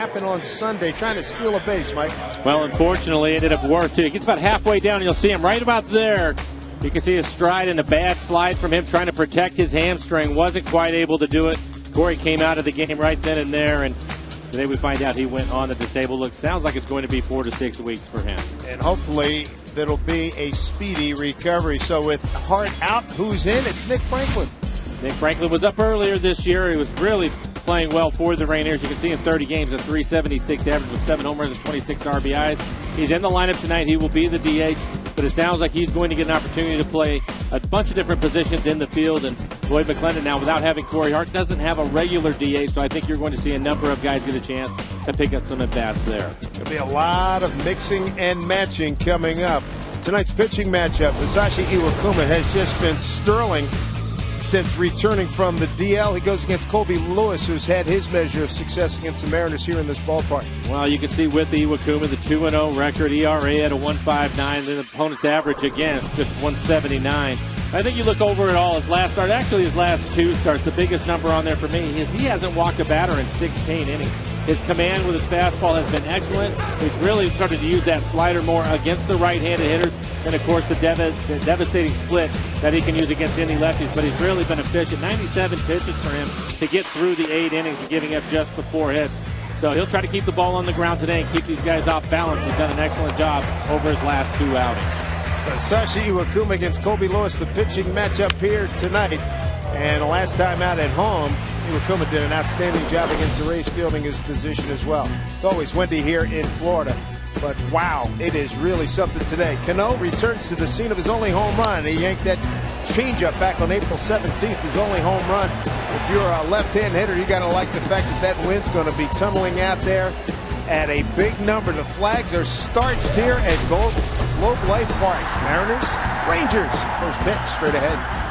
Happened on Sunday, trying to steal a base, Mike. Well, unfortunately, it ended up worse, too. He gets about halfway down, and you'll see him right about there. You can see his stride and a bad slide from him trying to protect his hamstring. Wasn't quite able to do it. Corey came out of the game right then and there, and today we find out he went on the disabled list. Sounds like it's going to be 4 to 6 weeks for him. And hopefully that'll be a speedy recovery. So with Hart out, who's in? It's Nick Franklin. Nick Franklin was up earlier this year. He was really playing well for the Rainiers. You can see in 30 games a .376 average with 7 home runs and 26 RBIs. He's in the lineup tonight. He will be the DH, but it sounds like he's going to get an opportunity to play a bunch of different positions in the field. And Lloyd McClendon now, without having Corey Hart, doesn't have a regular DH, so I think you're going to see a number of guys get a chance to pick up some at-bats there. There'll be a lot of mixing and matching coming up. Tonight's pitching matchup, Masashi Iwakuma has just been sterling since returning from the DL. He goes against Colby Lewis, who's had his measure of success against the Mariners here in this ballpark. Well, you can see with the Iwakuma, the 2-0 record, ERA at a 1.59, the opponent's average again just 1.79. I think you look over it all, his last start, actually his last 2 starts, the biggest number on there for me is he hasn't walked a batter in 16 innings. His command with his fastball has been excellent. He's really started to use that slider more against the right-handed hitters. And, of course, the devastating split that he can use against any lefties. But he's really been efficient. 97 pitches for him to get through the 8 innings and giving up just the 4 hits. So he'll try to keep the ball on the ground today and keep these guys off balance. He's done an excellent job over his last 2 outings. Sashi Iwakuma against Colby Lewis, the pitching matchup here tonight. And the last time out at home, Iwakuma did an outstanding job against the Rays, fielding his position as well. It's always windy here in Florida, but wow, it is really something today. Cano returns to the scene of his only home run. He yanked that changeup back on April 17th, his only home run. If you're a left-hand hitter, you got to like the fact that that wind's going to be tunneling out there at a big number. The flags are starched here at Globe Life Park. Mariners, Rangers, first pitch straight ahead.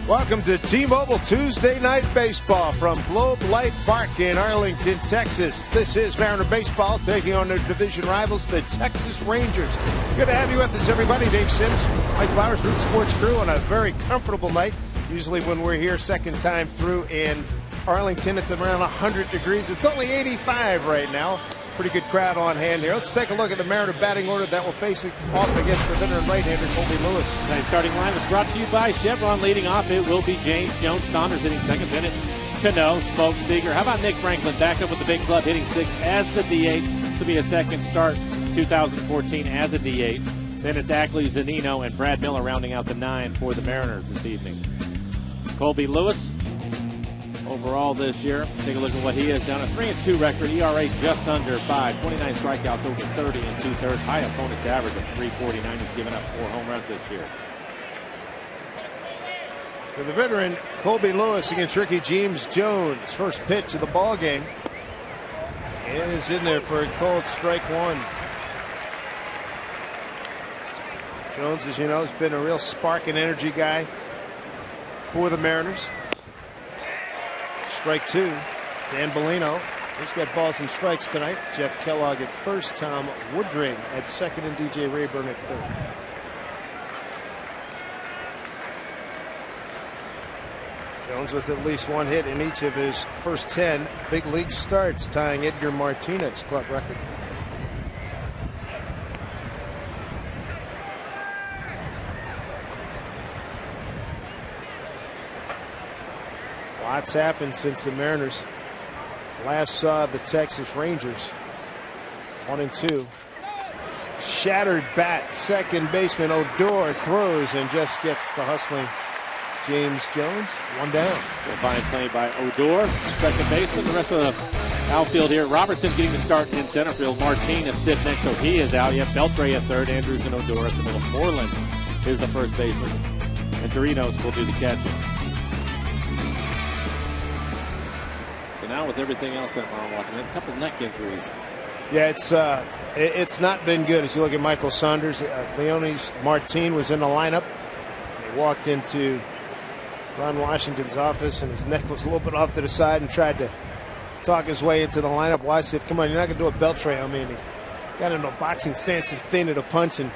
Welcome to T-Mobile Tuesday Night Baseball from Globe Life Park in Arlington, Texas. This is Mariner Baseball taking on their division rivals, the Texas Rangers. Good to have you with us, everybody. Dave Sims, Mike Flowers, Root Sports crew on a very comfortable night. Usually when we're here second time through in Arlington, it's around 100 degrees. It's only 85 right now. Pretty good crowd on hand here. Let's take a look at the Mariner batting order that will face off against the veteran right-hander Colby Lewis. Nice starting line is brought to you by Chevron. Leading off, it will be James Jones. Saunders hitting second. Bennett, Cano, Smoke, Seager. How about Nick Franklin back up with the big club hitting sixth as the DH? This will be a second start 2014 as a DH. Then it's Ackley, Zunino, and Brad Miller rounding out the 9 for the Mariners this evening. Colby Lewis, overall this year, take a look at what he has done. A 3-2 record, ERA just under 5, 29 strikeouts over 30 2/3, high opponent's average of 349. He's given up 4 home runs this year. For the veteran Colby Lewis against rookie James Jones. First pitch of the ball game is in there for a cold strike one. Jones, as you know, has been a real spark and energy guy for the Mariners. Strike two, Dan Bellino. He's got balls and strikes tonight. Jeff Kellogg at first, Tom Woodring at second, and DJ Rayburn at third. Jones with at least one hit in each of his first 10 big league starts, tying Edgar Martinez's club record. Lots happened since the Mariners last saw the Texas Rangers. 1-2. Shattered bat. Second baseman Odor throws and just gets the hustling James Jones. One down. A fine play by Odor, second baseman. The rest of the outfield here. Robertson getting the start in center field. Martin a stiff neck, so he is out. You have Beltre at third. Andrews and Odor at the middle. Moreland is the first baseman. And Torinos will do the catching. So now with everything else that we're watching, a couple neck injuries. Yeah, it's not been good. As you look at Michael Saunders, Leonis Martin was in the lineup. He walked into Ron Washington's office, and his neck was a little bit off to the side, and tried to talk his way into the lineup. Well, I said, "Come on, you're not going to do a Beltre." I mean, he got into a boxing stance and feinted a punch, and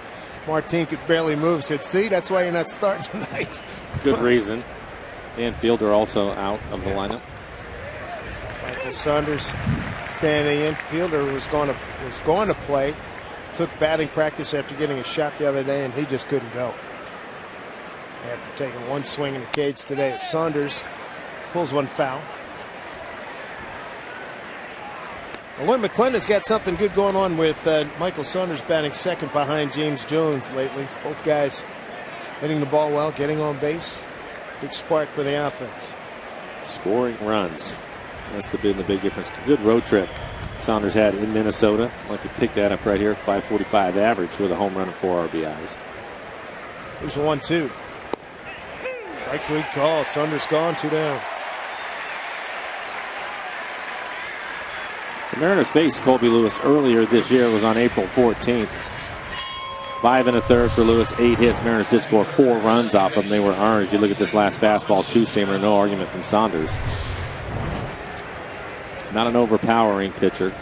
Martin could barely move. Said, "See, that's why you're not starting tonight." Good reason. And Fielder also out of the lineup. Michael Saunders standing in. Fielder was going to play. Took batting practice after getting a shot the other day, and he just couldn't go. After taking one swing in the cage today, Saunders pulls one foul. Lynn McClendon's got something good going on with Michael Saunders batting second behind James Jones lately. Both guys hitting the ball well, getting on base. Big spark for the offense. Scoring runs. That's been the big difference. Good road trip Saunders had in Minnesota. I'd like to pick that up right here. 545 average with a home run and 4 RBIs. Here's a 1-2. Strike three call. Saunders gone, 2 down. The Mariners faced Colby Lewis earlier this year. It was on April 14th. 5 1/3 for Lewis, 8 hits. Mariners did score 4 runs off him. They were earned. You look at this last fastball, 2-seamer, no argument from Saunders. Not an overpowering pitcher.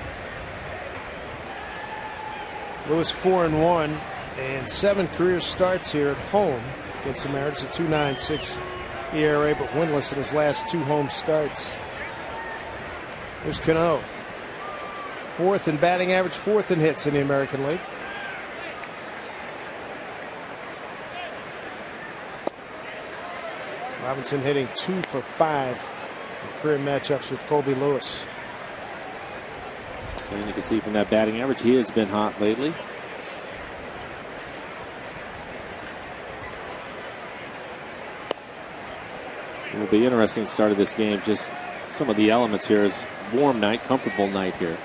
Lewis 4-1 and 7 career starts here at home against the Mariners. A 2.96 ERA, but winless in his last 2 home starts. Here's Cano. 4th in batting average, 4th in hits in the American League. Robinson hitting 2 for 5 in career matchups with Colby Lewis. And you can see from that batting average, he has been hot lately. It will be interesting to start of this game. Just some of the elements here is warm night, comfortable night here.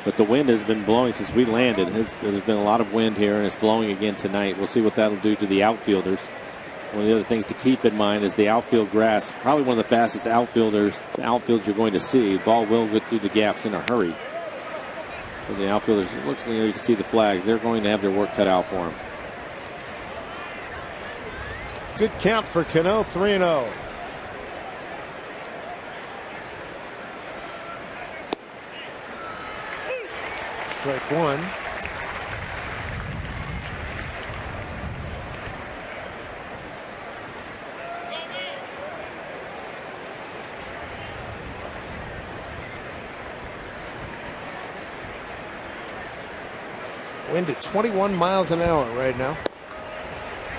But the wind has been blowing since we landed. There's been a lot of wind here, and it's blowing again tonight. We'll see what that'll do to the outfielders. One of the other things to keep in mind is the outfield grass. Probably one of the fastest outfielders you're going to see. The ball will get through the gaps in a hurry. For the outfielders, it looks like you can see the flags. They're going to have their work cut out for them. Good count for Cano, 3-0. Strike one. Wind at 21 miles an hour right now.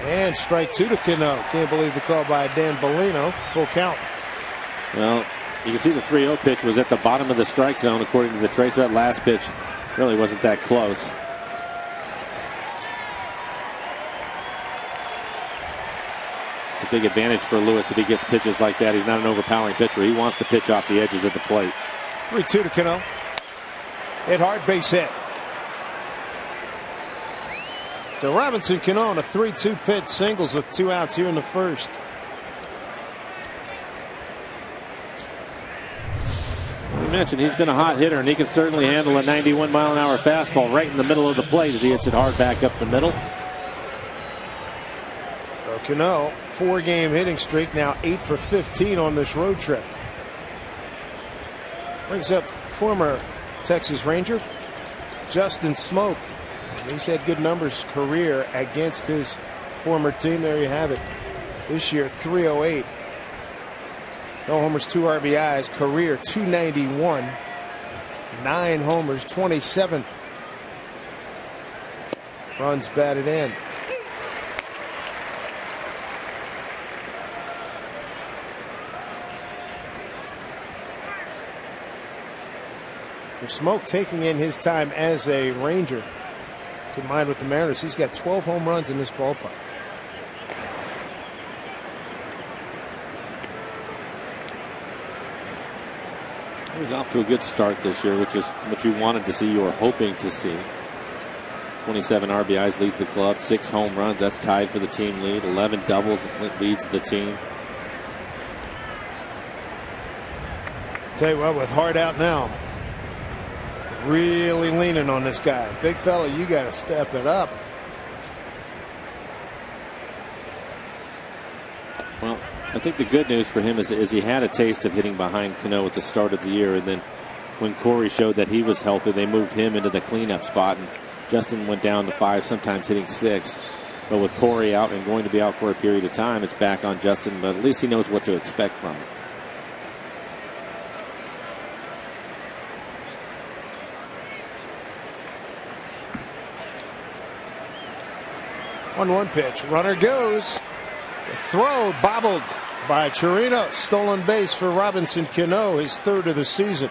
And strike two to Cano. Can't believe the call by Dan Bellino. Full count. Well, you can see the 3-0 pitch was at the bottom of the strike zone according to the tracer. That last pitch really wasn't that close. It's a big advantage for Lewis if he gets pitches like that. He's not an overpowering pitcher. He wants to pitch off the edges of the plate. 3-2 to Cano. Hit hard, base hit. So Robinson Cano on a 3-2 pitch, singles with 2 outs here in the first. You mentioned he's been a hot hitter, and he can certainly handle a 91-mile-an-hour fastball right in the middle of the plate as he hits it hard back up the middle. Well, Cano, 4-game hitting streak, now 8 for 15 on this road trip. Brings up former Texas Ranger Justin Smoke. He's had good numbers career against his former team. There you have it. This year, 308. No homers, 2 RBIs. Career, 291. 9 homers, 27 runs batted in. For Smoke, taking in his time as a Ranger, combined with the Mariners, he's got 12 home runs in this ballpark. He was off to a good start this year, which is what you wanted to see, you were hoping to see. 27 RBIs leads the club, 6 home runs, that's tied for the team lead. 11 doubles leads the team. Tell you what, with Hart out now, really leaning on this guy. Big fella, you got to step it up. Well, I think the good news for him is he had a taste of hitting behind Cano at the start of the year, and then when Corey showed that he was healthy, they moved him into the cleanup spot, and Justin went down to 5, sometimes hitting 6. But with Corey out and going to be out for a period of time, it's back on Justin, but at least he knows what to expect from him. 1-1 pitch. Runner goes. The throw bobbled by Chirino. Stolen base for Robinson Cano, his 3rd of the season.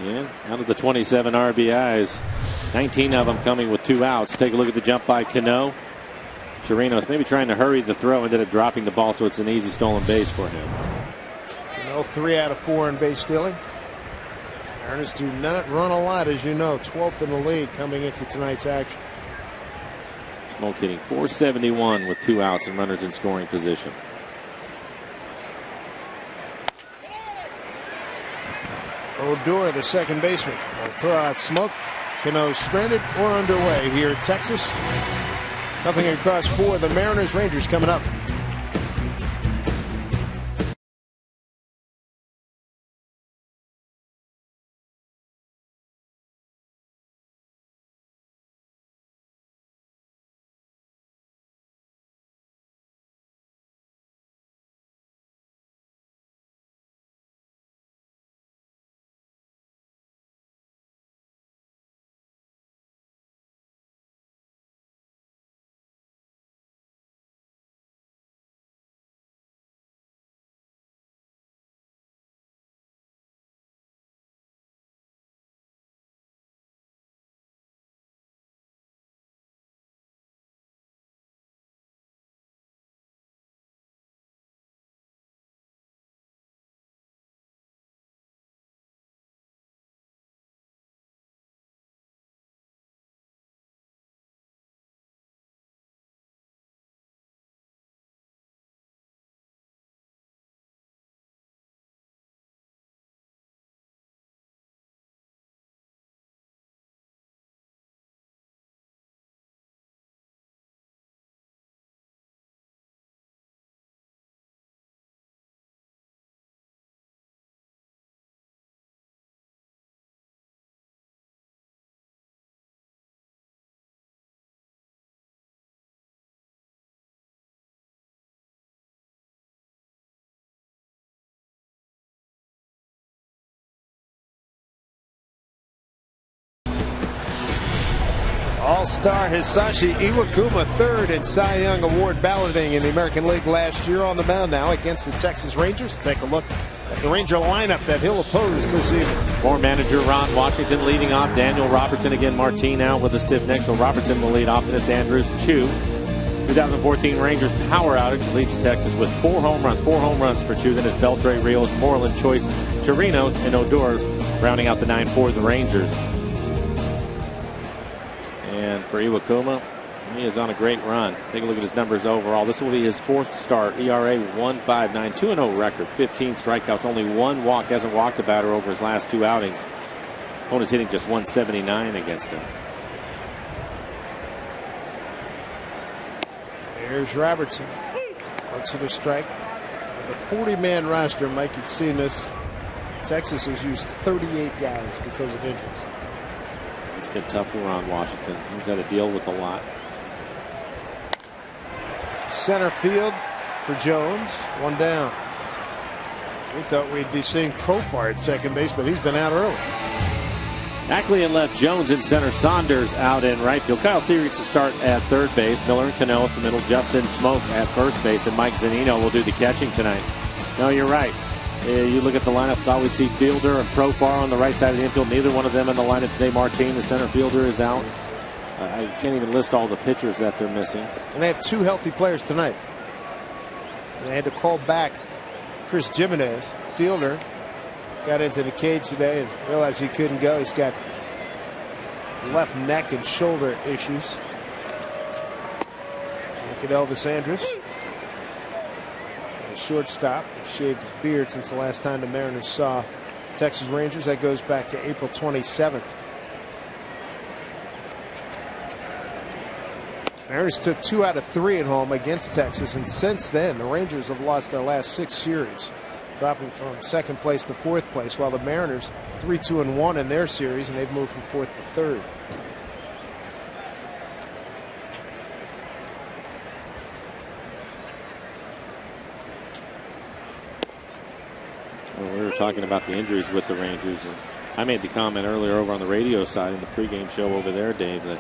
Yeah, out of the 27 RBIs, 19 of them coming with 2 outs. Take a look at the jump by Cano. Chirino's maybe trying to hurry the throw instead of dropping the ball, so it's an easy stolen base for him. Cano 3 out of 4 in base stealing. Mariners do not run a lot, as you know. 12th in the league coming into tonight's action. Smoke hitting .471 with 2 outs and runners in scoring position. Odor, the second baseman, will throw out Smoke. Cano stranded or underway here at Texas. Nothing across 4. The Mariners Rangers coming up. All-Star Hisashi Iwakuma, third in Cy Young Award balloting in the American League last year, on the mound now against the Texas Rangers. Take a look at the Ranger lineup that he'll oppose this evening. Former manager Ron Washington leading off. Daniel Robertson, again Martine out with a stiff neck, so Robertson will lead off, and it's Andrews Chu. 2014 Rangers power outage leads Texas with 4 home runs. 4 home runs for Chu. Then it's Beltre, Rios, Moreland, Choice, Chirinos, and Odor rounding out the 9 for the Rangers. And for Iwakuma, he is on a great run. Take a look at his numbers overall. This will be his 4th start. ERA 1.59, 2-0 record, 15 strikeouts, only 1 walk. Hasn't walked a batter over his last 2 outings. Opponent's hitting just 179 against him. Here's Robertson. Looks at a strike. The 40-man roster, Mike, you've seen this. Texas has used 38 guys because of injuries. It's been tough for Ron Washington. He's had to deal with a lot. Center field for Jones. 1 down. We thought we'd be seeing Profar at second base, but he's been out early. Ackley in left, Jones in center, Saunders out in right field. Kyle Series to start at third base. Miller and Cano at the middle. Justin Smoke at first base, and Mike Zunino will do the catching tonight. No, you're right. You look at the lineup, thought we'd see Fielder and Profar on the right side of the infield. Neither one of them in the lineup today. Martine, the center fielder, is out. I can't even list all the pitchers that they're missing. And they have 2 healthy players tonight. And they had to call back Chris Jimenez. Fielder got into the cage today and realized he couldn't go. He's got left neck and shoulder issues. Look at Elvis Andrus. Shortstop. Shaved his beard since the last time the Mariners saw Texas Rangers. That goes back to April 27th. Mariners took 2 out of 3 at home against Texas, and since then the Rangers have lost their last 6 series, dropping from second place to 4th place, while the Mariners 3-2-1 in their series, and they've moved from 4th to 3rd. Well, we were talking about the injuries with the Rangers, and I made the comment earlier over on the radio side in the pregame show over there, Dave, that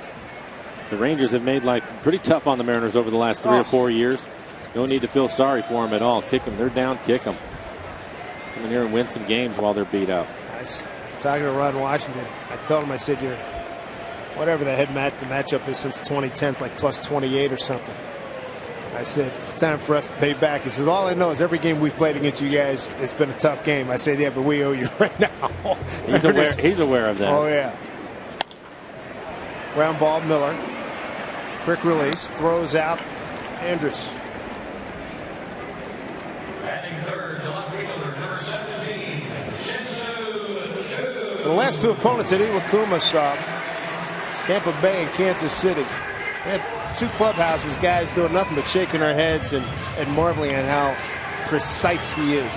the Rangers have made life pretty tough on the Mariners over the last 3 or 4 years. No need to feel sorry for them at all. Kick them. They're down. Kick them. Come in here and win some games while they're beat up. I was talking to Ron Washington. I told him, I said, you're whatever the matchup is since 2010, like plus 28 or something. I said, it's time for us to pay back. He says, all I know is every game we've played against you guys, it's been a tough game. I said, yeah, but we owe you right now. He's aware of that. Oh, yeah. Ground ball, Miller. Quick release. Throws out Andrus. The last 2 opponents that Iwakuma saw, Tampa Bay and Kansas City. They had 2 clubhouses, guys doing nothing but shaking their heads and marveling at how precise he is.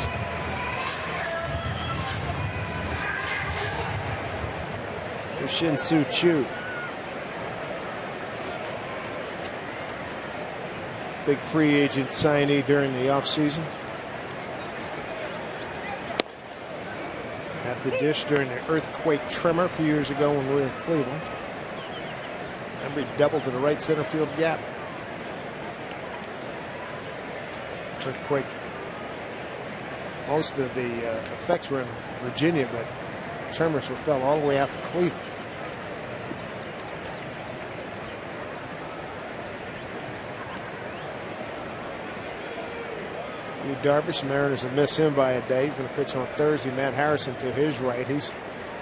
There's Shin-Soo Choo. Big free agent signee during the offseason. At the dish during the earthquake tremor a few years ago when we were in Cleveland. Remember, he doubled to the right center field gap. Earthquake. Most of the effects were in Virginia, but tremors were felt all the way out to Cleveland. Darvish, Mariners have missed him by a day. He's going to pitch on Thursday. Matt Harrison to his right. He's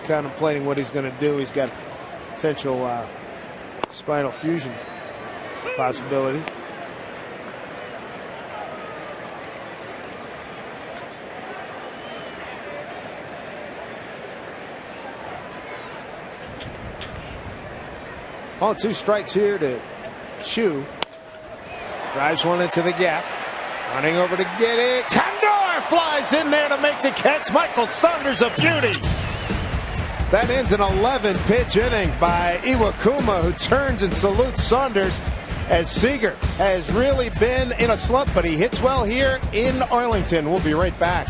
contemplating what he's going to do. He's got potential spinal fusion possibility. On 2 strikes here to Chu. Drives one into the gap. Running over to get it. Condor flies in there to make the catch. Michael Saunders, a beauty. That ends an 11-pitch inning by Iwakuma, who turns and salutes Saunders, as Seager has really been in a slump, but he hits well here in Arlington. We'll be right back.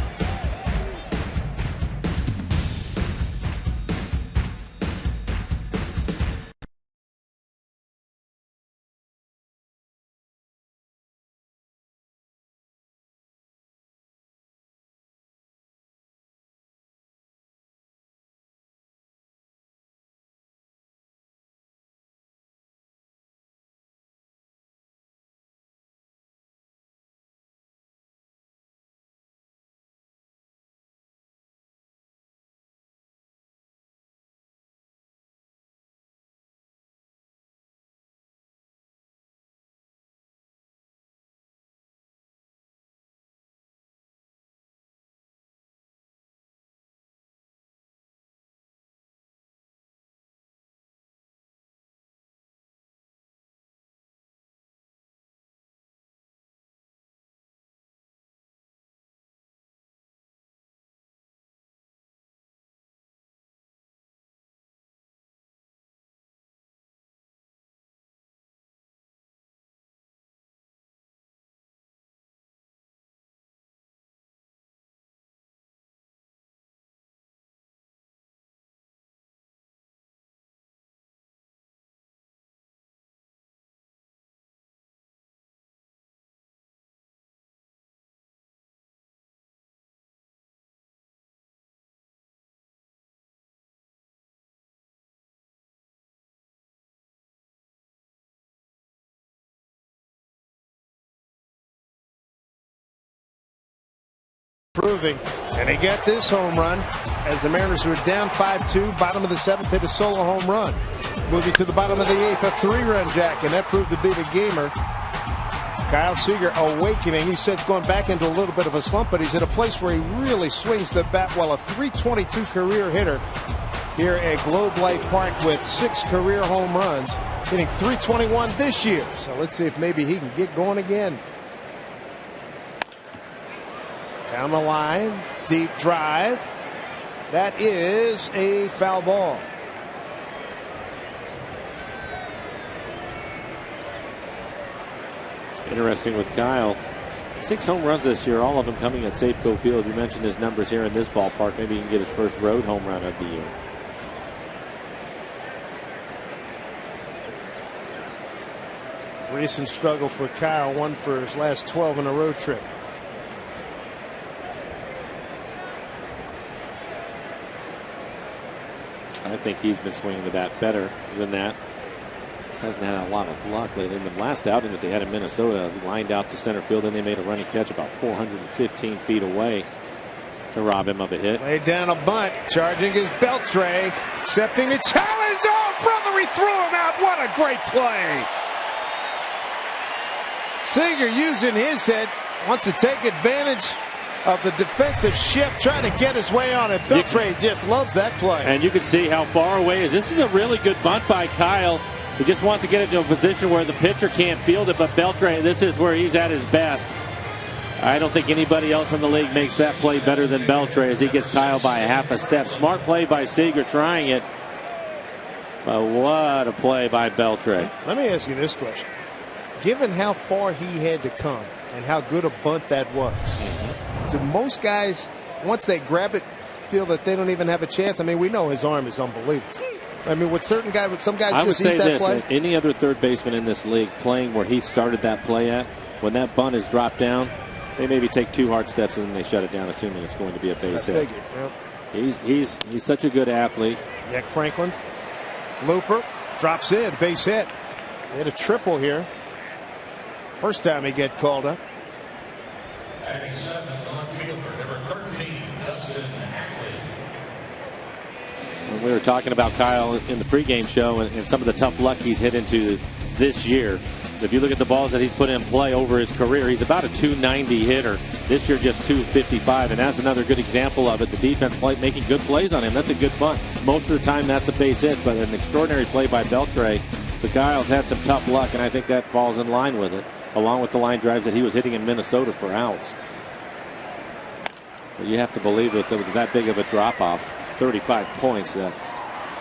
improving. And he got this home run as the Mariners were down 5-2. Bottom of the 7th, hit a solo home run. Moving to the bottom of the 8th, a 3-run jack, and that proved to be the gamer. Kyle Seager awakening. He said going back into a little bit of a slump, but he's at a place where he really swings the bat well. A .322 career hitter here at Globe Life Park with 6 career home runs, hitting .321 this year. So let's see if maybe he can get going again. Down the line, deep drive. That is a foul ball. Interesting with Kyle. 6 home runs this year, all of them coming at Safeco Field. You mentioned his numbers here in this ballpark. Maybe he can get his first road home run of the year. Recent struggle for Kyle, one for his last 12 on a road trip. I think he's been swinging the bat better than that. Just hasn't had a lot of luck lately. In the last outing that they had in Minnesota, he lined out to center field, and they made a running catch about 415 feet away to rob him of a hit. Laid down a bunt, charging his Beltre, accepting the challenge. Oh, brother, he threw him out. What a great play. Seager using his head, wants to take advantage of the defensive shift, trying to get his way on it. Beltre just loves that play. And you can see how far away it is. This is a really good bunt by Kyle. He just wants to get into a position where the pitcher can't field it, but Beltre, this is where he's at his best. I don't think anybody else in the league makes that play better than Beltre as he gets Kyle by a half a step. Smart play by Seager trying it. But what a play by Beltre. Let me ask you this question. Given how far he had to come and how good a bunt that was, do most guys, once they grab it, feel that they don't even have a chance? I mean, we know his arm is unbelievable. I mean, with some guys just eat that play. Any other third baseman in this league playing where he started that play at, when that bunt is dropped down, they maybe take 2 hard steps and then they shut it down, assuming it's going to be a base hit. Yep. He's such a good athlete. Nick Franklin, looper, drops in, base hit. They had a triple here. First time he get called up. When we were talking about Kyle in the pregame show and some of the tough luck he's hit into this year, if you look at the balls that he's put in play over his career, he's about a .290 hitter. This year just .255, and that's another good example of it. The defense making good plays on him. That's a good bunt. Most of the time that's a base hit, but an extraordinary play by Beltre. The Kyle's had some tough luck, and I think that falls in line with it, along with the line drives that he was hitting in Minnesota for outs. But you have to believe that with that big of a drop-off, 35 points, that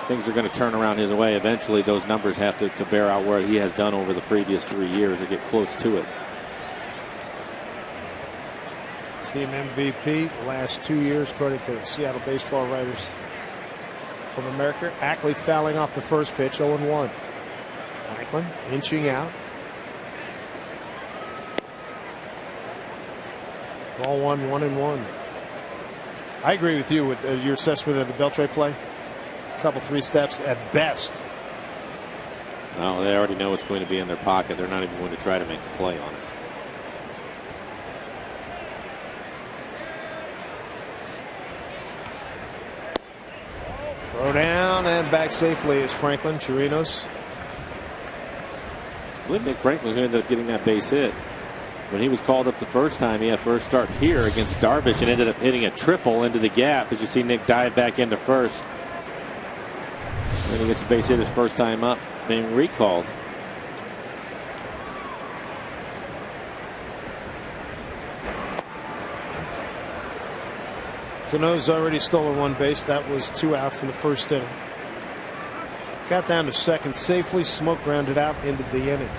things are going to turn around his way. Eventually, those numbers have to bear out what he has done over the previous 3 years or get close to it. Team MVP the last 2 years, according to the Seattle Baseball Writers of America. Ackley fouling off the first pitch, 0-1. Franklin inching out. Ball 1-1. I agree with you with your assessment of the Beltre play. A couple 3 steps at best. No, they already know it's going to be in their pocket. They're not even going to try to make a play on it. Throw down and back safely is Franklin. Chirinos. I believe Nick Franklin who ended up getting that base hit. When he was called up the first time, he had first start here against Darvish and ended up hitting a triple into the gap. As you see Nick dive back into first. Then he gets a base hit his first time up, being recalled. Cano's already stolen 1 base. That was 2 outs in the first inning. Got down to second safely. Smoke grounded out into the inning.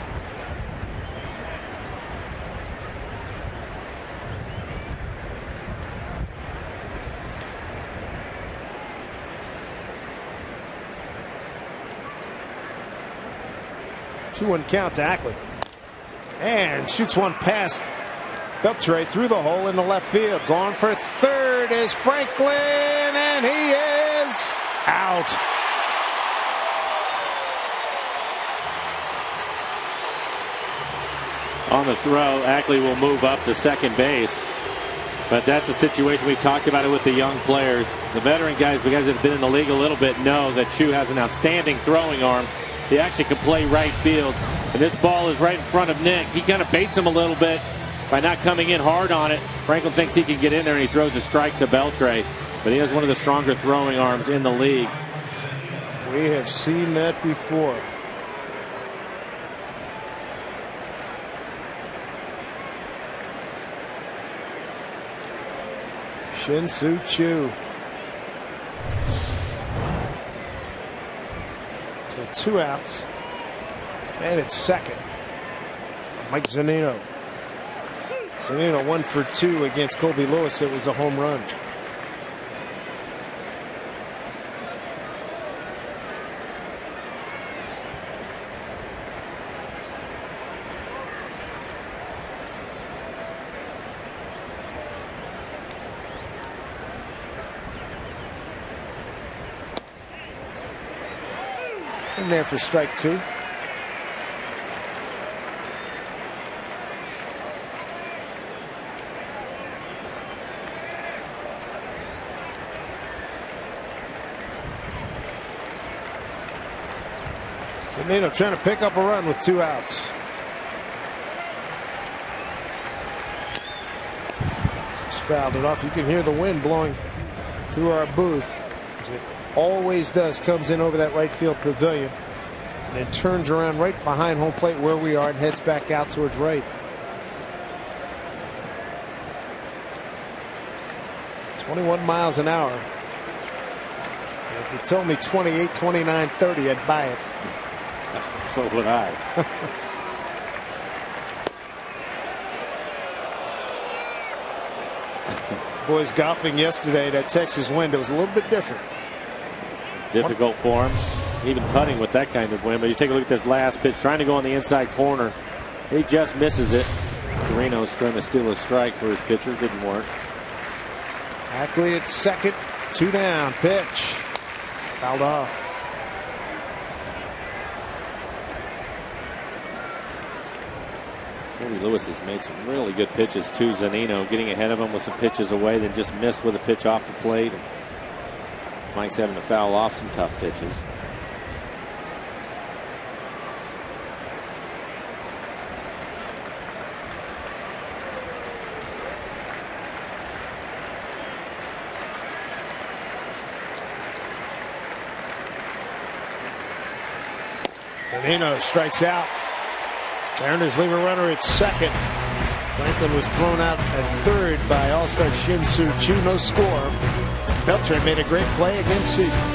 Two-one count to Ackley. And shoots one past Beltre through the hole in the left field. Gone for third is Franklin, and he is out. On the throw, Ackley will move up to second base. But that's a situation we've talked about it with the young players. The veteran guys, the guys that have been in the league a little bit, know that Chu has an outstanding throwing arm. He actually can play right field. And this ball is right in front of Nick. He kind of baits him a little bit by not coming in hard on it. Franklin thinks he can get in there, and he throws a strike to Beltre. But he has one of the stronger throwing arms in the league. We have seen that before. Shin-Soo Choo. So 2 outs. And it's second. Mike Zunino. Zunino 1 for 2 against Colby Lewis. It was a home run. In there for strike 2. Zunino trying to pick up a run with 2 outs. Just fouled it off. You can hear the wind blowing through our booth. It always does. Comes in over that right field pavilion and then turns around right behind home plate where we are and heads back out towards right. 21 miles an hour. And if you told me 28, 29, 30, I'd buy it. So would I. Boys golfing yesterday, that Texas wind, it was a little bit different. Difficult for him, even putting with that kind of wind. But you take a look at this last pitch, trying to go on the inside corner. He just misses it. Torino's trying to steal a strike for his pitcher. Didn't work. Ackley at second, 2 down. Pitch fouled off. Colby Lewis has made some really good pitches to Zunino, getting ahead of him with some pitches away, then just missed with a pitch off the plate. Mike's having to foul off some tough pitches. Zunino strikes out. Mariners leave a runner at second. Franklin was thrown out at third by All-Star Shin-Soo Choo. No score. Beltre made a great play against Seaton.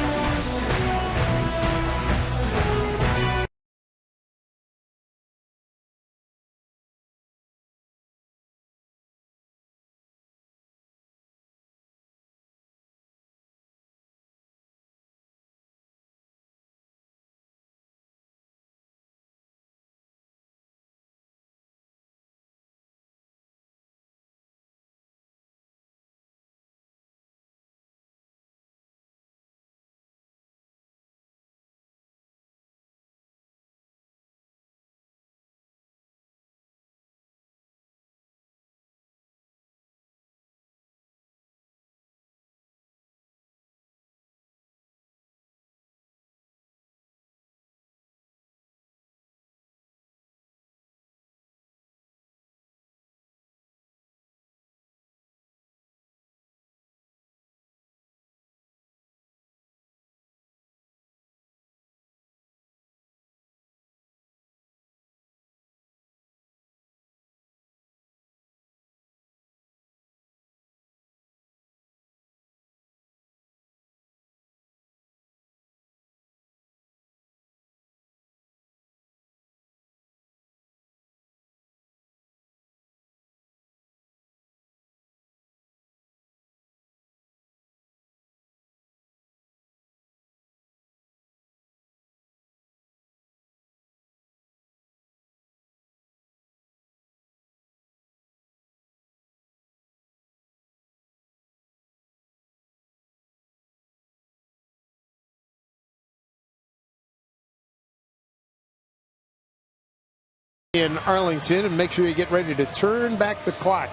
In Arlington, and make sure you get ready to turn back the clock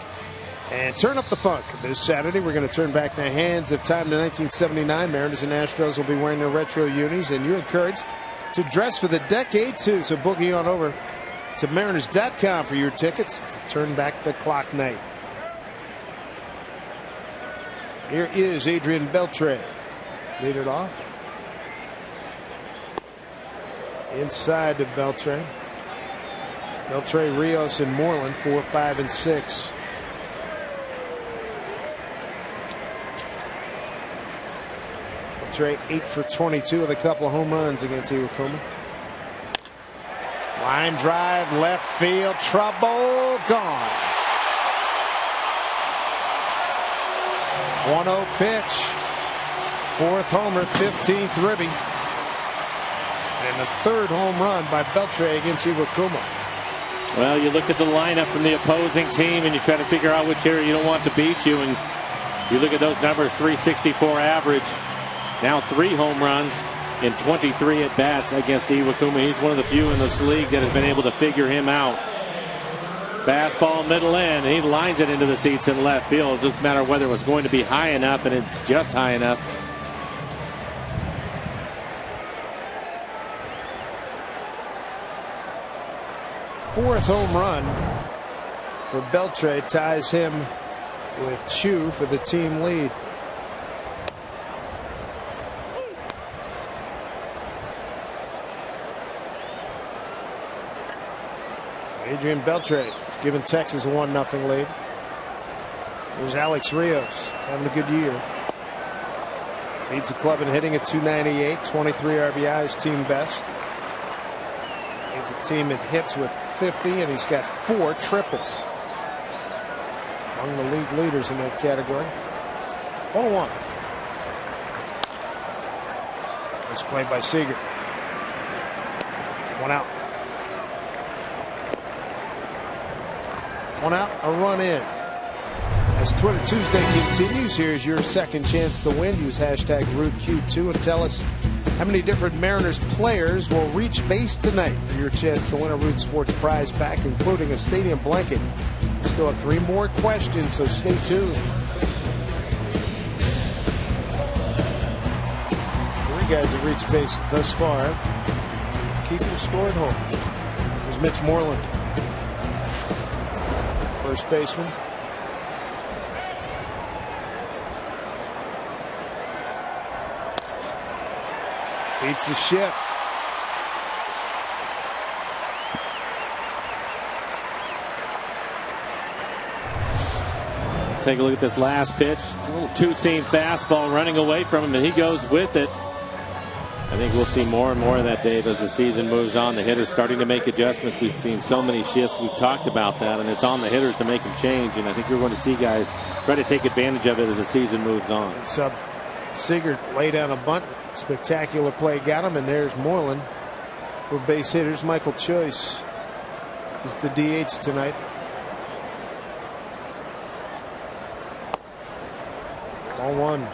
And turn up the funk. This Saturday, we're going to turn back the hands of time to 1979. Mariners and Astros will be wearing their retro unis, and you're encouraged to dress for the decade, too. So boogie on over to Mariners.com for your tickets to turn back the clock night. Here is Adrian Beltre. Lead it off. Inside to Beltre. Beltre, Rios, and Moreland, 4, 5, and 6. Beltre 8 for 22 with a couple of home runs against Iwakuma. Line drive, left field, trouble, gone. 1-0 pitch. Fourth homer, 15th ribby. And the third home run by Beltre against Iwakuma. Well, you look at the lineup from the opposing team and you try to figure out which hitter you don't want to beat you. And you look at those numbers, 364 average. Now 3 home runs in 23 at-bats against Iwakuma. He's one of the few in this league that has been able to figure him out. Fastball middle in, and he lines it into the seats in left field. It doesn't matter whether it was going to be high enough, and it's just high enough. Fourth home run for Beltre ties him with Chu for the team lead. Adrian Beltre has given Texas a 1-0 lead. There's Alex Rios having a good year. Leads the club in hitting at .298, 23 RBIs, team best. Leads a team in hits with 50, and he's got 4 triples. Among the league leaders in that category. 1-1. It's played by Seager. 1 out. 1 out, a run in. As Twitter Tuesday continues, here's your second chance to win. Use hashtag RootQ2 and tell us how many different Mariners players will reach base tonight for your chance to win a Root Sports prize pack, including a stadium blanket. We still have 3 more questions, so stay tuned. 3 guys have reached base thus far. Keeping score at home. There's Mitch Moreland, first baseman. Beats the shift. Take a look at this last pitch. A little two-seam fastball running away from him, and he goes with it. I think we'll see more and more of that, Dave, as the season moves on. The hitters starting to make adjustments. We've seen so many shifts. We've talked about that, and it's on the hitters to make them change. And I think we're going to see guys try to take advantage of it as the season moves on. Seager laid down a bunt. Spectacular play got him, and there's Moreland for base hitters. Michael Choice is the DH tonight. Ball 1.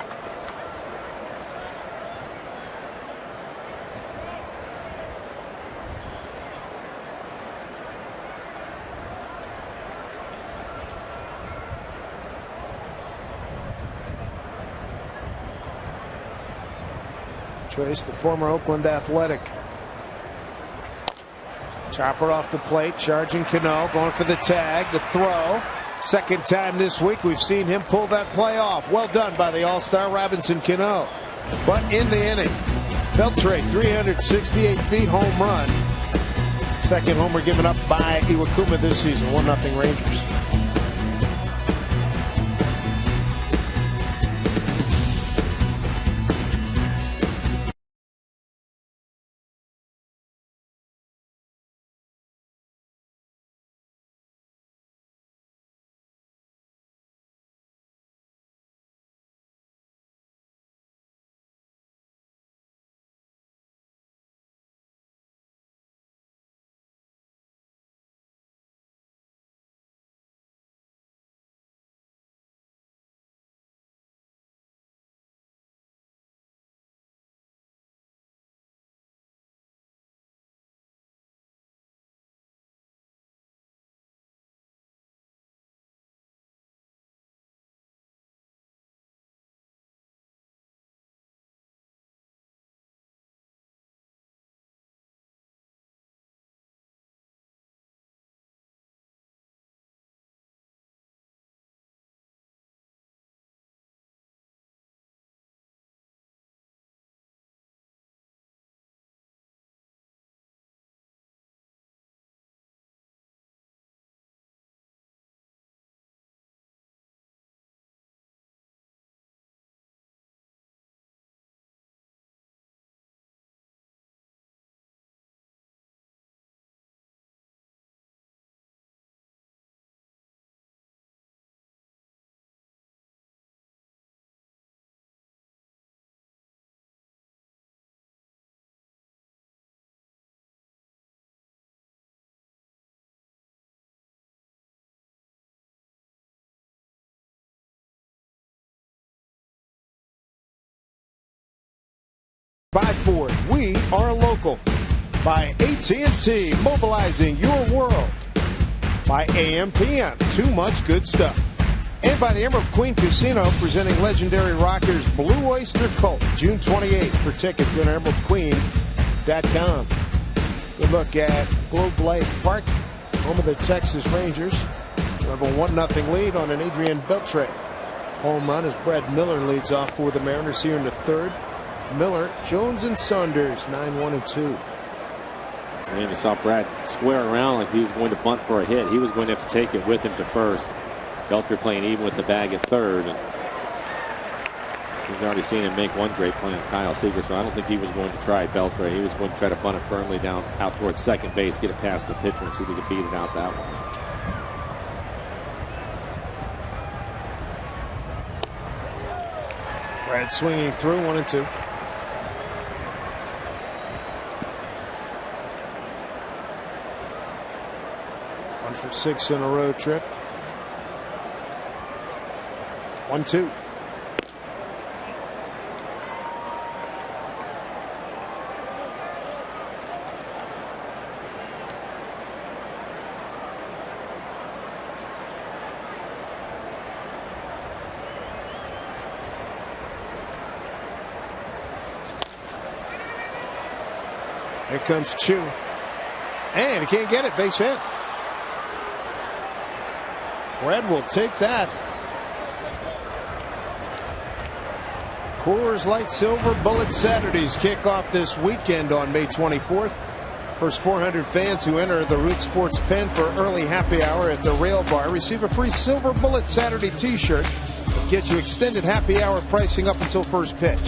Choice, the former Oakland Athletic. Chopper off the plate, charging Cano, going for the tag, the throw. Second time this week we've seen him pull that play off. Well done by the All-Star Robinson Cano. But in the inning, Beltre, 368 feet, home run. Second homer given up by Iwakuma this season, 1-0 Rangers. by Ford. We are local. By AT mobilizing your world. By AM/PM, too much good stuff. And by the Emerald Queen Casino, presenting legendary rockers Blue Oyster Cult, June 28th. For tickets, go to emeraldqueen.com. Good look at Globe Life Park, home of the Texas Rangers. We have a 1-0 lead on an Adrian Beltre home run as Brad Miller leads off for the Mariners here in the third. Miller, Jones, and Saunders, 9-1-2. And you saw Brad square around like he was going to bunt for a hit. He was going to have to take it with him to first. Beltre playing even with the bag at third. And he's already seen him make one great play on Kyle Seager, so I don't think he was going to try Beltre. He was going to try to bunt it firmly down out towards second base, get it past the pitcher, and see if he could beat it out that way. Brad swinging through, 1-2. One for 6 in a row trip. 1-2. Here comes Chu. And he can't get it. Base hit. Brad will take that. Coors Light Silver Bullet Saturdays kick off this weekend on May 24th. First 400 fans who enter the Root Sports Pen for early happy hour at the Rail Bar receive a free Silver Bullet Saturday t-shirt. Get you extended happy hour pricing up until first pitch.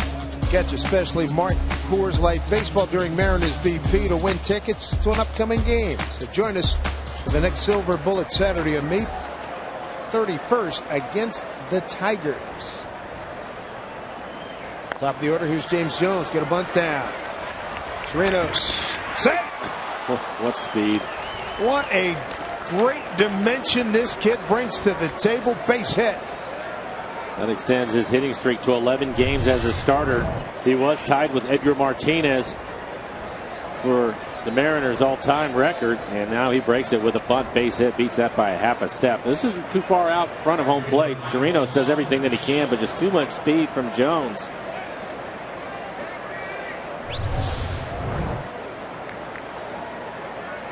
Catch a specially marked Coors Light Baseball during Mariners BP to win tickets to an upcoming game. So join us for the next Silver Bullet Saturday on May 31st against the Tigers. Top of the order, here's James Jones. Get a bunt down. Chirinos. Safe. What speed. What a great dimension this kid brings to the table. Base hit. That extends his hitting streak to 11 games as a starter. He was tied with Edgar Martinez for the Mariners' all-time record, and now he breaks it with a bunt base hit, beats that by a half a step. This isn't too far out in front of home plate. Chirinos does everything that he can, but just too much speed from Jones.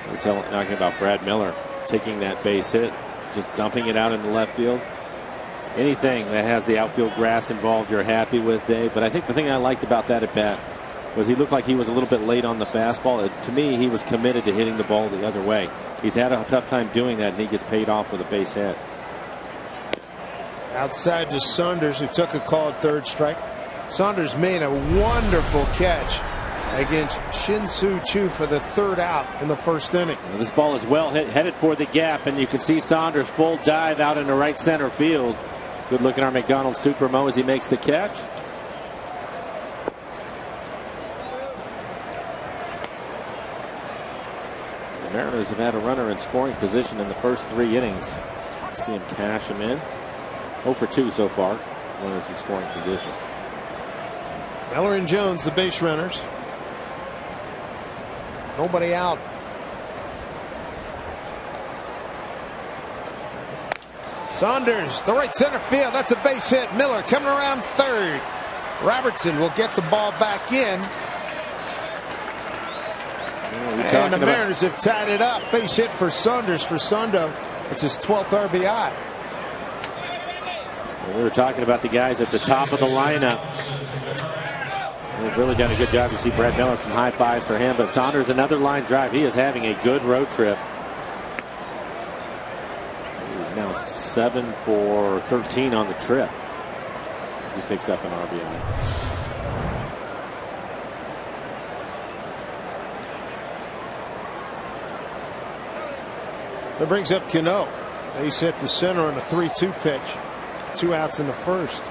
We're talking about Brad Miller taking that base hit, just dumping it out into left field. Anything that has the outfield grass involved, you're happy with, Dave. But I think the thing I liked about that at bat was he looked like he was a little bit late on the fastball. To me, he was committed to hitting the ball the other way. He's had a tough time doing that, and he gets paid off with a base hit. Outside to Saunders, who took a called third strike. Saunders made a wonderful catch against Shin-Soo Choo for the third out in the first inning. Well, this ball is well hit, headed for the gap, and you can see Saunders full dive out into right center field. Good look at our McDonald's Supermo as he makes the catch. The Mariners have had a runner in scoring position in the first 3 innings. See him cash him in. 0 for 2 so far. Runners in scoring position. Miller and Jones, the base runners. Nobody out. Saunders, the right center field. That's a base hit. Miller coming around third. Robertson will get the ball back in. And the Mariners have tied it up. Base hit for Saunders for Sondo. It's his 12th RBI. We were talking about the guys at the top of the lineup. They've really done a good job. You see Brad Miller, some high fives for him. But Saunders, another line drive. He is having a good road trip. He's now 7 for 13 on the trip as he picks up an RBI. That brings up Cano. Base hit the center on a 3-2 pitch. 2 outs in the first.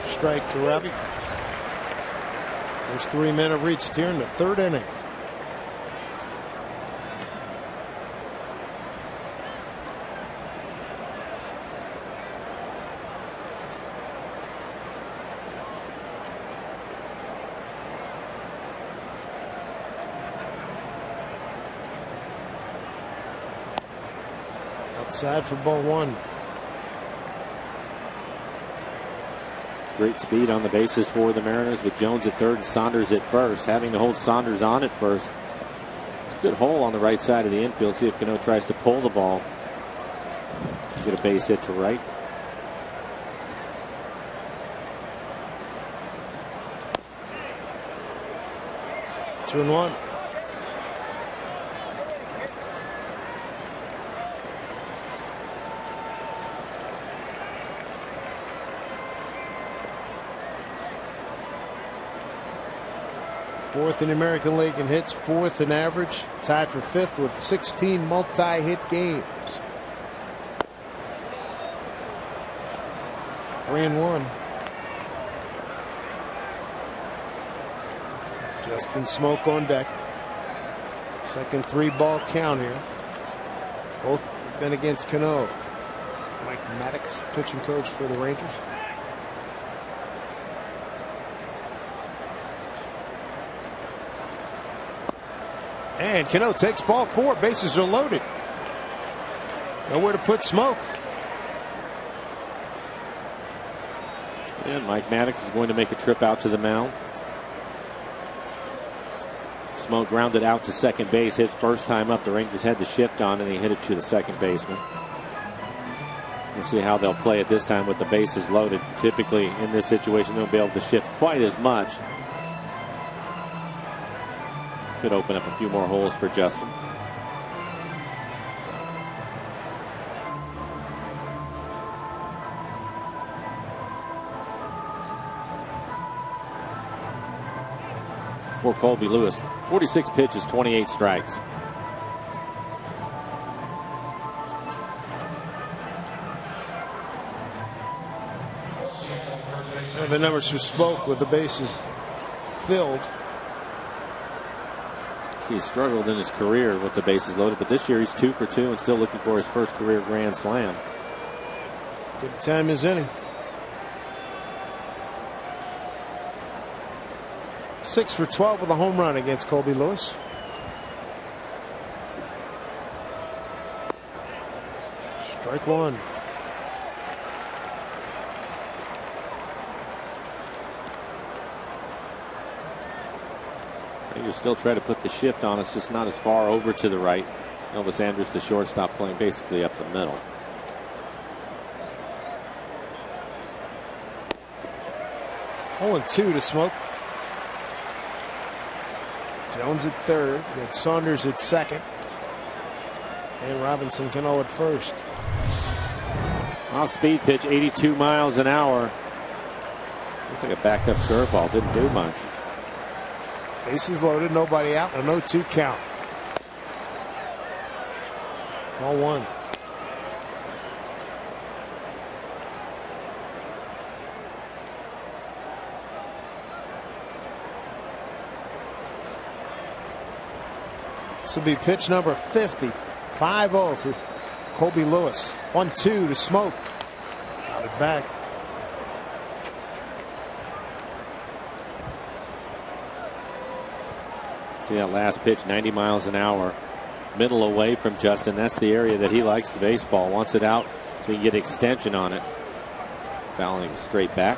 Strike to Robbie. First 3 men have reached here in the 3rd inning. Outside for ball 1. Great speed on the bases for the Mariners with Jones at 3rd and Saunders at 1st. Having to hold Saunders on at 1st. It's a good hole on the right side of the infield. See if Cano tries to pull the ball. Get a base hit to right. Two and one. Fourth in the American League in hits, 4th in average, tied for 5th with 16 multi-hit games. 3-1. Justin Smoke on deck. Second 3-ball count here. Both been against Cano. Mike Maddox, pitching coach for the Rangers. And Cano takes ball 4. Bases are loaded. Nowhere to put Smoke. And Mike Maddox is going to make a trip out to the mound. Smoke grounded out to second base. His first time up. The Rangers had the shift on and he hit it to the second baseman. We'll see how they'll play it this time with the bases loaded. Typically in this situation they'll be able to shift quite as much. Should open up a few more holes for Justin. For Colby Lewis, 46 pitches, 28 strikes. And the numbers for Smoke with the bases filled. He's struggled in his career with the bases loaded, but this year he's 2 for 2 and still looking for his first career grand slam. Good time is inning. 6 for 12 with a home run against Colby Lewis. Strike 1. Rangers still try to put the shift on. It's just not as far over to the right. Elvis Andrus, the shortstop, playing basically up the middle. Oh, 2 to Smoke. Jones at 3rd. You got Saunders at 2nd. And Robinson Cano at 1st. Off speed pitch, 82 miles an hour. Looks like a backup curveball. Didn't do much. Bases loaded, nobody out, a 0-2 count. Ball 1. This will be pitch number 50. 5-0 for Colby Lewis. 1-2 to Smoke. Out it back. See that last pitch, 90 miles an hour. Middle away from Justin. That's the area that he likes the baseball. Wants it out so he can get extension on it. Fouling straight back.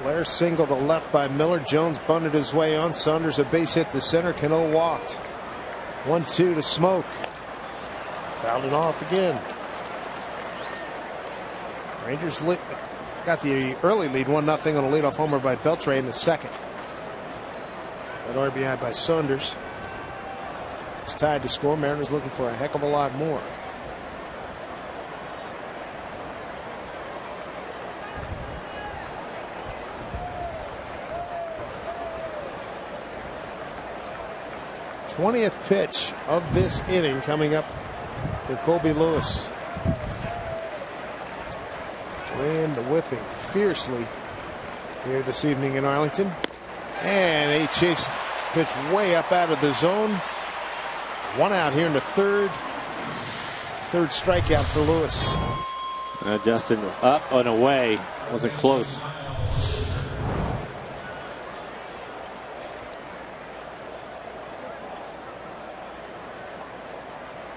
Flair single to left by Miller. Jones bunted his way on. Saunders a base hit to center. Cano walked. 1-2 to Smoke. Fouled it off again. Rangers got the early lead, 1-0 on a leadoff homer by Beltre in the second. That RBI by Saunders. It's tied to score. Mariners looking for a heck of a lot more. th pitch of this inning coming up for Colby Lewis. Wind whipping fiercely here this evening in Arlington. And a chase pitch way up out of the zone. One out here in the third. Third strikeout for Lewis. Justin up and away. Wasn't close.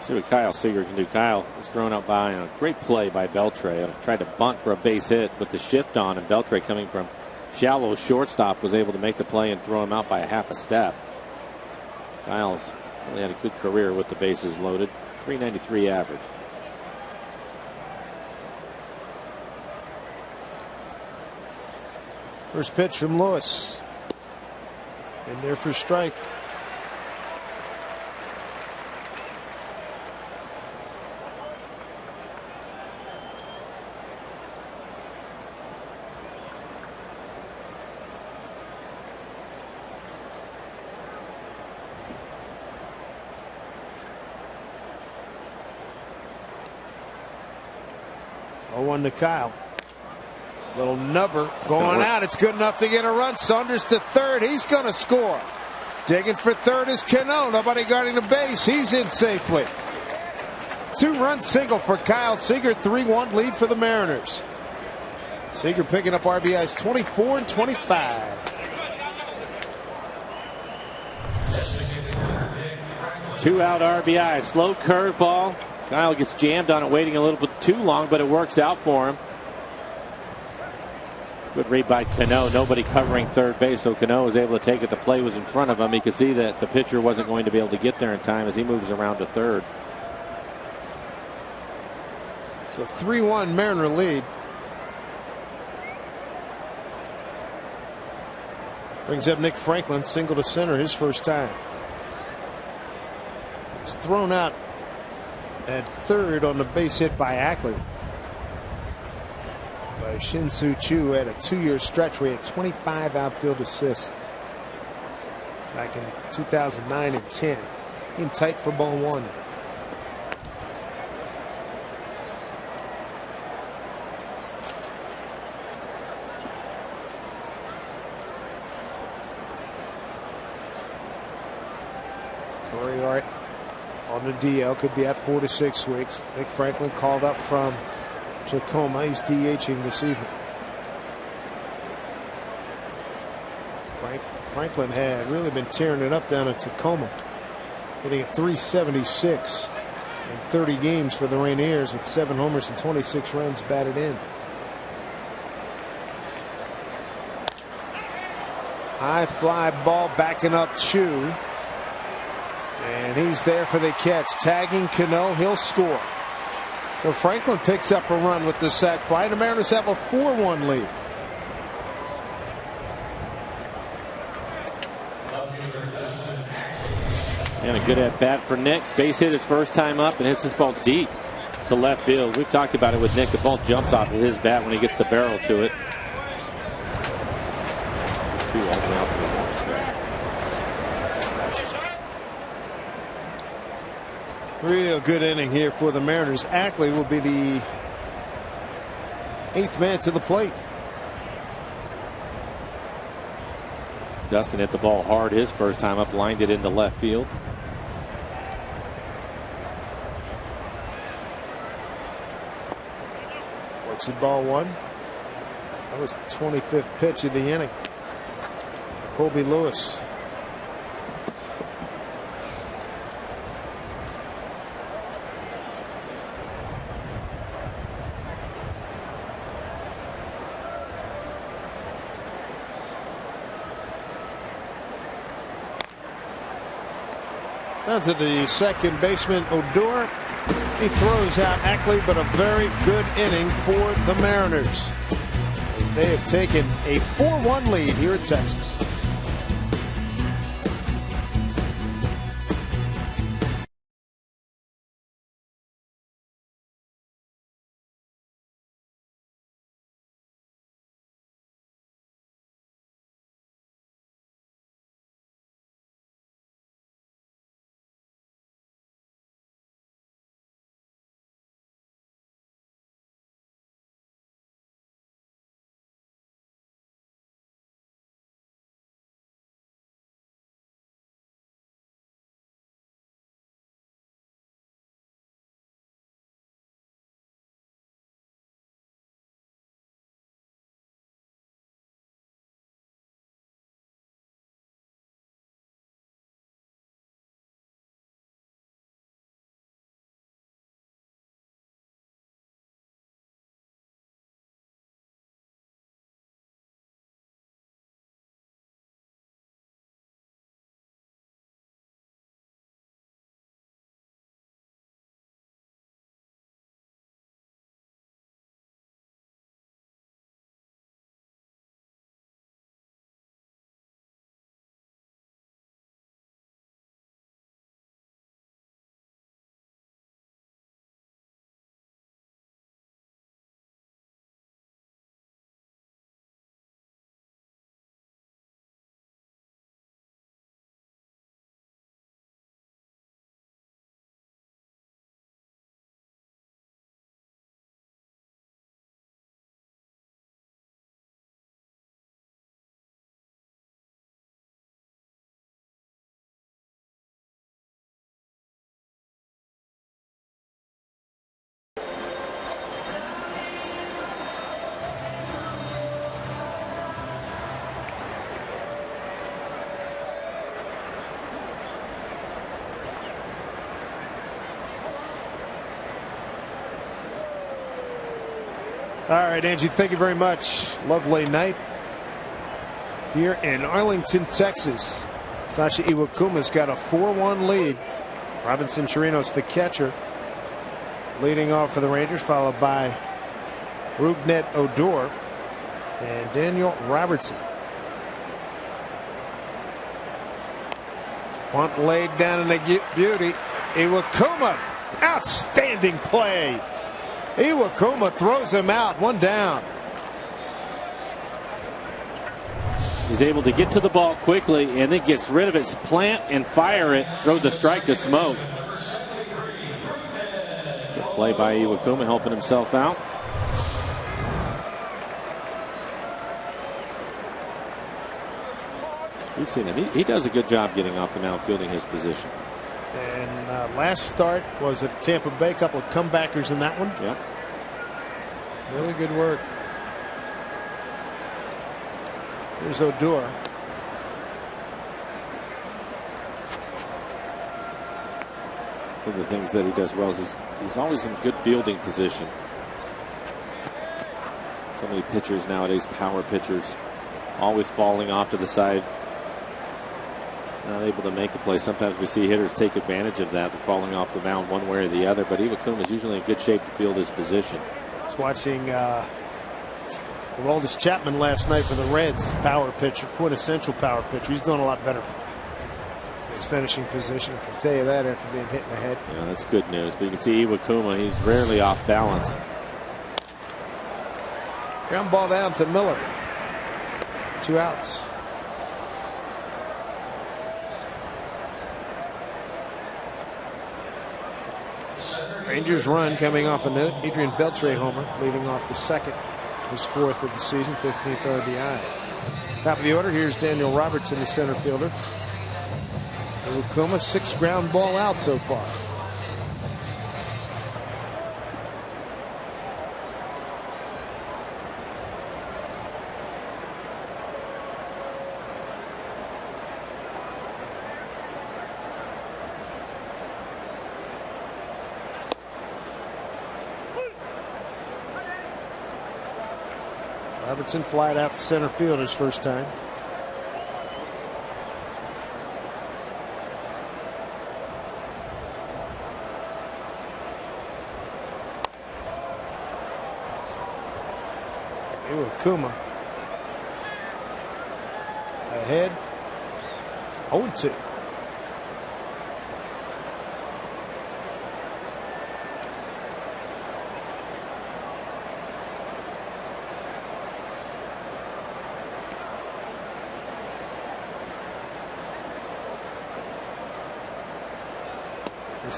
See what Kyle Seager can do. Kyle was thrown out by a great play by Beltre. Tried to bunt for a base hit with the shift on, and Beltre, coming from shallow shortstop, was able to make the play and throw him out by a half a step. Kyle's really had a good career with the bases loaded. .393 average. First pitch from Lewis. In there for strike. One to Kyle. Little nubber going out. It's good enough to get a run. Saunders to third. He's going to score. Digging for third is Cano. Nobody guarding the base. He's in safely. 2-run single for Kyle Seager. 3-1 lead for the Mariners. Seager picking up RBIs 24 and 25. Two-out RBI. Slow curveball. Kyle gets jammed on it, waiting a little bit too long, but it works out for him. Good read by Cano. Nobody covering third base, so Cano was able to take it. The play was in front of him. He could see that the pitcher wasn't going to be able to get there in time as he moves around to third. The 3-1 Mariner lead. Brings up Nick Franklin, single to center, his first time. He's thrown out at third on the base hit by Ackley. By Shin-Soo Choo had a 2-year stretch where he had 25 outfield assists back in 2009 and 10. In tight for ball one. Corey Hart on the DL, could be at 4 to 6 weeks. Nick Franklin called up from Tacoma. He's DHing this evening. Franklin had really been tearing it up down in Tacoma, hitting at .376 in 30 games for the Rainiers with 7 homers and 26 runs batted in. High fly ball backing up Choo. And he's there for the catch. Tagging Cano, he'll score. So Franklin picks up a run with the sac fly. The Mariners have a 4-1 lead. And a good at bat for Nick. Base hit his first time up and hits this ball deep to left field. We've talked about it with Nick. The ball jumps off of his bat when he gets the barrel to it. Real good inning here for the Mariners. Ackley will be the 8th man to the plate. Dustin hit the ball hard his first time up, lined it into left field. Works it ball one. That was the 25th pitch of the inning. Colby Lewis. Down to the second baseman, Odor. He throws out Ackley, but a very good inning for the Mariners, as they have taken a 4-1 lead here at Texas. All right, Angie, thank you very much. Lovely night here in Arlington, Texas. Sasha Iwakuma's got a 4-1 lead. Robinson Chirinos, the catcher, leading off for the Rangers, followed by Rougned Odor and Daniel Robertson. Bunt laid down in a beauty. Iwakuma, outstanding play. Iwakuma throws him out, one down. He's able to get to the ball quickly and then gets rid of it, plant and fire it, throws a strike to Smoke. Good play by Iwakuma, helping himself out. We've seen him. He does a good job getting off the mound, fielding his position. And last start was at Tampa Bay. A couple of comebackers in that one. Yep. Really good work. Here's Odor. One of the things that he does well is he's always in good fielding position. So many pitchers nowadays, power pitchers, always falling off to the side, not able to make a play. Sometimes we see hitters take advantage of that, falling off the mound one way or the other. But Iwakuma is usually in good shape to field his position. I was watching Aroldis Chapman last night for the Reds, power pitcher, quintessential power pitcher. He's doing a lot better for his finishing position. I can tell you that after being hit in the head. Yeah, that's good news. But you can see Iwakuma, he's rarely off balance. Ground ball down to Miller. 2 outs. Rangers run coming off an Adrian Beltre homer, leading off the second, his 4th of the season, 15th RBI. Top of the order, here's Daniel Robertson, the center fielder. Iwakuma, 6 ground ball out so far. Robertson flied out to center field his first time. Iwakuma ahead, 0-2.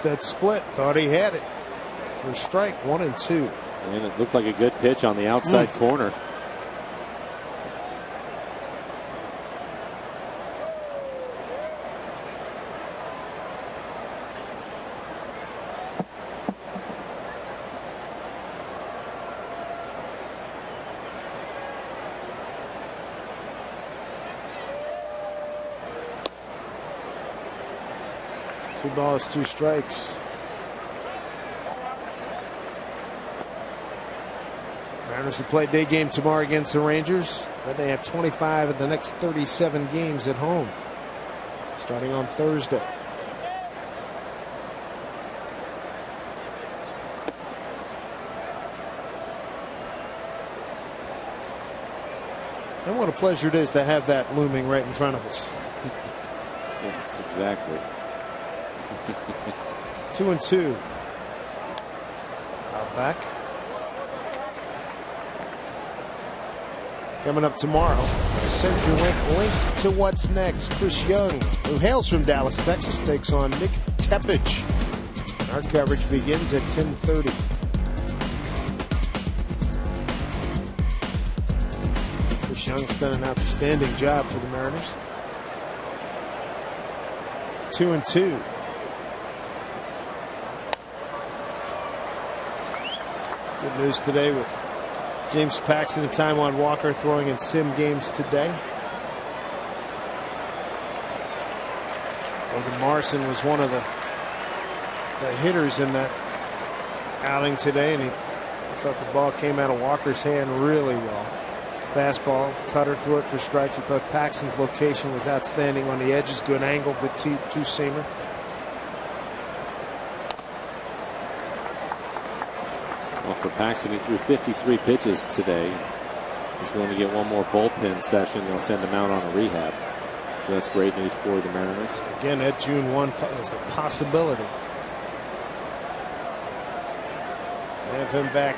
That split, thought he had it. For strike 1 and 2. And it looked like a good pitch on the outside corner. Two balls, 2 strikes. Mariners will play day game tomorrow against the Rangers. Then they have 25 of the next 37 games at home, starting on Thursday. And what a pleasure it is to have that looming right in front of us. Yes, exactly. 2-2. Out back. Coming up tomorrow, a Century link to what's next. Chris Young, who hails from Dallas, Texas, takes on Nick Tepich. Our coverage begins at 10:30. Chris Young's done an outstanding job for the Mariners. 2-2. Good news today with James Paxton and Taijuan Walker throwing in sim games today. Logan Morrison was one of the hitters in that outing today, and he thought the ball came out of Walker's hand really well. Fastball, cutter, threw it for strikes. He thought Paxton's location was outstanding on the edges. Good angle, good two-seamer. Well, for Paxton, he threw 53 pitches today. He's going to get one more bullpen session. They'll send him out on a rehab. So that's great news for the Mariners. Again, that June 1 is a possibility. Have him back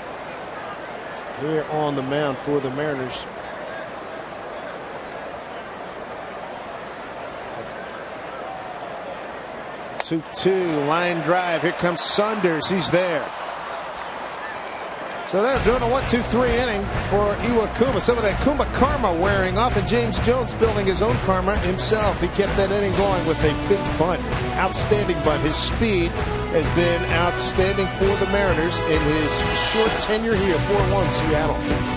here on the mound for the Mariners. Two line drive. Here comes Saunders. He's there. So they're doing a 1-2-3 inning for Iwakuma. Some of that Kuma karma wearing off, and James Jones building his own karma himself. He kept that inning going with a big bunt. Outstanding bunt. His speed has been outstanding for the Mariners in his short tenure here. 4-1 Seattle.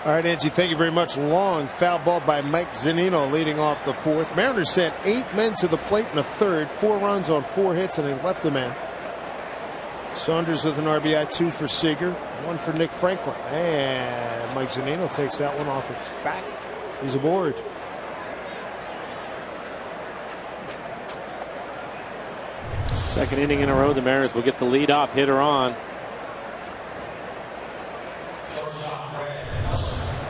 All right, Angie, thank you very much. Long foul ball by Mike Zunino leading off the fourth. Mariners sent 8 men to the plate in the third. 4 runs on 4 hits, and they left a man. Saunders with an RBI, 2 for Seager, 1 for Nick Franklin. And Mike Zunino takes that one off his back. He's aboard. Second inning in a row, the Mariners will get the leadoff hitter on.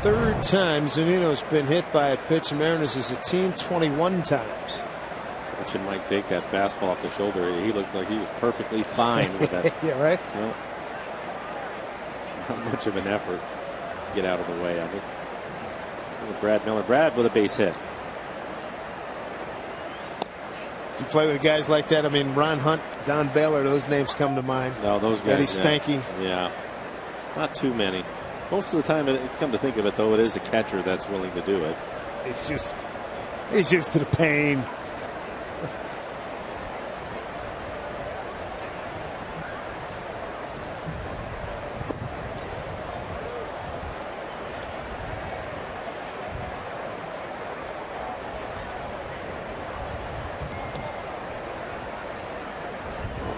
Third time Zunino's been hit by a pitch. The Mariners as a team 21 times. Watching Mike take that fastball off the shoulder, he looked like he was perfectly fine with that. Yeah, right. You know, not much of an effort to get out of the way of it. Brad Miller. Brad with a base hit. You play with guys like that. I mean, Ron Hunt, Don Baylor, those names come to mind. No, those guys. Eddie Stanky. Yeah, not too many. Most of the time, it's come to think of it, though, it is a catcher that's willing to do it. He's used to the pain.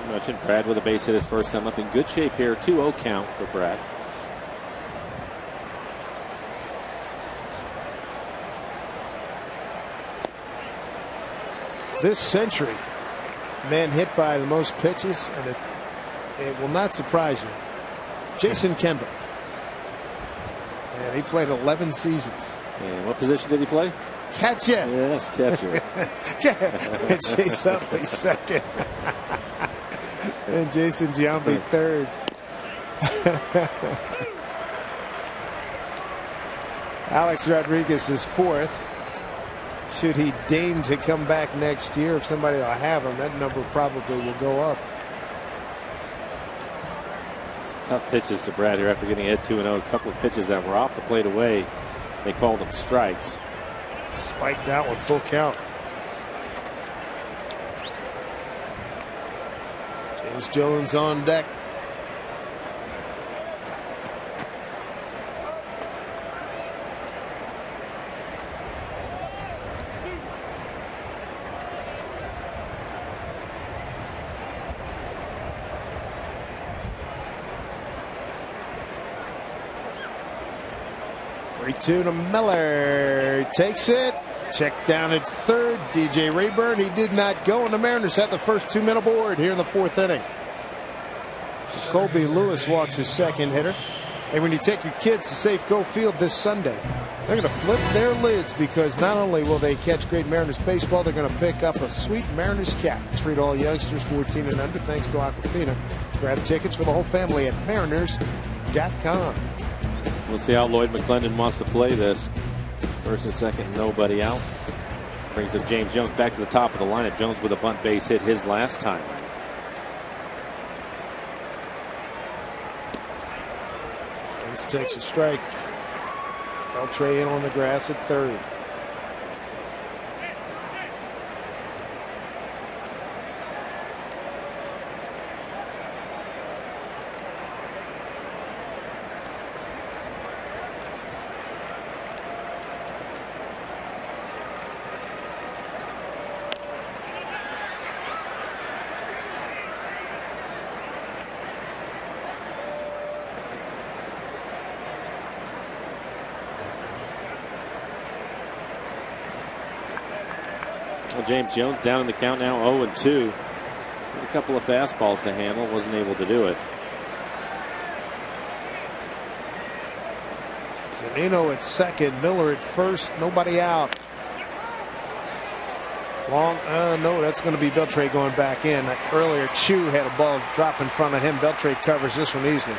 Mentioned Brad with a base hit his first time up. In good shape here. 2-0 count for Brad. This century, man hit by the most pitches, and it will not surprise you. Jason Kendall. And he played 11 seasons. And what position did he play? Catcher. Yes, catcher. Chase Utley second. And Jason Giambi third. Alex Rodriguez is fourth. Should he deign to come back next year, if somebody will have him, that number probably will go up. Some tough pitches to Brad here after getting ahead 2-0. A couple of pitches that were off the plate away. They called them strikes. Spiked that one, full count. James Jones on deck. To Miller, takes it, check down at third. DJ Rayburn, he did not go, and the Mariners had the first 2 men aboard here in the 4th inning. Colby Lewis walks his second hitter. And when you take your kids to Safeco Field this Sunday, they're going to flip their lids, because not only will they catch great Mariners baseball, they're going to pick up a sweet Mariners cap. It's free to all youngsters 14 and under, thanks to Aquafina. Grab tickets for the whole family at mariners.com. We'll see how Lloyd McClendon wants to play this. First and second, nobody out. Brings up James Jones back to the top of the lineup. Jones with a bunt base hit his last time. Jones takes a strike. Beltre in on the grass at third. James Jones down in the count now, 0-2. A couple of fastballs to handle, wasn't able to do it. Zunino at second, Miller at first, nobody out. Long, no, that's going to be Beltre going back in. Earlier, Chu had a ball drop in front of him. Beltre covers this one easily.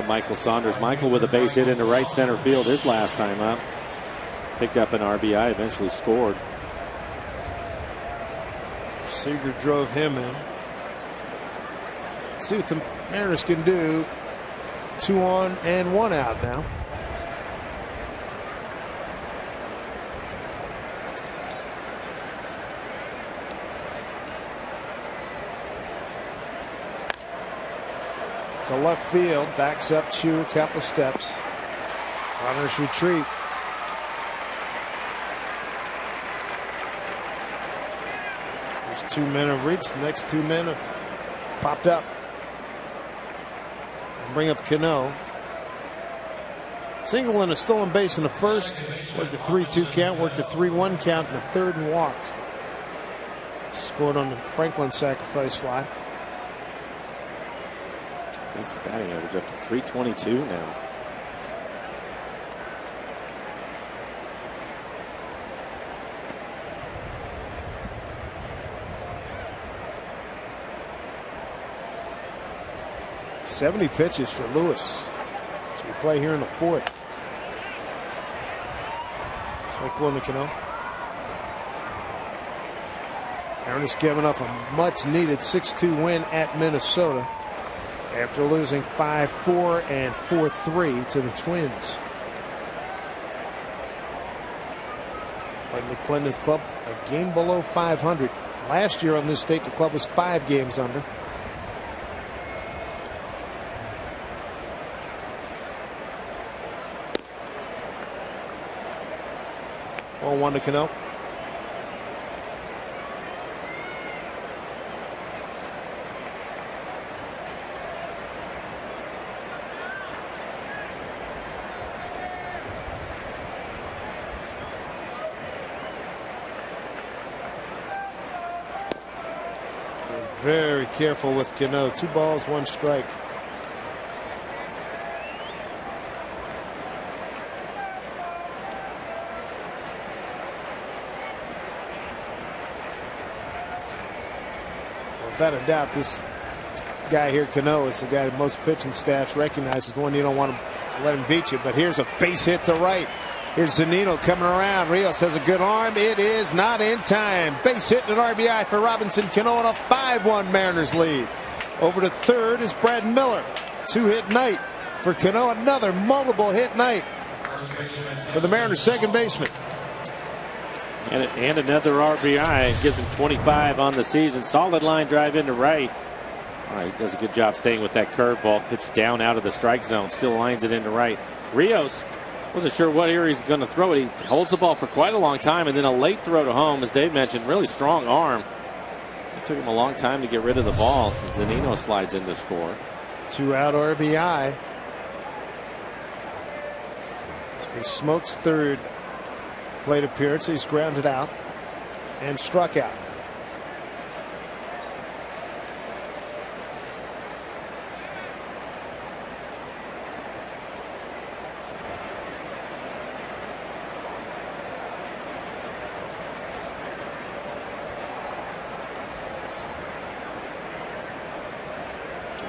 Michael Saunders. Michael with a base hit into right center field his last time up. Picked up an RBI, eventually scored. Seager drove him in. Let's see what the Mariners can do. 2 on and 1 out now. To left field, backs up Chu a couple steps. Runners retreat. There's 2 men have reached. The next 2 men have popped up. Bring up Cano. Single and a stolen base in the first. Worked a 3-2 count. Worked a 3-1 count in the third and walked. Scored on the Franklin sacrifice fly. This is batting average up to 322 now. .70 pitches for Lewis. So we play here in the 4th. Strike 1 to Cano. Mariners giving up a much-needed 6-2 win at Minnesota, after losing 5-4 and 4-3 to the Twins. But McClendon's club a game below 500. Last year on this date, the club was 5 games under. Oh, 1 to Cano. Very careful with Cano. 2 balls, 1 strike. Without a doubt, this guy here, Cano, is the guy that most pitching staffs recognize as the one you don't want to let him beat you. But here's a base hit to right. Here's Zunino coming around. Rios has a good arm. It is not in time. Base hit and an RBI for Robinson Cano, and a 5-1 Mariners lead. Over to third is Brad Miller. 2-hit night for Cano. Another multiple hit night for the Mariners second baseman. And another RBI. Gives him 25 on the season. Solid line drive into right. All right, he does a good job staying with that curveball. Pitch down out of the strike zone. Still lines it into right. Rios wasn't sure what area he's going to throw it. He holds the ball for quite a long time, and then a late throw to home, as Dave mentioned. Really strong arm. It took him a long time to get rid of the ball. Zunino slides in to score. 2-out RBI. He smokes third plate appearance. He's grounded out and struck out.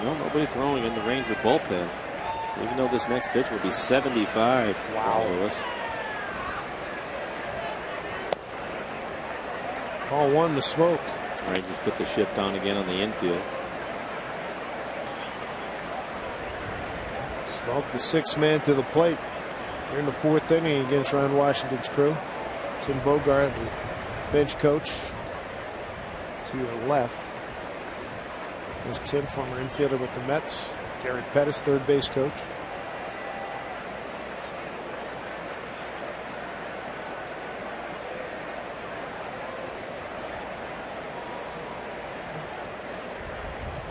Well, nobody throwing in the Ranger bullpen, even though this next pitch will be 75. Wow. Lewis. Ball one to Smoke. Rangers put the shift on again on the infield. Smoke, the sixth man to the plate. Here in the fourth inning against Ron Washington's crew. Tim Bogart, the bench coach, to your left. There's Tim, former infielder with the Mets. Gary Pettis, third base coach.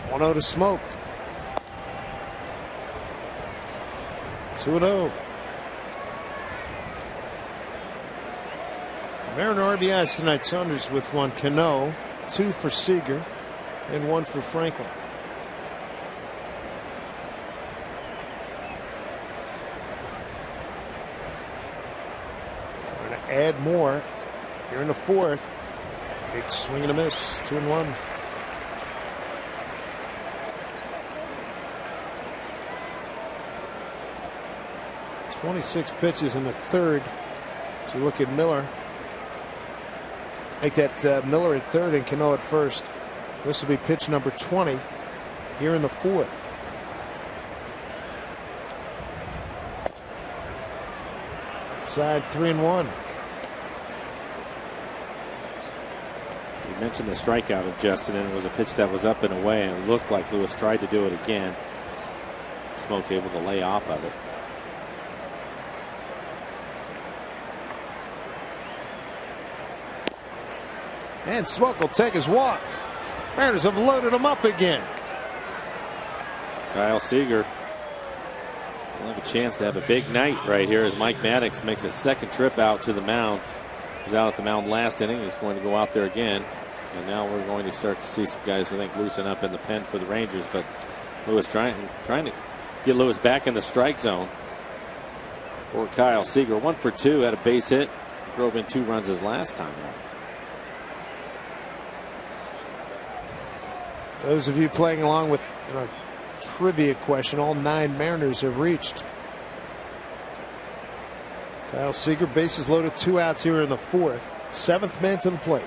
One to Smoke. 2-0. Mariner RBIs tonight. Saunders with one. Cano, 2 for Seager, and 1 for Franklin. We're going to add more here in the fourth. Big swing and a miss. 2-1. .26 pitches in the third. So you look at Miller. Make that Miller at third and Cano at first. This will be pitch number 20 here in the fourth. Side 3-1. You mentioned the strikeout of Justin, and it was a pitch that was up and away, and it looked like Lewis tried to do it again. Smoke able to lay off of it. And Smoke will take his walk. Mariners have loaded him up again. Kyle Seager will have a chance to have a big night right here as Mike Maddox makes his second trip out to the mound. He was out at the mound last inning. He's going to go out there again. And now we're going to start to see some guys, I think, loosen up in the pen for the Rangers. But Lewis trying to get Lewis back in the strike zone. Or Kyle Seager, 1 for 2, had a base hit. Drove in 2 runs his last time out. Those of you playing along with our trivia question, all 9 Mariners have reached. Kyle Seager, bases loaded, 2 outs here in the fourth. 7th man to the plate.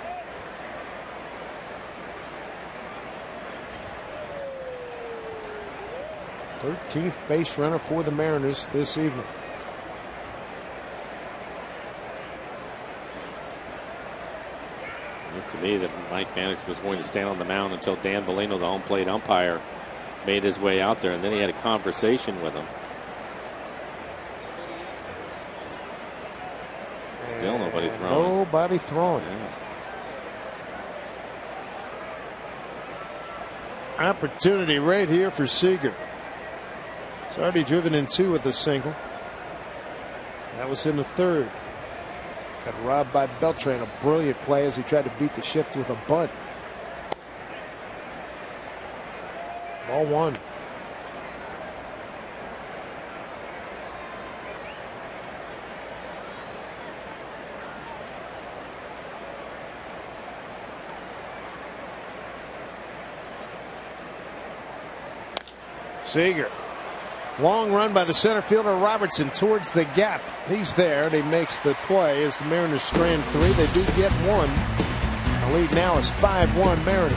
.13th base runner for the Mariners this evening. To me that Mike Maddox was going to stand on the mound until Dan Bellino, the home plate umpire, made his way out there, and then he had a conversation with him. Still nobody throwing. Nobody throwing. Yeah. Opportunity right here for Seager. He's already driven in 2 with a single. That was in the third. Got robbed by Beltran, a brilliant play as he tried to beat the shift with a bunt. Ball 1. Seager. Long run by the center fielder Robertson towards the gap. He's there, and he makes the play as the Mariners strand 3. They do get 1. The lead now is 5-1 Mariners.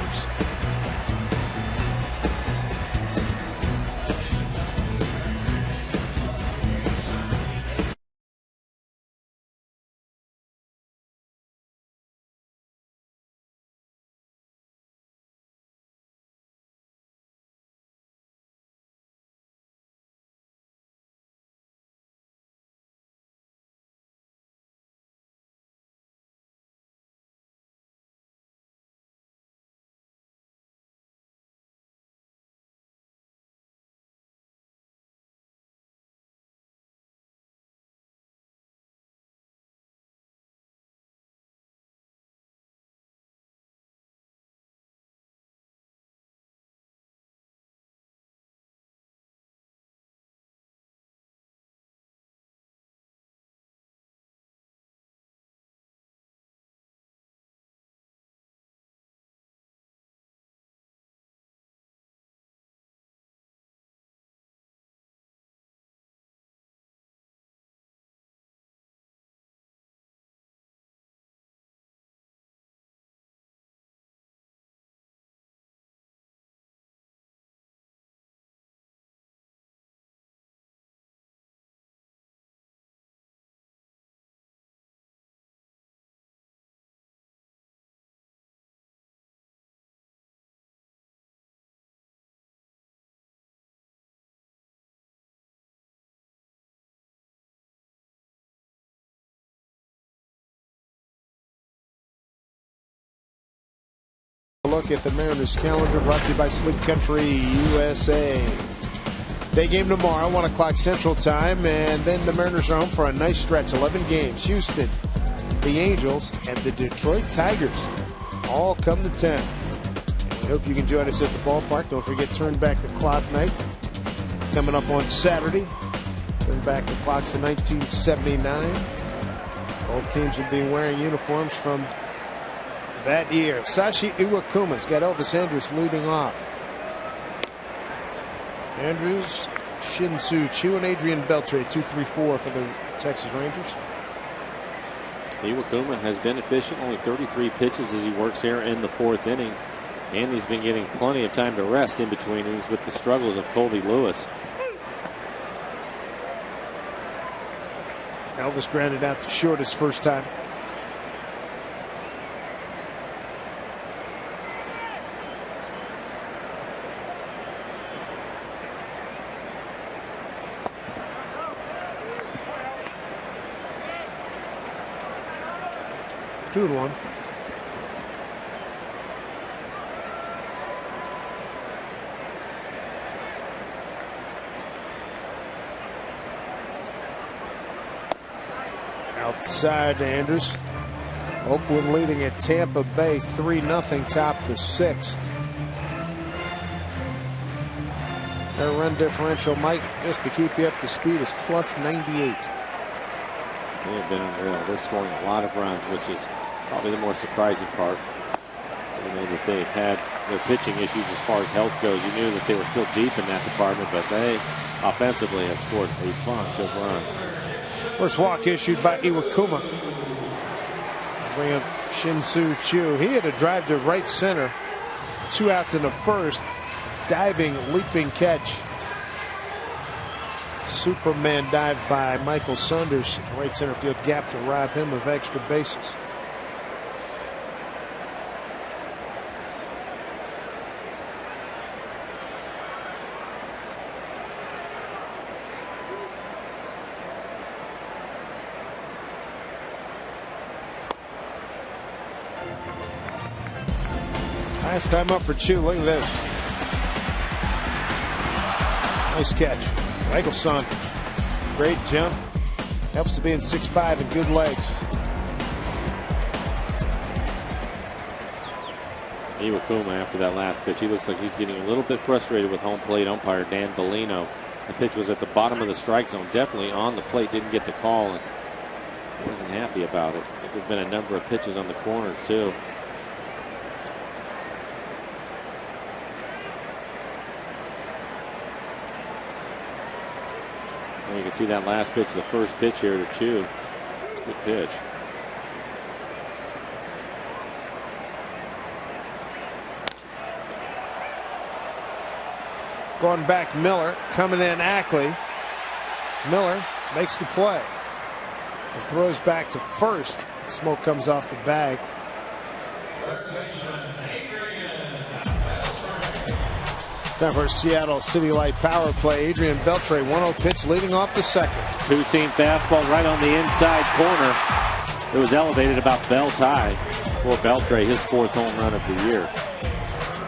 Look at the Mariners calendar, brought to you by Sleep Country USA. Day game tomorrow, 1 o'clock Central Time, and then the Mariners are home for a nice stretch, 11 games. Houston, the Angels, and the Detroit Tigers all come to town. We hope you can join us at the ballpark. Don't forget, Turn Back the Clock night. It's coming up on Saturday. Turn back the clocks to 1979. Both teams will be wearing uniforms from that year. Sashi Iwakuma's got Elvis Andrus leading off. Andrews, Shin-Soo Choo, and Adrian Beltre, 2-3-4 for the Texas Rangers. Iwakuma has been efficient, only 33 pitches as he works here in the 4th inning. And he's been getting plenty of time to rest in between innings with the struggles of Colby Lewis. Elvis grounded out to short his first time. Two and one. Outside Andrews. Oakland leading at Tampa Bay 3-0, top the 6th. Their run differential, Mike, just to keep you up to speed, is plus 98. They have been unreal. They're scoring a lot of runs, which is probably the more surprising part. You know that they've had their pitching issues as far as health goes. You knew that they were still deep in that department, but they offensively have scored a bunch of runs. First walk issued by Iwakuma. Bring up Shin-Soo Choo. He had a drive to right center. 2 outs in the first. Diving, leaping catch. Superman dive by Michael Saunders. Right center field gap to rob him of extra bases. Last time up for Chu. Look at this. Nice catch. Michael Saunders. Great jump. Helps to be in 6'5" and good legs. Iwakuma, after that last pitch, he looks like he's getting a little bit frustrated with home plate umpire Dan Bellino. The pitch was at the bottom of the strike zone, definitely on the plate, didn't get the call, and wasn't happy about it. There have been a number of pitches on the corners, too. And you can see that last pitch, the first pitch here to Chu. It's a good pitch. Going back, Miller. Coming in, Ackley. Miller makes the play. And throws back to first. Smoke comes off the bag. Time for a Seattle City Light power play. Adrian Beltre, 1-0 pitch, leading off the second. Two-seam fastball right on the inside corner. It was elevated about bell tie for Beltre, his 4th home run of the year.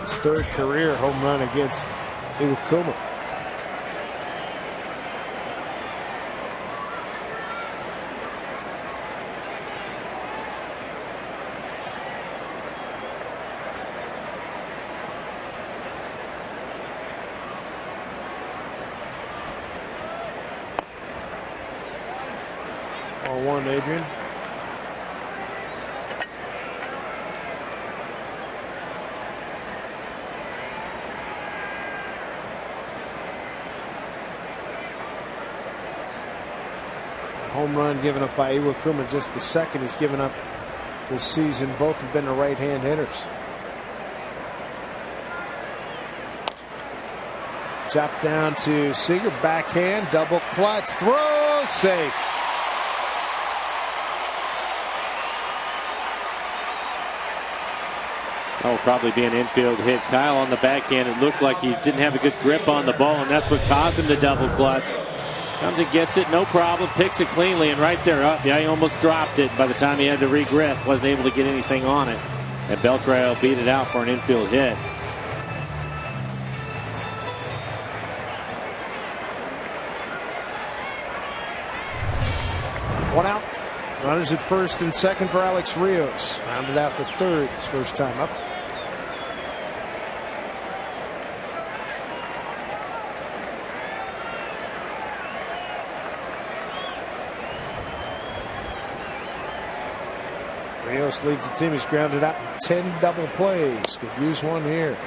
His 3rd career home run against Iwakuma. One, Adrian. Home run given up by Iwakuma, just the second he's given up this season. Both have been the right-hand hitters. Chop down to Seager, backhand, double clutch, throw, safe. That will probably be an infield hit. Kyle on the backhand, it looked like he didn't have a good grip on the ball, and that's what caused him to double clutch. Comes and gets it, no problem, picks it cleanly, and right there, yeah, he almost dropped it by the time he had to re-grip. Wasn't able to get anything on it. And Beltre beat it out for an infield hit. One out. Runners at first and second for Alex Rios. Rounded out to third his first time up. Rios leads the team. He's grounded out in 10 double plays. Could use one here.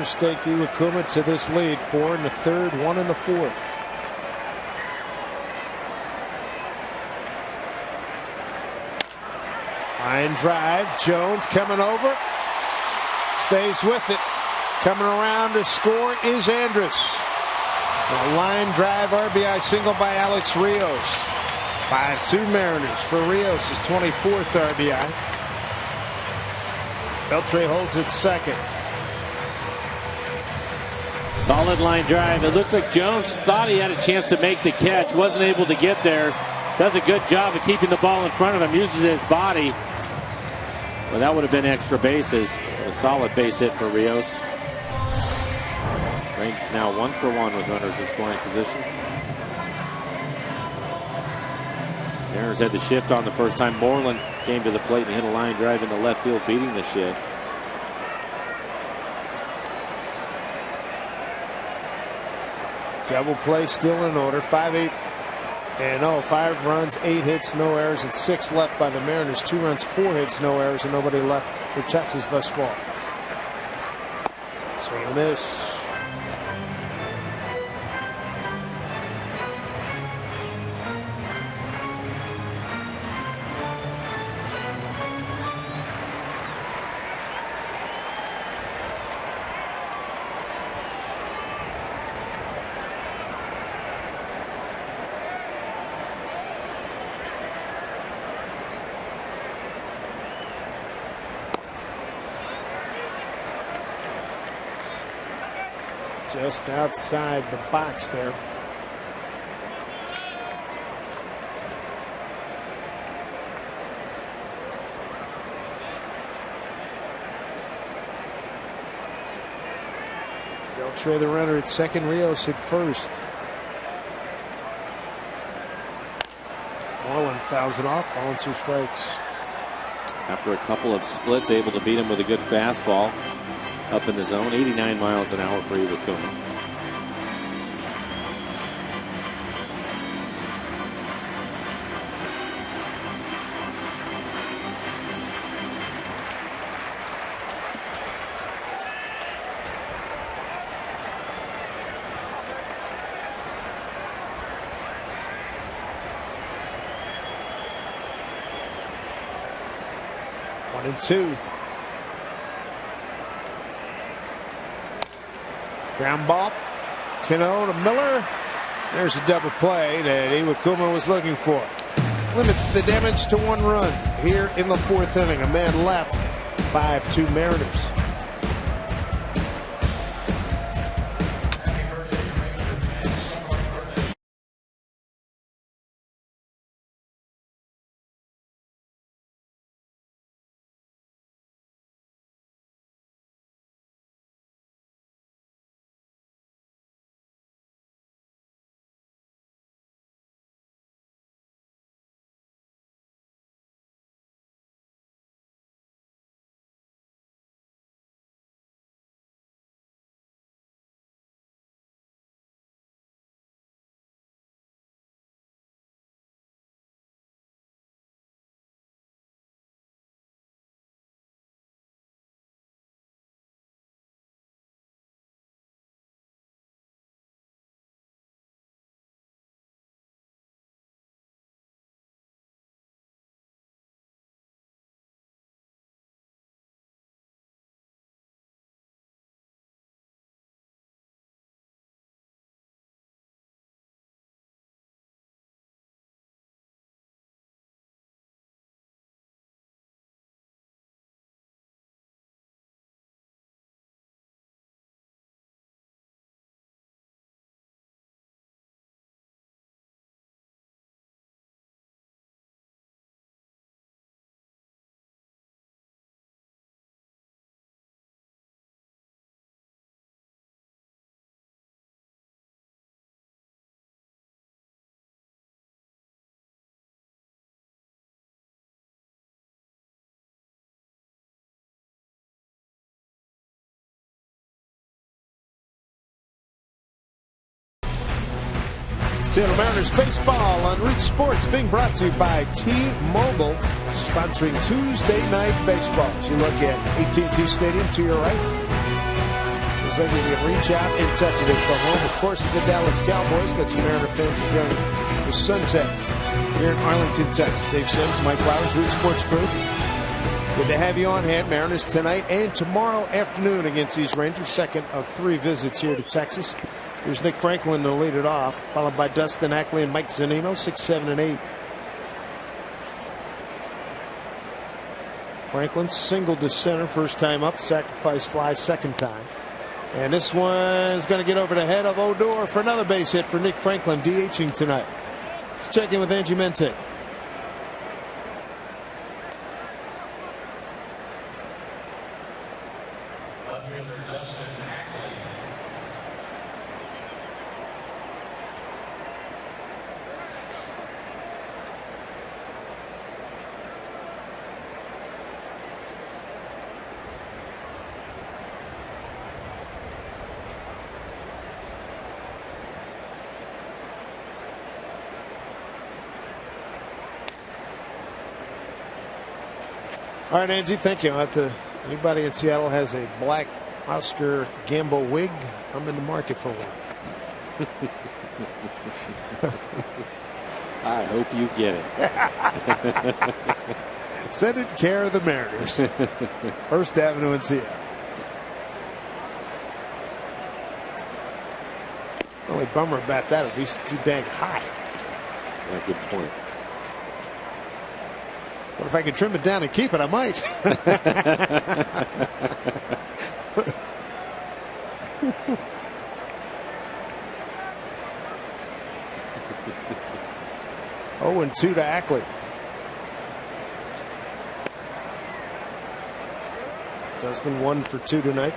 Stake Iwakuma to this lead. 4 in the third, 1 in the fourth. Line drive. Jones coming over. Stays with it. Coming around to score is Andrus. A line drive RBI single by Alex Rios. 5-2 Mariners for Rios' 24th RBI. Beltre holds it second. Solid line drive. It looked like Jones thought he had a chance to make the catch. Wasn't able to get there. Does a good job of keeping the ball in front of him. Uses his body. Well, that would have been extra bases. A solid base hit for Rios. Rangers now 1 for 1 with runners in scoring position. Mariners had the shift on the first time. Moreland came to the plate and hit a line drive in the left field, beating the shift. Double play still in order. 5-8 and 0. 5 runs, 8 hits, no errors, and 6 left by the Mariners. 2 runs, 4 hits, no errors, and nobody left for Texas thus far. Swing and a miss. Just outside the box there. Beltre the runner at second, Rios at first. Moreland fouls it off, ball and 2 strikes. After a couple of splits, able to beat him with a good fastball. Up in the zone, 89 miles an hour for Iwakuma. 1-2. Ground ball. Cano to Miller. There's a double play that Iwakuma was looking for. Limits the damage to 1 run here in the 4th inning. A man left. 5-2 Mariners. Seattle Mariners baseball on Reach Sports, being brought to you by T-Mobile, sponsoring Tuesday night baseball. As you look at AT Stadium to your right, as you can reach out and touch it. It's the home, of course, of the Dallas Cowboys. Got some Mariner fans enjoying the sunset here in Arlington, Texas. Dave Sims, Mike Flowers, Reach Sports Group. Good to have you on hand. Mariners tonight and tomorrow afternoon against these Rangers. Second of 3 visits here to Texas. Here's Nick Franklin to lead it off, followed by Dustin Ackley and Mike Zunino, 6, 7, and 8. Franklin singled to center first time up, sacrifice fly second time. And this one is going to get over the head of Odor for another base hit for Nick Franklin, DHing tonight. Let's check in with Angie Mente. All right, Angie, thank you. Anybody in Seattle has a black Oscar Gamble wig, I'm in the market for one. I hope you get it. Send it care of the Mariners. First Avenue in Seattle. The only bummer about that is he's too dang hot. Yeah, good point. But if I could trim it down and keep it, I might. 0-2 to Ackley. Dustin 1 for 2 tonight.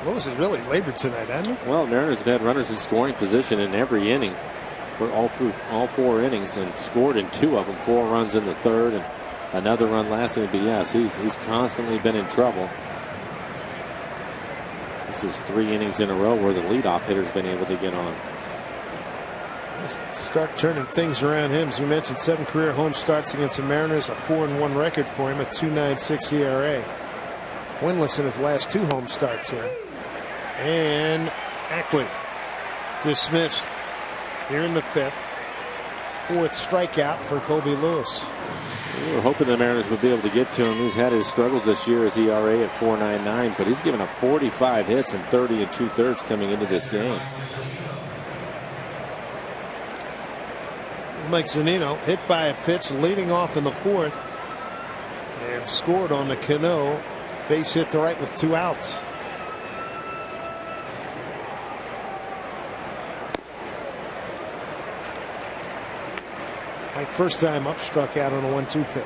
Lewis has really labored tonight, hasn't he? Well, Mariners have had runners in scoring position in every inning for all 4 innings and scored in 2 of them. 4 runs in the 3rd and another run last inning. But yes, he's constantly been in trouble. This is 3 innings in a row where the leadoff hitter's been able to get on. Let's start turning things around him. As you mentioned, 7 career home starts against the Mariners, a 4-1 record for him, a 2.96 ERA. Winless in his last 2 home starts here. And Ackley dismissed here in the 5th. 4th strikeout for Colby Lewis. We were hoping the Mariners would be able to get to him. He's had his struggles this year. His ERA at 4.99, but he's given up 45 hits and 30 2/3 coming into this game. Mike Zunino hit by a pitch leading off in the 4th and scored on the Cano base hit to right with 2 outs. Mike first time up, struck out on a 1-2 pitch.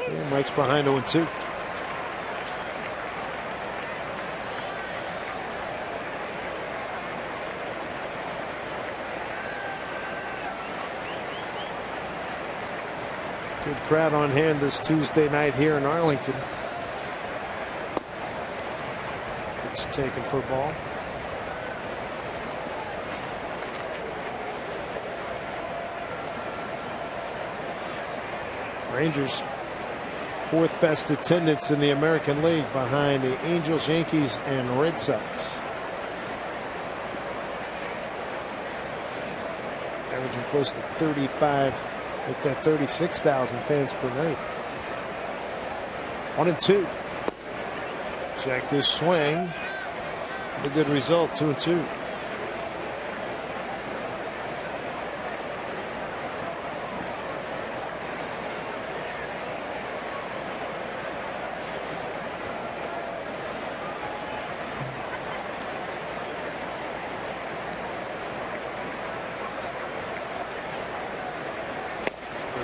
And Mike's behind 0-2. Good crowd on hand this Tuesday night here in Arlington. It's taken for a ball. Rangers 4th best attendance in the American League behind the Angels, Yankees, and Red Sox. Averaging close to 35. At that 36,000 fans per night. 1-2. Check this swing. A good result. 2-2.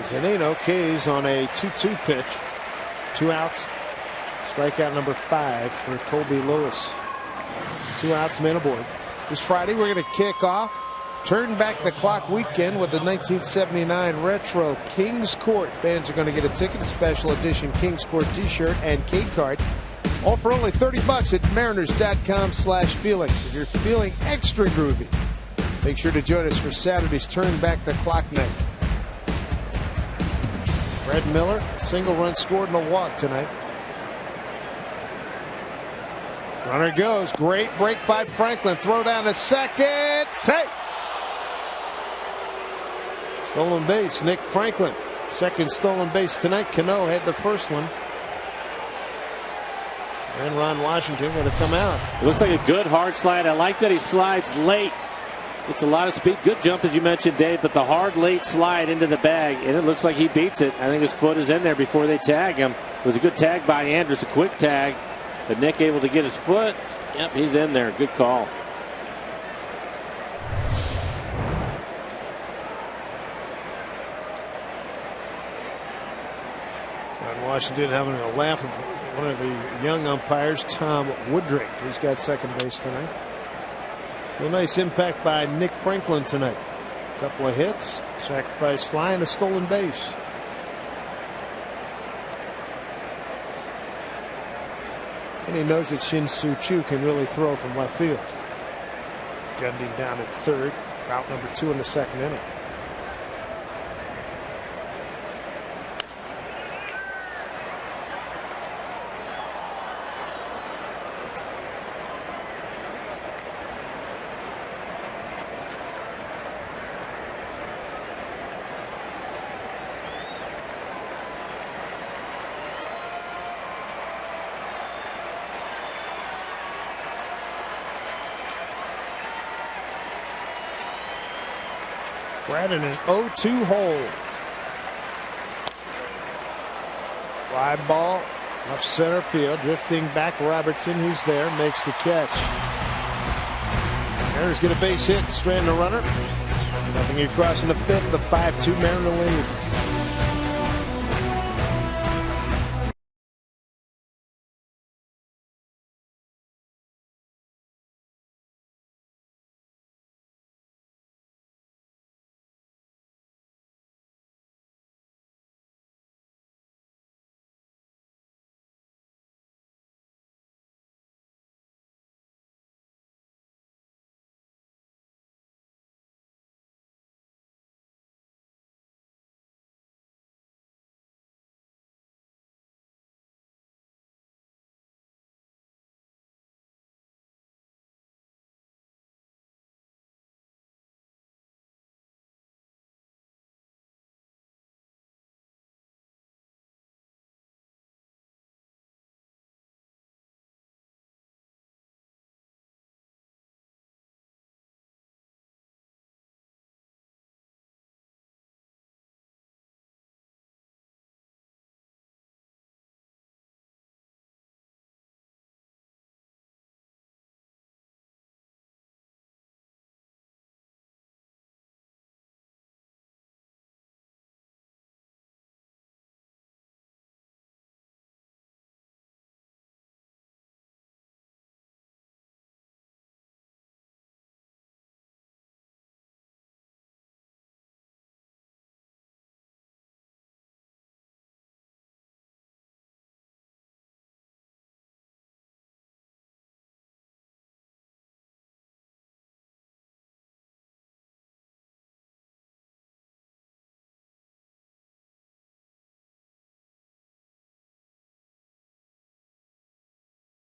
Zunino K's on a 2-2 pitch. 2 outs. Strikeout number 5 for Colby Lewis. 2 outs, man aboard. This Friday we're going to kick off Turn Back the Clock weekend with the 1979 Retro Kings Court. Fans are going to get a ticket, a special edition Kings Court t-shirt and K card. All for only $30 at mariners.com/Felix. If you're feeling extra groovy, make sure to join us for Saturday's Turn Back the Clock night. Brad Miller, single run scored and a walk tonight. Runner goes. Great break by Franklin. Throw down to second. Safe. Stolen base. Nick Franklin. Second stolen base tonight. Cano had the first one. And Ron Washington going to come out. It looks like a good hard slide. I like that he slides late. It's a lot of speed. Good jump, as you mentioned, Dave, but the hard late slide into the bag, and it looks like he beats it. I think his foot is in there before they tag him. It was a good tag by Andrus, a quick tag, but Nick able to get his foot. Yep, he's in there. Good call. Ron Washington having a laugh with one of the young umpires, Tom Woodring, who's got second base tonight. A nice impact by Nick Franklin tonight. A couple of hits, sacrifice fly, and a stolen base. And he knows that Shin-Soo Choo can really throw from left field. Gunned him down at third, route number 2 in the second inning. Brad in an 0-2 hole. Fly ball left center field, drifting back. Robertson, he's there, makes the catch. Mariners get a base hit, strand the runner. Nothing across in the 5th, the 5-2 Mariner lead.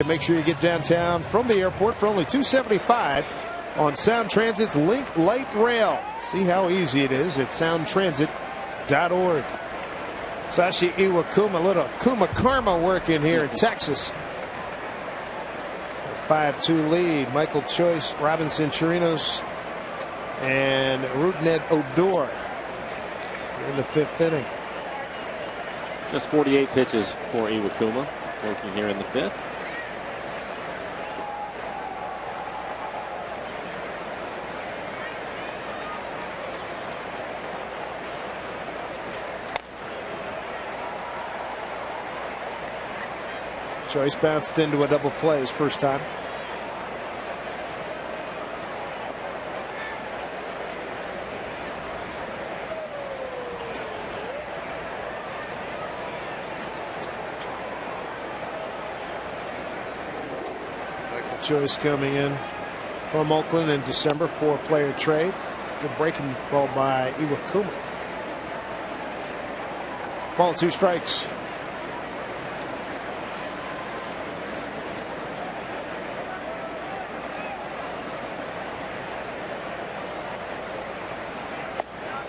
Make sure you get downtown from the airport for only $2.75 on Sound Transit's Link Light Rail. See how easy it is at soundtransit.org. Sashi Iwakuma, little Kuma Karma working here in Texas. 5-2 lead. Michael Choice, Robinson Chirinos, and Rougned Odor in the 5th inning. Just 48 pitches for Iwakuma working here in the 5th. Choice bounced into a double play his first time. Michael Choice coming in from Oakland in December, 4-player trade. Good breaking ball by Iwakuma. Ball, 2 strikes.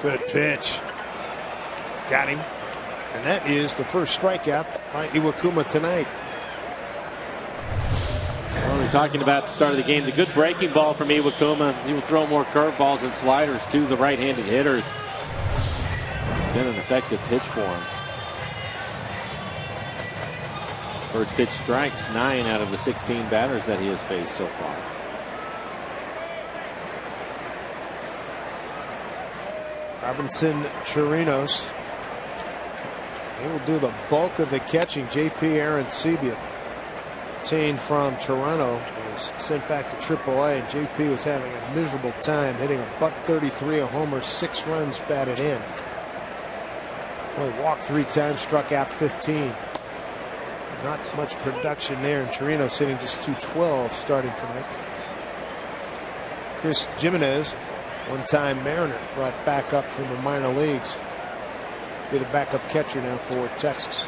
Good pitch. Got him. And that is the first strikeout by Iwakuma tonight. Well, we're talking about the start of the game. The good breaking ball from Iwakuma. He will throw more curveballs and sliders to the right-handed hitters. It's been an effective pitch for him. First pitch strikes 9 out of the 16 batters that he has faced so far. Robinson Chirinos. He will do the bulk of the catching. JP Arancibia, obtained from Toronto, was sent back to AAA, and JP was having a miserable time, hitting a .133, a homer, 6 runs batted in. Only walked 3 times, struck out 15. Not much production there, and Chirinos hitting just .212 starting tonight. Chris Jimenez, one-time Mariner, brought back up from the minor leagues. Be the backup catcher now for Texas.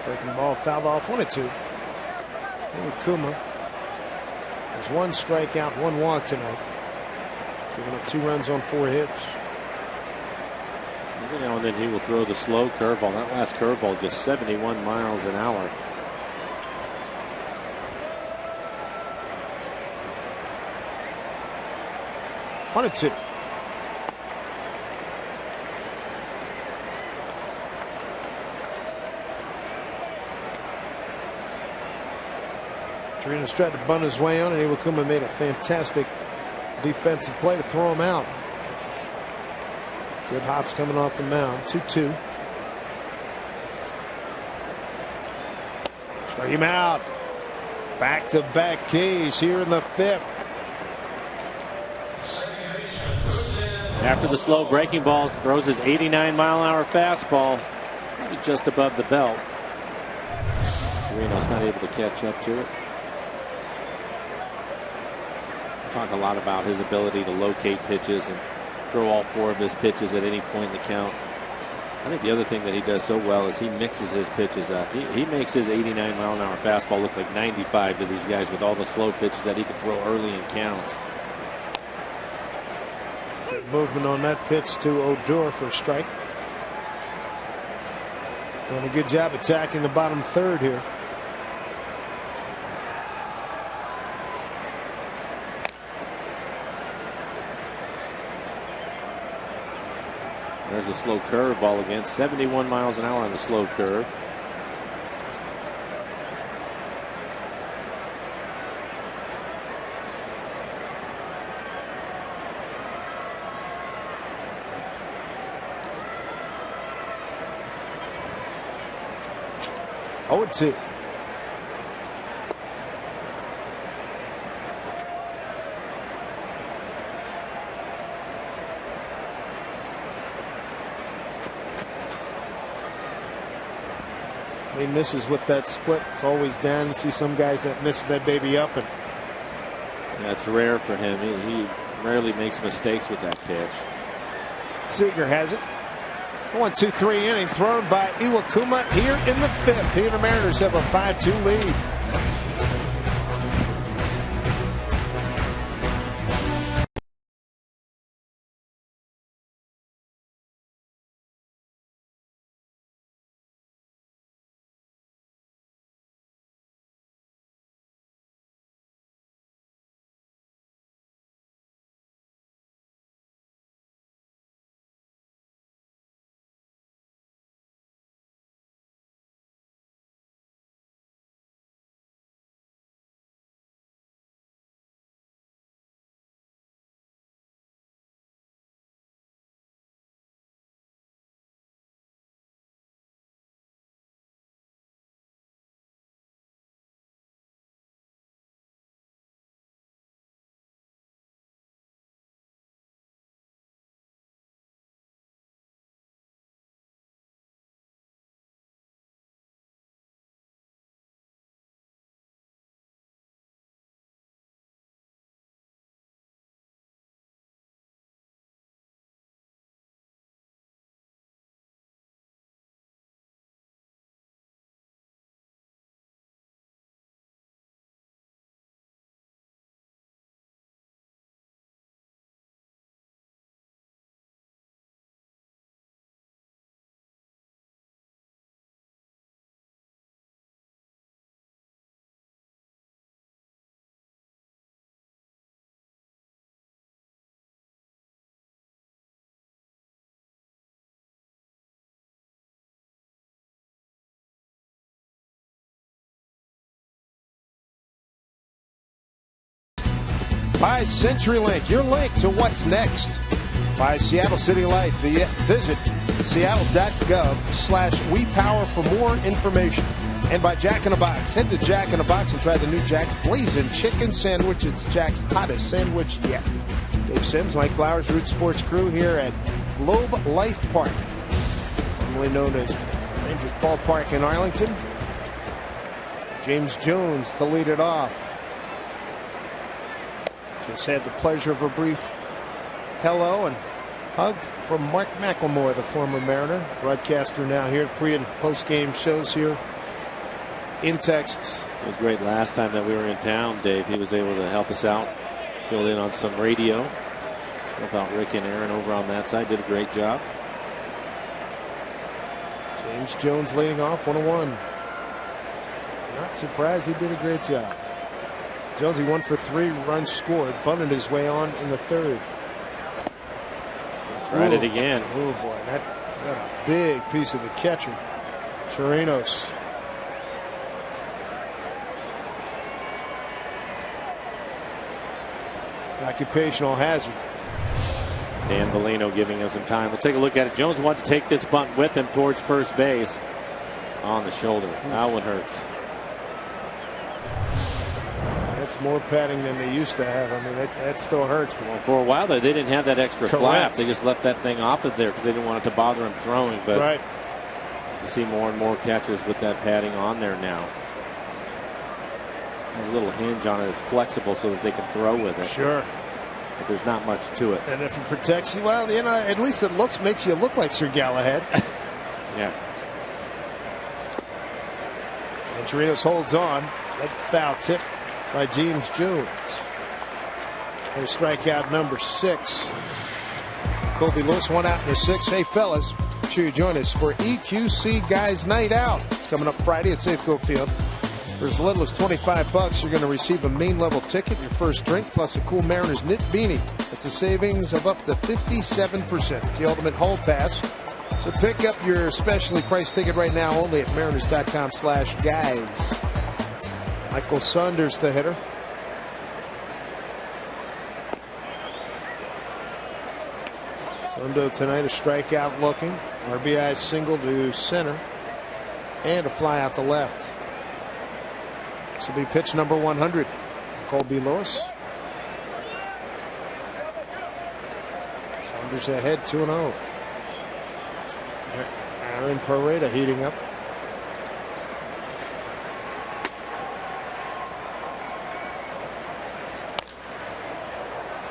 Breaking ball fouled off, 1-2. Iwakuma has 1 strikeout, 1 walk tonight. Giving up 2 runs on 4 hits. Every now and then he will throw the slow curveball. That last curveball just 71 miles an hour. One and 2. Chirinos tried to bunt his way on, and Iwakuma made a fantastic defensive play to throw him out. Good hops coming off the mound. 2-2. Strike him out. Back-to-back Ks here in the 5th. After the slow breaking balls, throws his 89-mile-an-hour fastball just above the belt. Chirinos not able to catch up to it. Talk a lot about his ability to locate pitches and throw all 4 of his pitches at any point in the count. I think the other thing that he does so well is he mixes his pitches up. He makes his 89-mile-an-hour fastball look like 95 to these guys with all the slow pitches that he can throw early in counts. Good movement on that pitch to Odor for a strike. Doing a good job attacking the bottom 3rd here. There's a slow curveball again. 71 miles an hour on the slow curve. Oh, 2. He misses with that split. It's always down. You see some guys that miss that baby up, and that's rare for him. He rarely makes mistakes with that pitch. Seager has it. 1-2-3 inning thrown by Iwakuma here in the 5th. Here the Mariners have a 5-2 lead. By CenturyLink, your link to what's next. By Seattle City Light, visit seattle.gov/WePower for more information. And by Jack in the Box, head to Jack in the Box and try the new Jack's Blazing Chicken Sandwich. It's Jack's hottest sandwich yet. Dave Sims, Mike Flowers, Root Sports Crew here at Globe Life Park, formerly known as Rangers Ballpark in Arlington. James Jones to lead it off. Just had the pleasure of a brief hello and hug from Mark McLemore, the former Mariner, broadcaster now here at pre- and post-game shows here in Texas. It was great last time that we were in town, Dave. He was able to help us out, filled in on some radio. Help out Rick and Aaron over on that side. Did a great job. James Jones leading off 1-1. Not surprised, he did a great job. Jonesy 1 for 3 runs scored, bunted his way on in the 3rd. Tried it again. Oh boy, that a big piece of the catcher, Chirinos. Occupational hazard. Dan Bellino giving him some time. We'll take a look at it. Jones wanted to take this bunt with him towards first base on the shoulder. That one hurts. That's more padding than they used to have. I mean, that still hurts. Well, for a while there, they didn't have that extra flap. They just left that thing off of there because they didn't want it to bother him throwing. But right. You see more and more catchers with that padding on there now. There's a little hinge on it. It's flexible so that they can throw with it. Sure. But there's not much to it. And if it protects you, well, you know, at least it makes you look like Sir Galahad. Yeah. And Chirinos holds on. That foul tip by James Jones. And strikeout number 6. Colby Lewis, 1 out in the 6th. Hey, fellas, make sure you join us for EQC Guys Night Out. It's coming up Friday at Safeco Field. For as little as $25, you're going to receive a main level ticket, your first drink, plus a cool Mariners knit beanie. It's a savings of up to 57%. It's the ultimate hall pass. So pick up your specially priced ticket right now only at mariners.com/guys. Michael Saunders, the hitter. Sundo tonight, a strikeout looking. RBI single to center. And a fly out the left. This will be pitch number 100. Colby Lewis. Saunders ahead 2-0. Aaron Pareda heating up.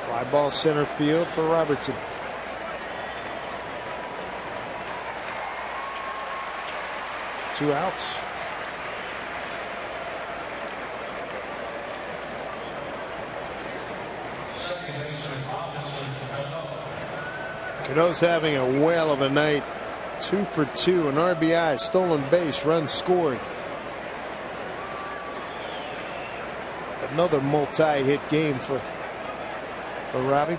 Fly ball center field for Robertson. 2 outs. Cano's having a whale of a night. 2 for 2, an RBI, stolen base, runs scored. Another multi-hit game for Robbie.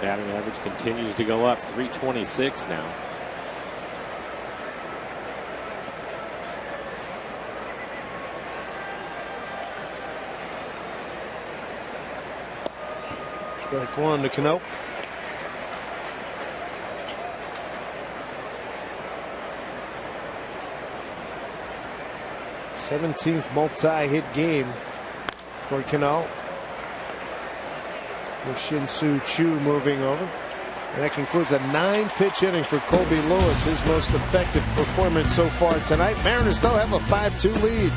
Batting average continues to go up, 326 now. Strike 1 to Cano. th multi-hit game for Cano. With Shin-Soo Choo moving over. And that concludes a 9-pitch inning for Colby Lewis, his most effective performance so far tonight. Mariners still have a 5-2 lead.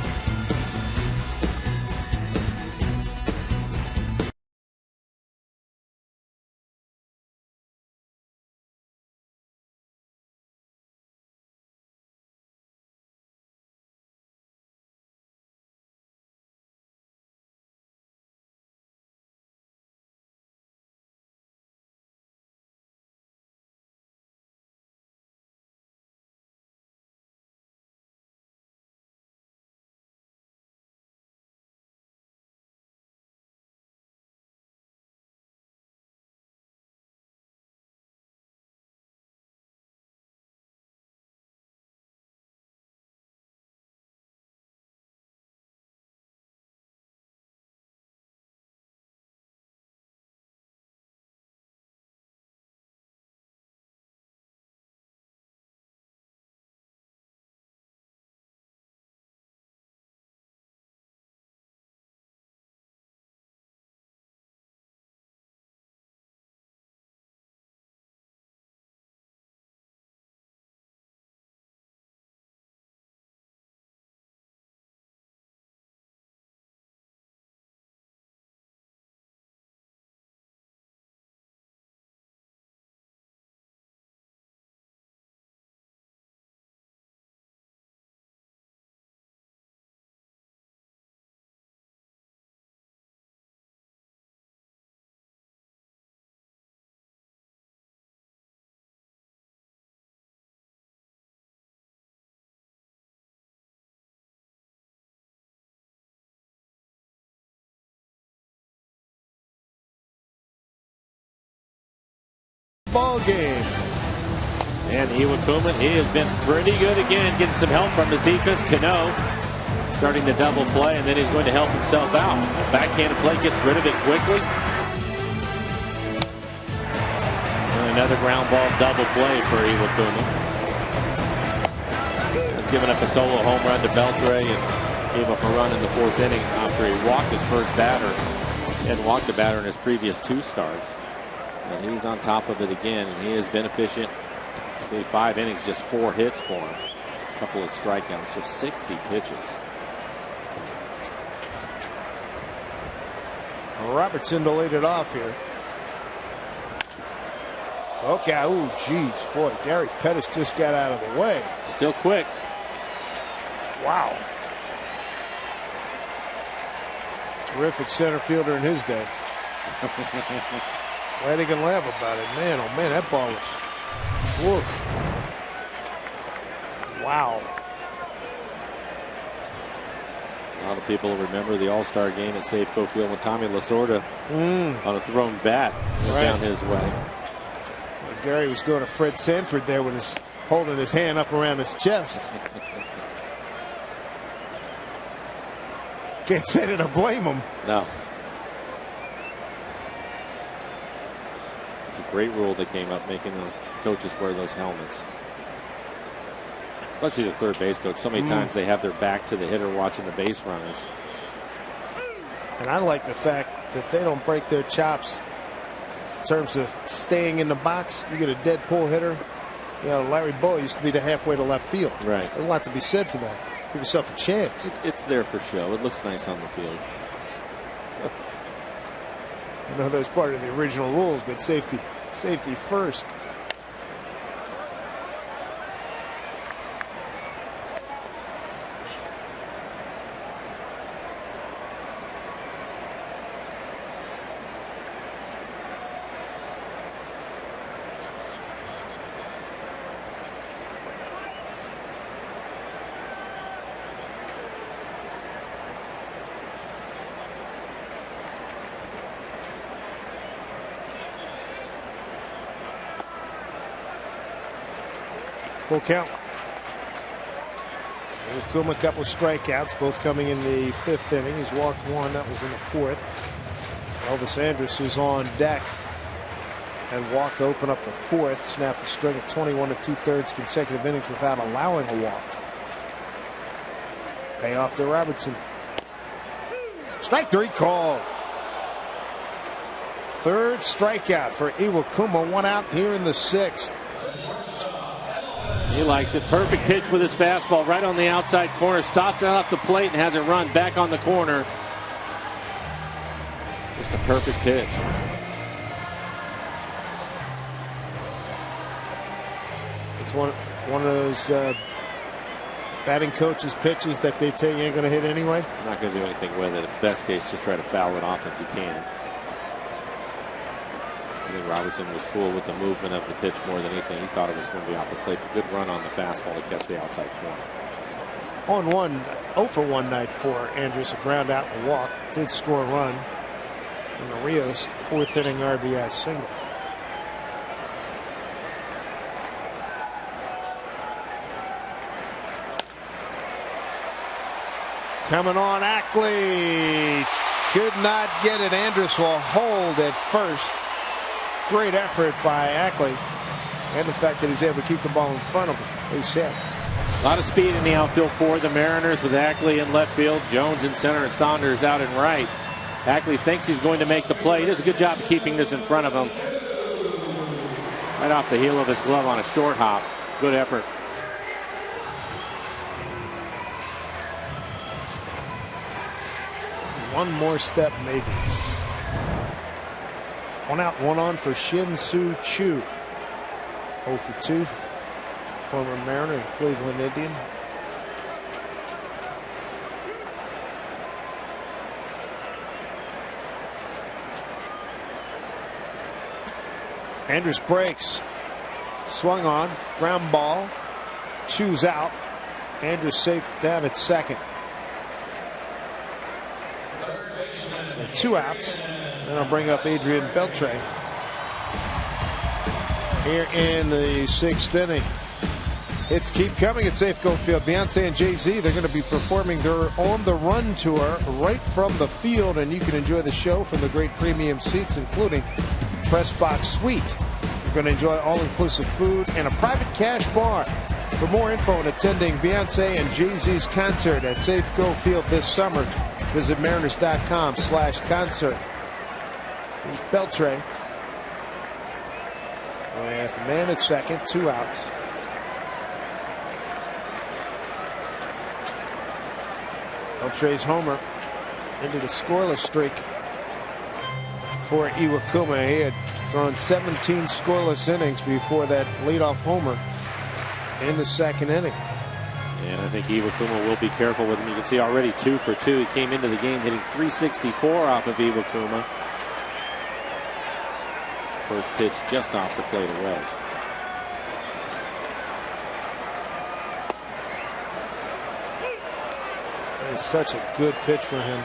Ball game. And Iwakuma, he has been pretty good again, getting some help from his defense. Cano starting to double play, and then he's going to help himself out. Backhanded play, gets rid of it quickly. And another ground ball double play for Iwakuma. He's given up a solo home run to Beltre and gave up a run in the 4th inning after he walked his first batter. He hadn't walked a batter in his previous 2 starts. And he's on top of it again, and he is beneficent. See, 5 innings, just 4 hits for him. A couple of strikeouts, just 60 pitches. Robertson to lead it off here. Okay, ooh, geez, boy, Gary Pettis just got out of the way. Still quick. Wow. Terrific center fielder in his day. Glad he can laugh about it. Man, oh man, that ball was. Woof. Wow. A lot of people remember the All-Star game at Safeco Field when Tommy Lasorda on a thrown bat went down his way. Well, Gary was doing a Fred Sanford there with his holding his hand up around his chest. Can't say that I blame him. No. It's a great rule that came up, making the coaches wear those helmets. Especially the third base coach. So many times they have their back to the hitter watching the base runners. And I like the fact that they don't break their chops in terms of staying in the box. You get a dead pull hitter. You know, Larry Bow used to be the halfway to left field. Right. There's a lot to be said for that. Give yourself a chance. It's there for show. It looks nice on the field. I know that's part of the original rules, but safety first. Full count. Iwakuma, a couple of strikeouts, both coming in the 5th inning. He's walked one. That was in the 4th. Elvis Andrus, who's on deck, and walked to open up the 4th. Snapped a string of 21 2/3 consecutive innings without allowing a walk. Payoff to Robertson. Strike 3 called. 3rd strikeout for Iwakuma. 1 out here in the 6th. He likes it. Perfect pitch with his fastball right on the outside corner. Stops it off the plate and has it run back on the corner. Just a perfect pitch. It's one of those batting coach's pitches that they tell you ain't going to hit anyway. I'm not going to do anything with it. In best case, just try to foul it off if you can. I think Robertson was fooled with the movement of the pitch more than anything. He thought it was going to be off the plate. A good run on the fastball to catch the outside corner. On 0 for 1 night for Andrus, a ground out and a walk. Did score a run in the Rios 4th inning RBI single. Coming on, Ackley could not get it. Andrus will hold at first. Great effort by Ackley, and the fact that he's able to keep the ball in front of him. Base hit. A lot of speed in the outfield for the Mariners with Ackley in left field, Jones in center, and Saunders out in right. Ackley thinks he's going to make the play. He does a good job of keeping this in front of him. Right off the heel of his glove on a short hop. Good effort. One more step, maybe. 1 out, 1 on for Shin-Soo Choo. 0 for 2. Former Mariner and Cleveland Indian. Andrus breaks. Swung on. Ground ball. Choo's out. Andrus safe down at second. So 2 outs. Then I'll bring up Adrian Beltre here in the 6th inning. Hits keep coming at Safeco Field. Beyonce and Jay-Z, they're going to be performing their On the Run tour right from the field, and you can enjoy the show from the great premium seats, including Press Box Suite. You're going to enjoy all-inclusive food and a private cash bar. For more info on attending Beyonce and Jay-Z's concert at Safeco Field this summer, visit mariners.com/concert. Here's Beltre with a man at second, 2 outs. Beltre's homer into the scoreless streak for Iwakuma. He had thrown 17 scoreless innings before that leadoff homer in the 2nd inning. And I think Iwakuma will be careful with him. You can see already 2 for 2. He came into the game hitting .364 off of Iwakuma. First pitch just off the plate away. That is such a good pitch for him.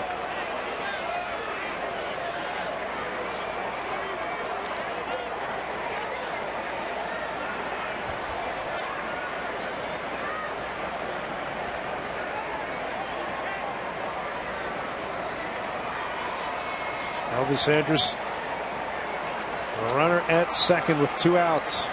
Elvis Andrus, a runner at second with 2 outs.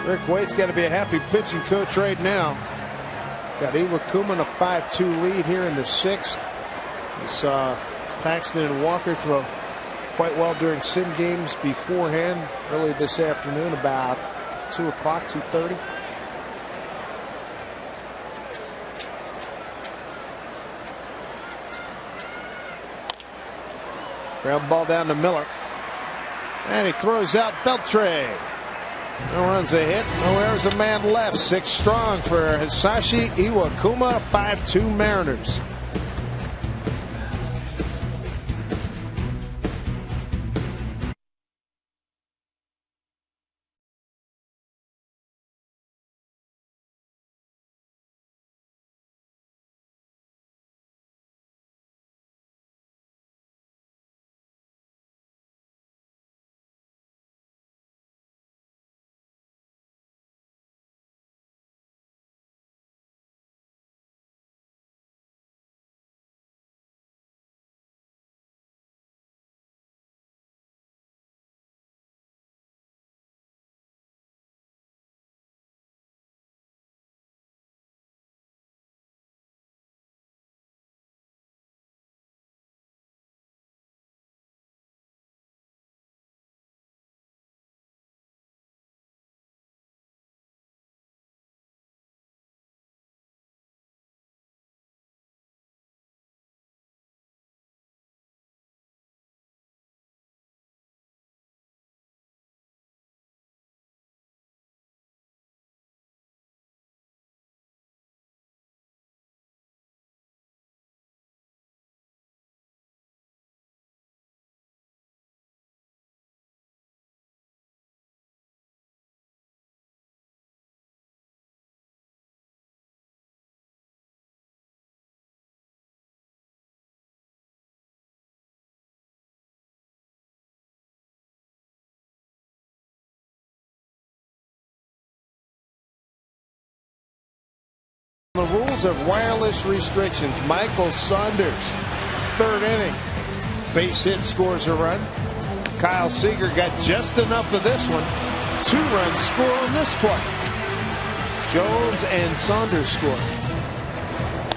Rick Waite's got to be a happy pitching coach right now. Got Iwakuma in a 5-2 lead here in the 6th. We saw Paxton and Walker throw quite well during sim games beforehand early this afternoon, about 2 o'clock, 2:30. Ground ball down to Miller. And he throws out Beltre. No runs a hit, no errors, a man left. 6 strong for Hisashi Iwakuma, 5-2 Mariners. The rules of wireless restrictions. Michael Saunders, third inning. Base hit, scores a run. Kyle Seager got just enough of this one. 2-run score on this play. Jones and Saunders score.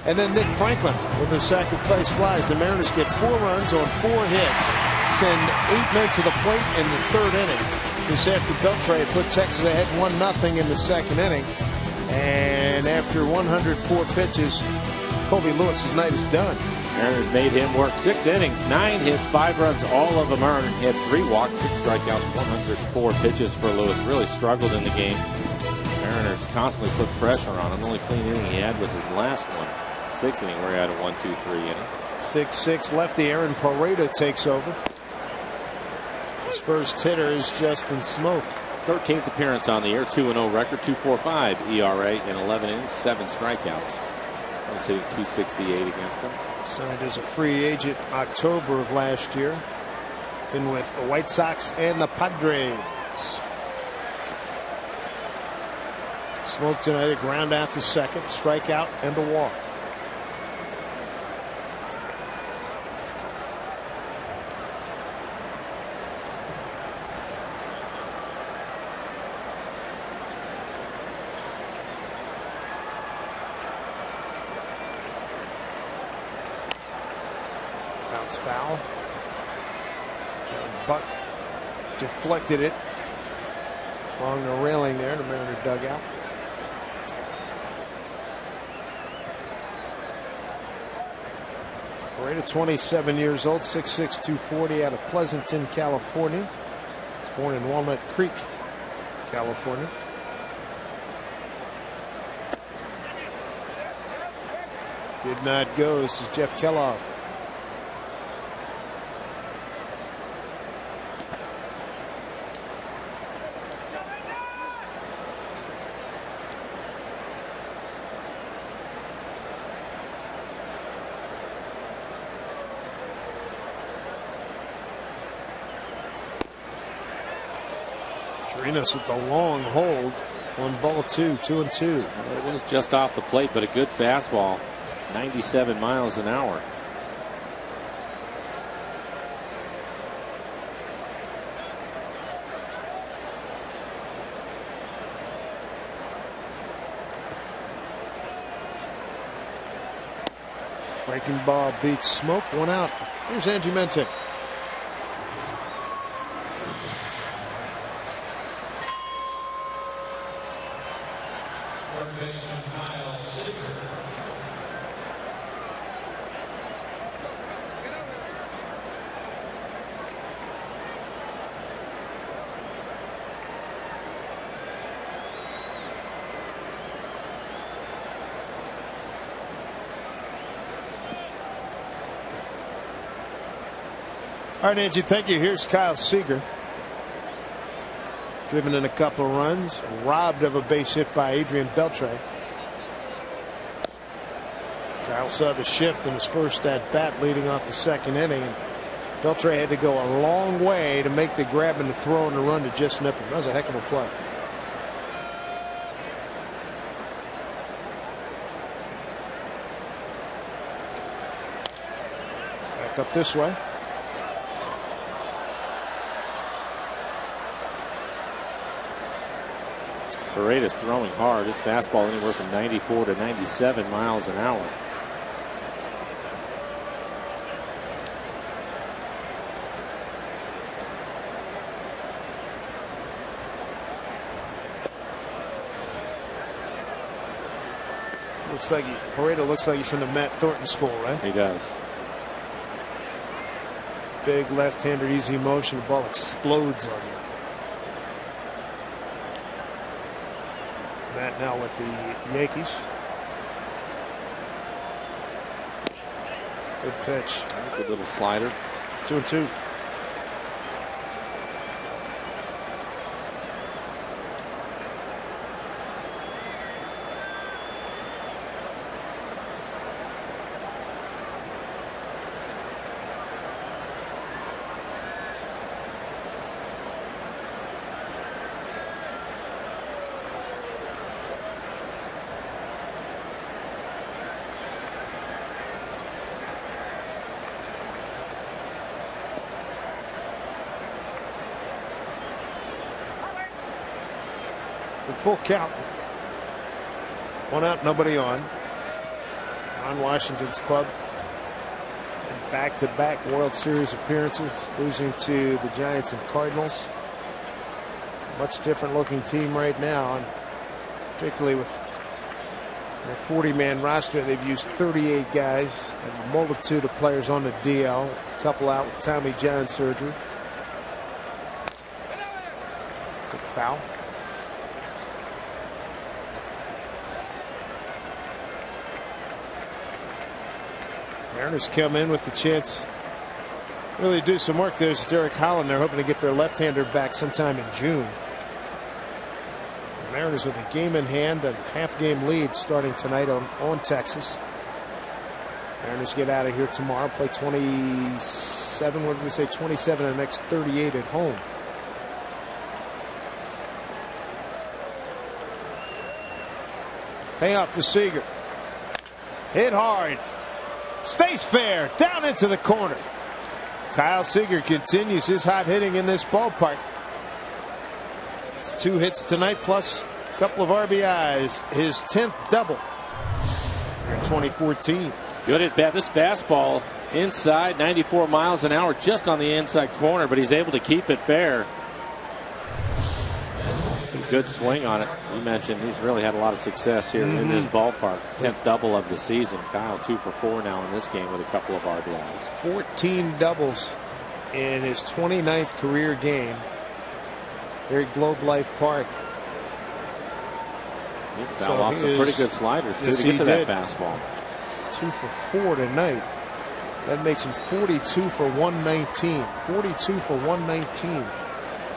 And then Nick Franklin with the sacrifice flies. The Mariners get 4 runs on 4 hits. Send 8 men to the plate in the third inning. This after Beltre put Texas ahead 1-0 in the second inning. And after 104 pitches, Colby Lewis's night is done. Mariners made him work 6 innings, 9 hits, 5 runs, all of them earned. He had 3 walks, 6 strikeouts, 104 pitches for Lewis. Really struggled in the game. Mariners constantly put pressure on him. The only clean inning he had was his last one. 6th inning where he had a 1-2-3 inning. 6-6 lefty Aaron Pareda takes over. His first hitter is Justin Smoke. 13th appearance on the year, 2-0 record, 2.45 ERA in 11 innings, 7 strikeouts. Runs hitting .268 against him. Signed as a free agent October of last year. Been with the White Sox and the Padres. Smoke tonight, a ground out to second, strikeout and a walk. Bounce foul. Buck deflected it along the railing there, the Mariner dugout. Pareda, 27 years old, 6'6", 240, out of Pleasanton, California. He was born in Walnut Creek, California. Did not go. This is Jeff Kellogg. Chirinos with the long hold on ball 2, 2-2. It was just off the plate, but a good fastball, 97 miles an hour. Breaking ball beats Smoke, 1 out. Here's Andrew Mentek. All right, Angie, thank you. Here's Kyle Seager. Driven in a couple of runs, robbed of a base hit by Adrian Beltre. Kyle saw the shift in his first at bat leading off the second inning. And Beltre had to go a long way to make the grab and the throw and the run to just nip him. That was a heck of a play. Back up this way. Paredes throwing hard. His fastball anywhere from 94 to 97 miles an hour. Looks like Pareda looks like he's from the Matt Thornton school, right? He does. Big left-handed easy motion. The ball explodes on you. Matt now with the Yankees. Good pitch. Good little slider. 2-2. The full count. 1 out, nobody on. On Washington's club. And back-to-back World Series appearances, losing to the Giants and Cardinals. Much different looking team right now, and particularly with their 40-man roster. They've used 38 guys and a multitude of players on the DL. A couple out with Tommy John surgery. Good foul. Mariners come in with the chance to really do some work. There's Derek Holland. They're hoping to get their left-hander back sometime in June. The Mariners with a game in hand and half-game lead starting tonight on Texas. Mariners get out of here tomorrow, play 27. What did we say? 27 in the next 38 at home. Payoff to Seager. Hit hard. Stays fair. Down into the corner. Kyle Seager continues his hot hitting in this ballpark. It's 2 hits tonight plus a couple of RBIs. His 10th double in 2014. Good at bat. This fastball inside, 94 miles an hour just on the inside corner, but he's able to keep it fair. Good swing on it. You mentioned he's really had a lot of success here in this ballpark. His 10th double of the season. Kyle 2 for 4 now in this game with a couple of RBIs. 14 doubles in his 29th career game here at Globe Life Park. He fouled off some pretty good sliders too to get to that fastball. 2 for 4 tonight. That makes him 42 for 119. 42 for 119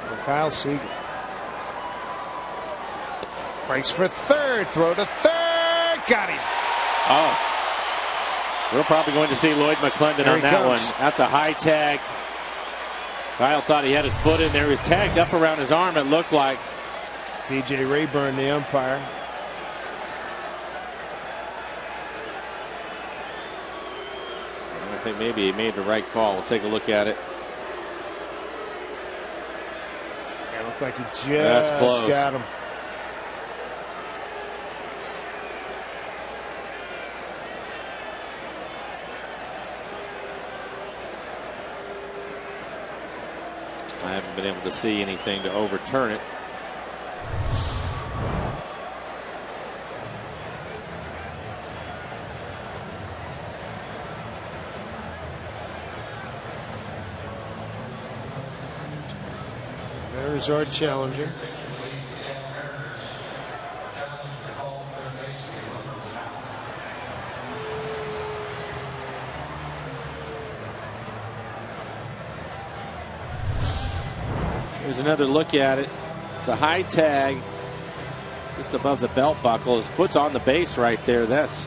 for Kyle Seager. Breaks for third. Throw to third. Got him. Oh. We're probably going to see Lloyd McClendon on that one. That's a high tag. Kyle thought he had his foot in there. He was tagged up around his arm, it looked like. DJ Rayburn, the umpire. I think maybe he made the right call. We'll take a look at it. It looked like he just got him. I haven't been able to see anything to overturn it. There's our challenger. Here's another look at it. It's a high tag just above the belt buckle. His foot's on the base right there. That's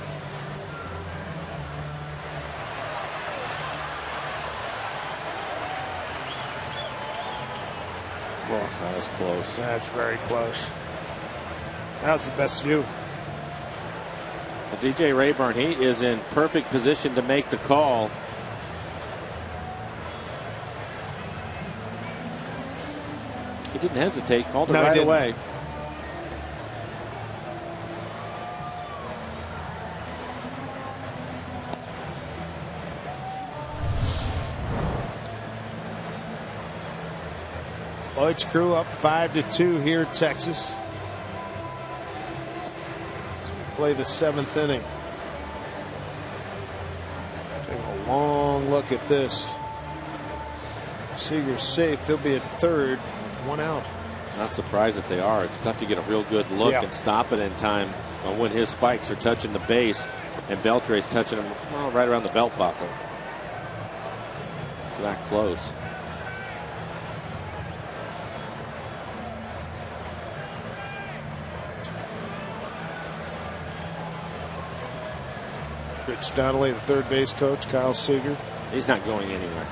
that was close. That's very close. That was the best view. Well, DJ Rayburn, he is in perfect position to make the call. He didn't hesitate, called it right away. Lloyd's crew up 5-2 here at Texas. Play the 7th inning. Take a long look at this. Seager's safe. He'll be at third. 1 out. Not surprised if they are. It's tough to get a real good look and stop it in time when his spikes are touching the base and Beltre's touching him right around the belt buckle. It's that close. Rich Donnelly, the third base coach, Kyle Seager. He's not going anywhere.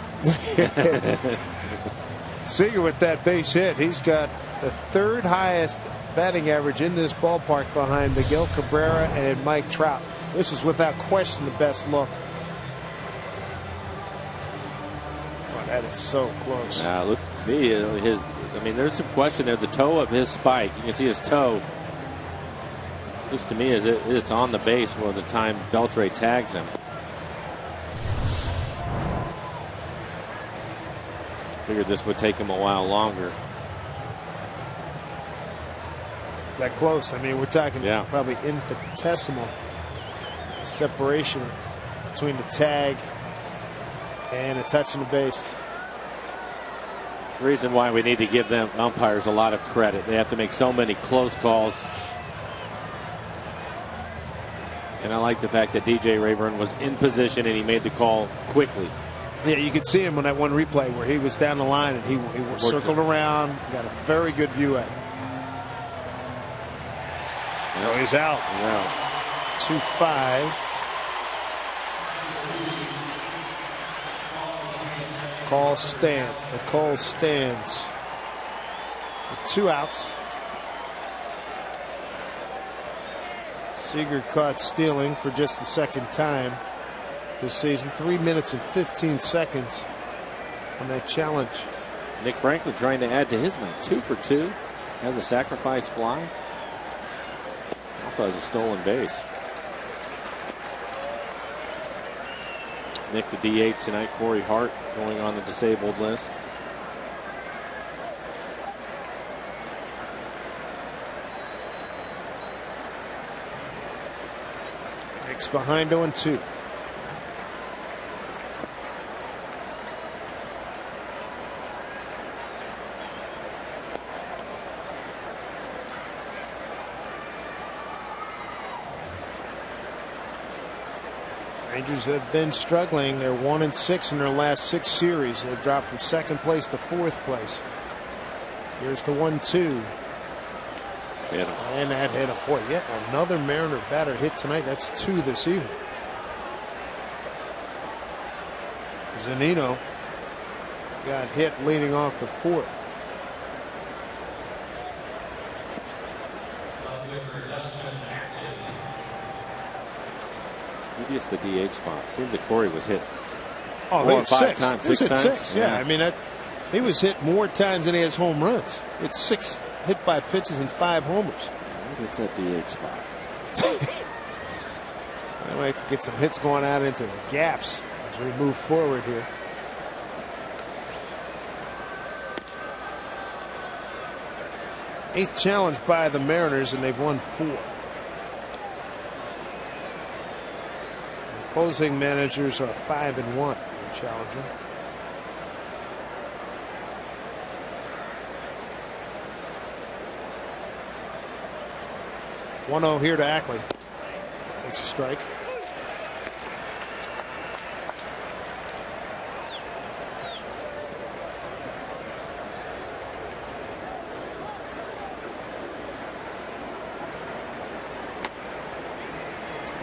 Seager with that base hit. He's got the 3rd highest batting average in this ballpark behind Miguel Cabrera and Mike Trout. This is without question the best look. Oh, that is so close. Look to me, I mean, there's some question there. The toe of his spike, you can see his toe. Looks to me as it's on the base by the time Beltre tags him. Figured this would take him a while longer. That close. I mean, we're talking probably infinitesimal separation between the tag and a touch in the base. The reason why we need to give them umpires a lot of credit. They have to make so many close calls. And I like the fact that DJ Rayburn was in position and he made the call quickly. Yeah, you could see him on that one replay where he was down the line and he circled around, got a very good view at it. So he's out. 2-5. Call stands. The call stands. With 2 outs. Seager caught stealing for just the second time this season. 3 minutes and 15 seconds on that challenge. Nick Franklin trying to add to his night. 2 for 2. Has a sacrifice fly. Also has a stolen base. Nick, the DH tonight. Corey Hart going on the disabled list. Nick's behind 0-2. Rangers have been struggling. They're 1-6 in their last 6 series. They've dropped from 2nd place to 4th place. Here's the 1-2. And that hit him. Boy, yet another Mariner batter hit tonight. That's 2 this evening. Zunino got hit leading off the 4th. Maybe it's the DH spot. Seems that Corey was hit. 4 or 5 times. He was 6 hit times. 6. Yeah, I mean, he was hit more times than he has home runs. It's 6 hit by pitches and 5 homers. Maybe it's that DH spot. I'd like to get some hits going out into the gaps as we move forward here. Eighth challenge by the Mariners, and they've won 4. Opposing managers are 5-1 in challenging. (1-0) here to Ackley. Takes a strike.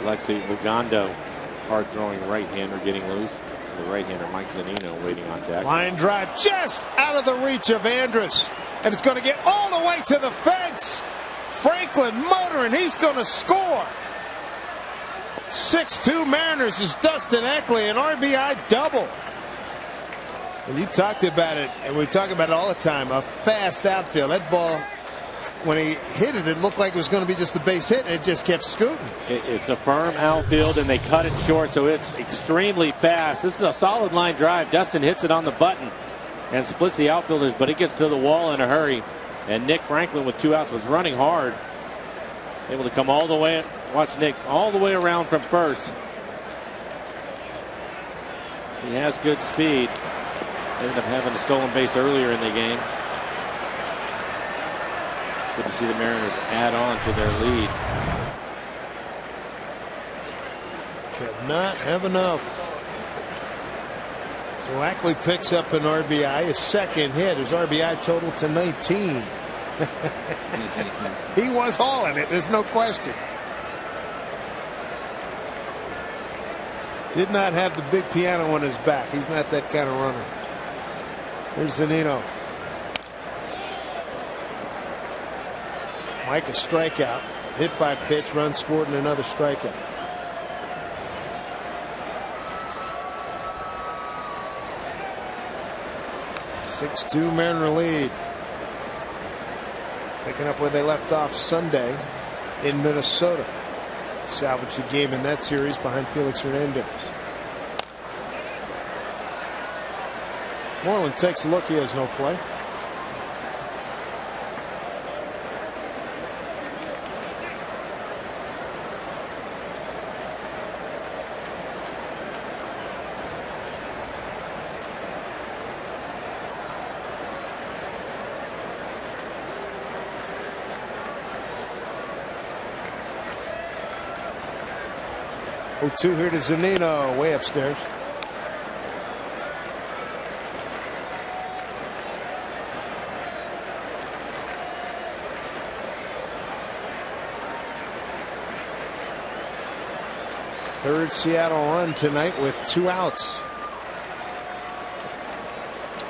Alexi Ugando, hard throwing right-hander getting loose. The right-hander Mike Zunino waiting on deck. Line drive just out of the reach of Andrus, and it's going to get all the way to the fence. Franklin motoring, he's going to score. 6-2 Mariners is Dustin Eckley, an RBI double. And you talked about it, and we talk about it all the time, a fast outfield. That ball, when he hit it, it looked like it was going to be just a base hit, and it just kept scooting. It's a firm outfield, and they cut it short, so it's extremely fast. This is a solid line drive. Dustin hits it on the button and splits the outfielders, but it gets to the wall in a hurry. And Nick Franklin with 2 outs was running hard. Able to come all the way. Watch Nick all the way around from first. He has good speed. Ended up having a stolen base earlier in the game. Good to see the Mariners add on to their lead. Could not have enough. So Ackley picks up an RBI, his second hit. His RBI total to 19. He was hauling it, there's no question. Did not have the big piano on his back. He's not that kind of runner. Here's Zunino. Mike, a strikeout. Hit by pitch, run scored, and another strikeout. 6-2 Mariner lead. Picking up where they left off Sunday in Minnesota. Salvaged the game in that series behind Felix Hernandez. Moreland takes a look. He has no play. Oh, 2 here to Zunino, way upstairs. Third Seattle run tonight with 2 outs.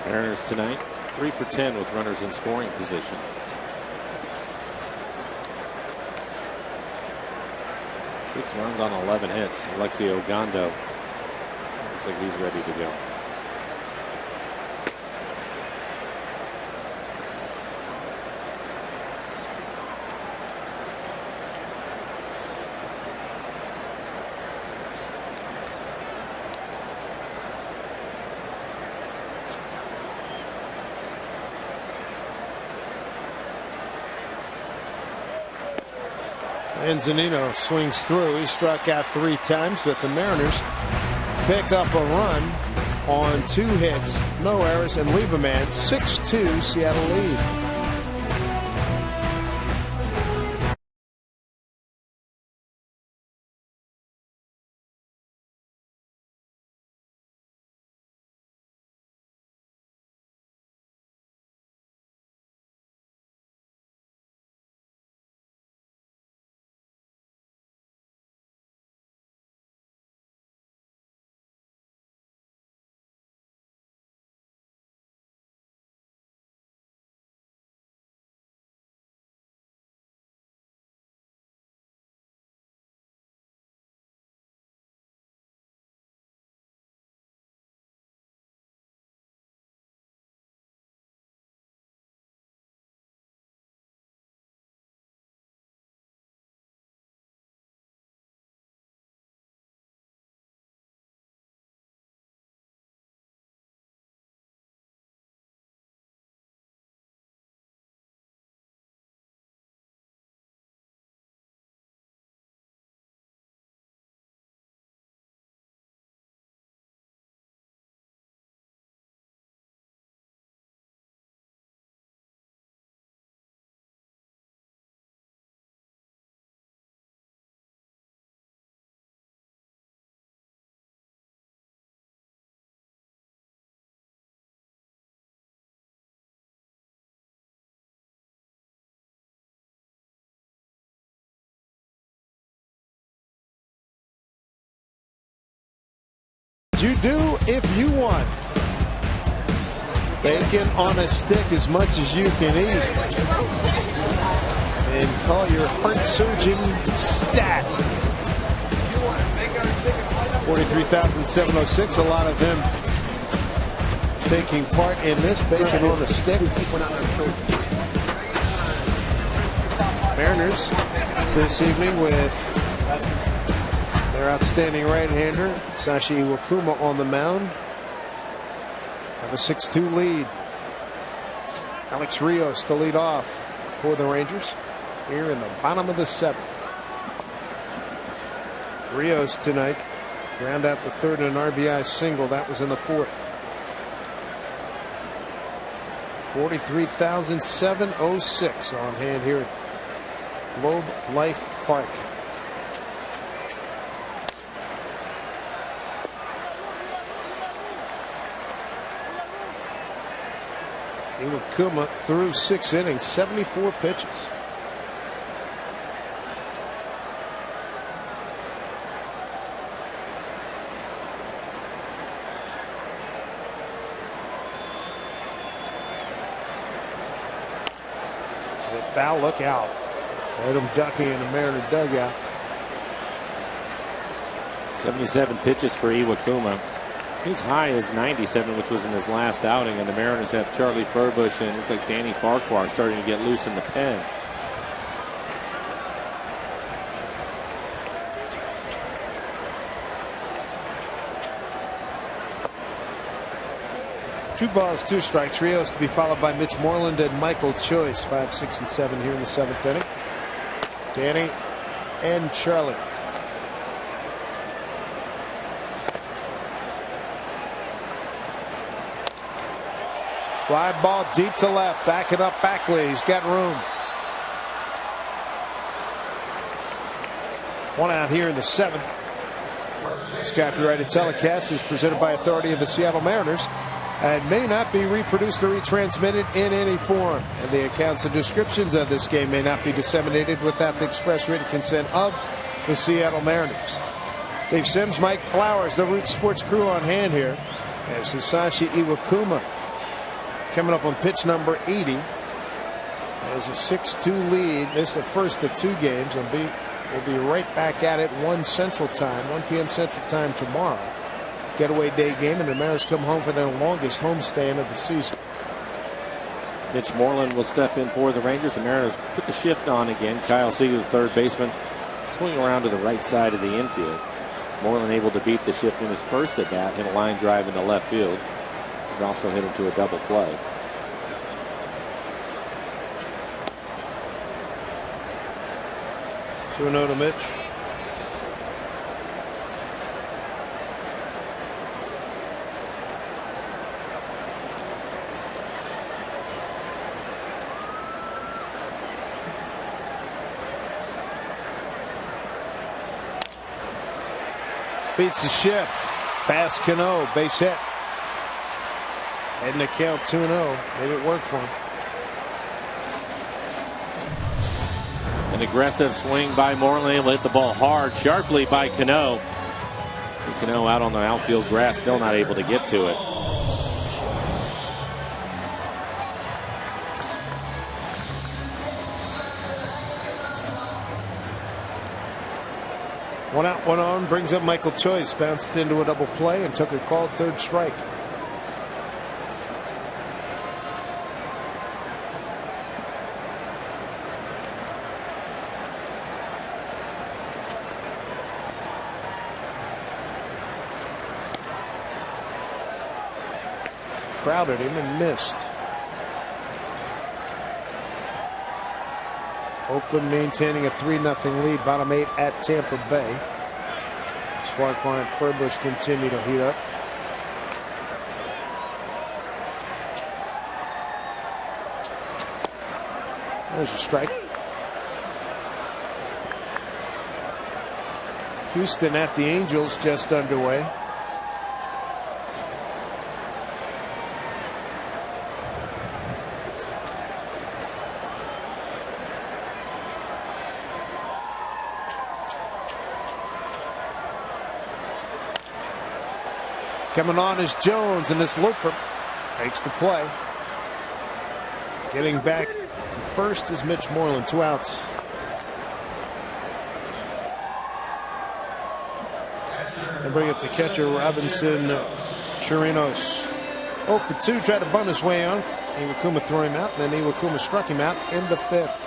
Mariners tonight 3 for 10 with runners in scoring position. 6 runs on 11 hits. Alexi Ogando looks like he's ready to go. And Zunino swings through. He struck out 3 times, but the Mariners pick up a run on 2 hits, no errors, and leave a man. 6-2 Seattle lead. You do if you want. Bacon on a stick as much as you can eat. And call your heart surgeon stat. 43,706. A lot of them taking part in this bacon on a stick. Mariners this evening with their outstanding right-hander, Sashi Iwakuma, on the mound. Have a 6-2 lead. Alex Rios to lead off for the Rangers here in the bottom of the 7th. Rios tonight ground out the 3rd in an RBI single. That was in the 4th. 43,706 on hand here at Globe Life Park. Iwakuma threw 6 innings, 74 pitches. The foul, look out. Had him ducking in the Mariner dugout. 77 pitches for Iwakuma. His high is 97, which was in his last outing, and the Mariners have Charlie Furbush and it looks like Danny Farquhar starting to get loose in the pen. Two balls, two strikes. Rios to be followed by Mitch Moreland and Michael Choice. 5, 6, and 7 here in the 7th inning. Danny and Charlie. Fly ball deep to left. Back it up Backley. He's got room. One out here in the 7th. This copyrighted telecast is presented by authority of the Seattle Mariners and may not be reproduced or retransmitted in any form. And the accounts and descriptions of this game may not be disseminated without the express written consent of the Seattle Mariners. Dave Sims, Mike Flowers, the Root Sports crew on hand here as Hisashi Iwakuma coming up on pitch number 80 as a 6-2 lead. This is the first of 2 games. We'll be right back at it 1 Central Time, 1 p.m. Central Time tomorrow. Getaway day game, and the Mariners come home for their longest homestand of the season. Mitch Moreland will step in for the Rangers. The Mariners put the shift on again. Kyle Seager, the third baseman, swinging around to the right side of the infield. Moreland able to beat the shift in his first at bat, hit a line drive in the left field. He's also hit into a double play. So 2-0 to Mitch. Beats the shift. Pass Cano, base hit. Heading to count 2-0. Made it work for him. An aggressive swing by Moreland, able to hit the ball hard, sharply by Cano. Cano out on the outfield grass, still not able to get to it. One out, one on, brings up Michael Choice. Bounced into a double play and took a called third strike. Crowded him and missed. Oakland maintaining a 3-0 lead, bottom 8 at Tampa Bay. As Farquhar and Furbush continue to heat up. There's a strike. Houston at the Angels just underway. Coming on is Jones, and this looper makes the play. Getting back to first is Mitch Moreland. 2 outs. And bring up the catcher, Robinson Chirinos. 0 for 2, tried to bunt his way on. Iwakuma threw him out, and then Iwakuma struck him out in the 5th.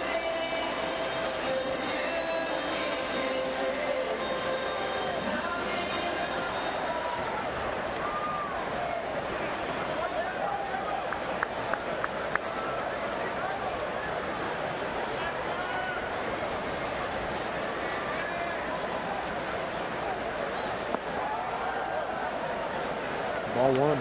Ball 1.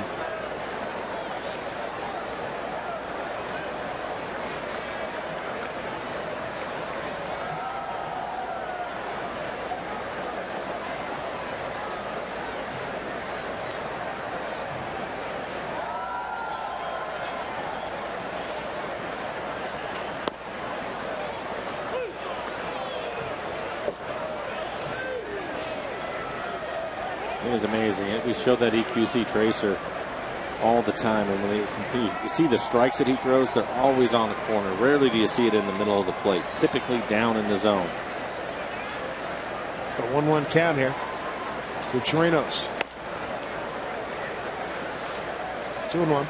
It is amazing. We show that EQC tracer all the time, and when you see the strikes that he throws, they're always on the corner. Rarely do you see it in the middle of the plate, typically down in the zone. The 1-1 count here to Chirinos. 2-1.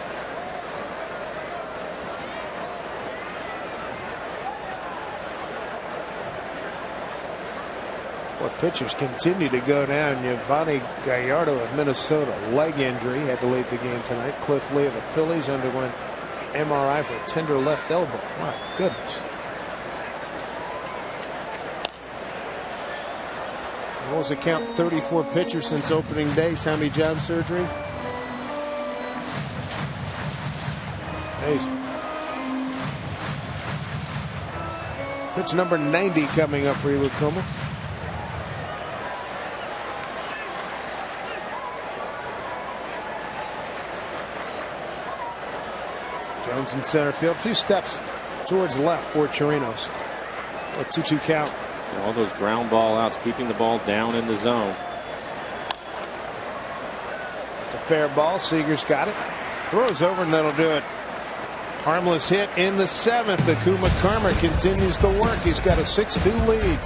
Well, pitchers continue to go down. Yovani Gallardo of Minnesota, leg injury, had to leave the game tonight. Cliff Lee of the Phillies underwent MRI for a tender left elbow. My goodness. What was the count? 34 pitchers since opening day. Tommy John surgery. Amazing. Pitch number 90 coming up for Iwakuma. Jones in center field. A few steps towards left for Chirinos. A 2-2 count. So all those ground ball outs, keeping the ball down in the zone. It's a fair ball. Seager's got it. Throws over, and that'll do it. Harmless hit in the 7th. Akuma Karma continues to work. He's got a 6-2 lead.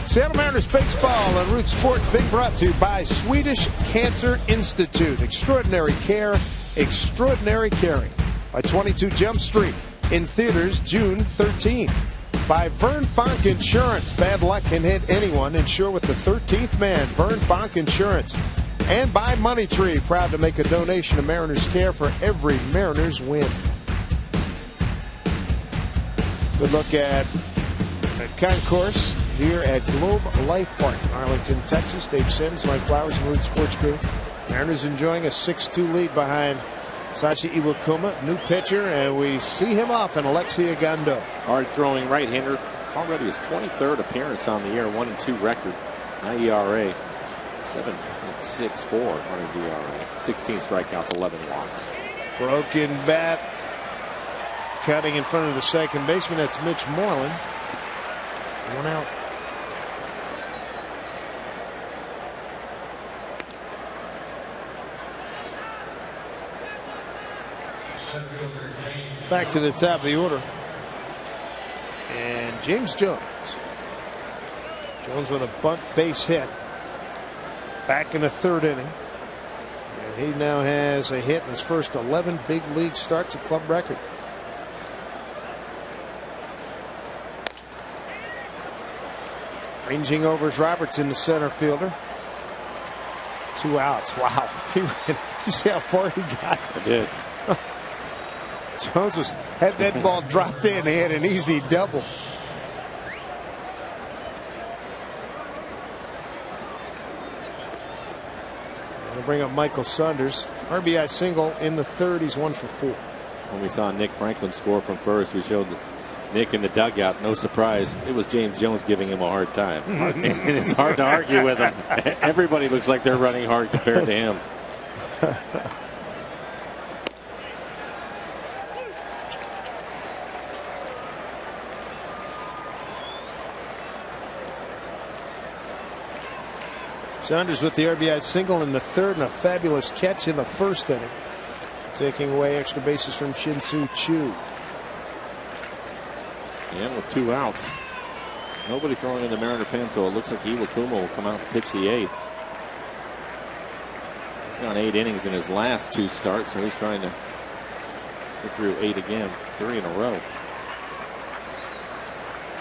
Seattle Mariners baseball on Root Sports, being brought to you by Swedish Cancer Institute. Extraordinary care, extraordinary caring. By 22 Jump Street, in theaters June 13th. By Vern Fonk Insurance. Bad luck can hit anyone. Insure with the 13th man, Vern Fonk Insurance. And by Money Tree, proud to make a donation to Mariners Care for every Mariners win. Good look at concourse here at Globe Life Park, Arlington, Texas. Dave Sims, Mike Flowers, and Root Sports crew. Mariners enjoying a 6-2 lead behind Sashi Iwakuma, new pitcher, and we see him off in Alexi Agando. Hard-throwing right-hander, already his 23rd appearance on the year, 1-2 record. High ERA, 7.64 on his ERA. 16 strikeouts, 11 walks. Broken bat, cutting in front of the second baseman. That's Mitch Moreland. One out. Back to the top of the order. And James Jones. Jones with a bunt base hit. Back in the 3rd inning. And he now has a hit in his first 11 big league starts, a club record. Ranging over is Robertson, the center fielder. 2 outs. Wow. He ran. Did you see how far he got? I did. Jones had that ball dropped in. He had an easy double. We'll bring up Michael Saunders. RBI single in the 3rd. He's 1 for 4. When we saw Nick Franklin score from first, we showed Nick in the dugout, no surprise. It was James Jones giving him a hard time. And it's hard to argue with him. Everybody looks like they're running hard compared to him. Saunders with the RBI single in the third and a fabulous catch in the first inning, taking away extra bases from Shin-Soo Choo. And with 2 outs, nobody throwing in the Mariner pen, so it looks like Iwakuma will come out and pitch the 8th. He's gone 8 innings in his last 2 starts, so he's trying to get through 8 again, 3 in a row.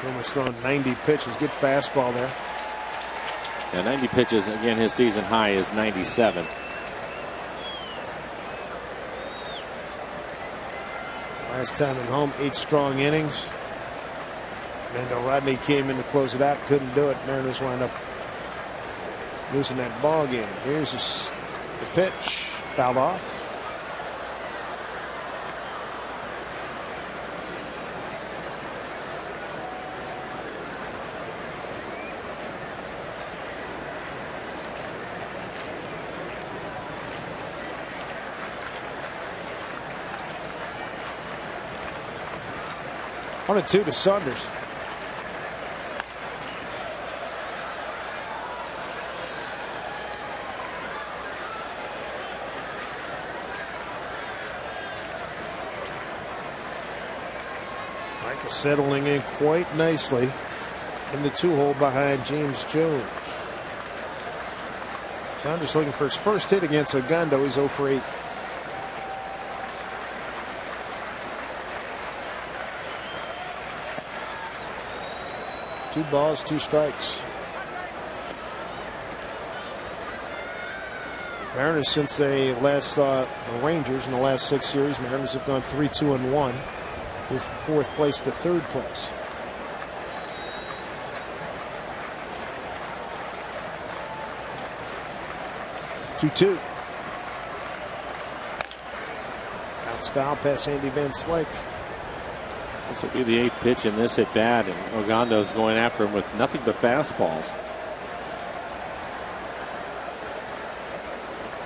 Almost throwing 90 pitches, good fastball there. Yeah, 90 pitches, again, his season high is 97. Last time at home, 8 strong innings. Mando Rodney came in to close it out, couldn't do it. Mariners wind up losing that ball game. Here's the pitch, fouled off. On a 2 to Saunders. Michael settling in quite nicely in the 2-hole behind James Jones. Saunders looking for his first hit against Ogando. He's 0 for 8. Two balls, 2 strikes. Mariners, since they last saw the Rangers in the last 6 series, Mariners have gone 3-2-1. Moved from 4th place to 3rd place. Two. Bounce foul past Andy Van Slyke. This will be the 8th pitch in this at bat, and Ogando's going after him with nothing but fastballs.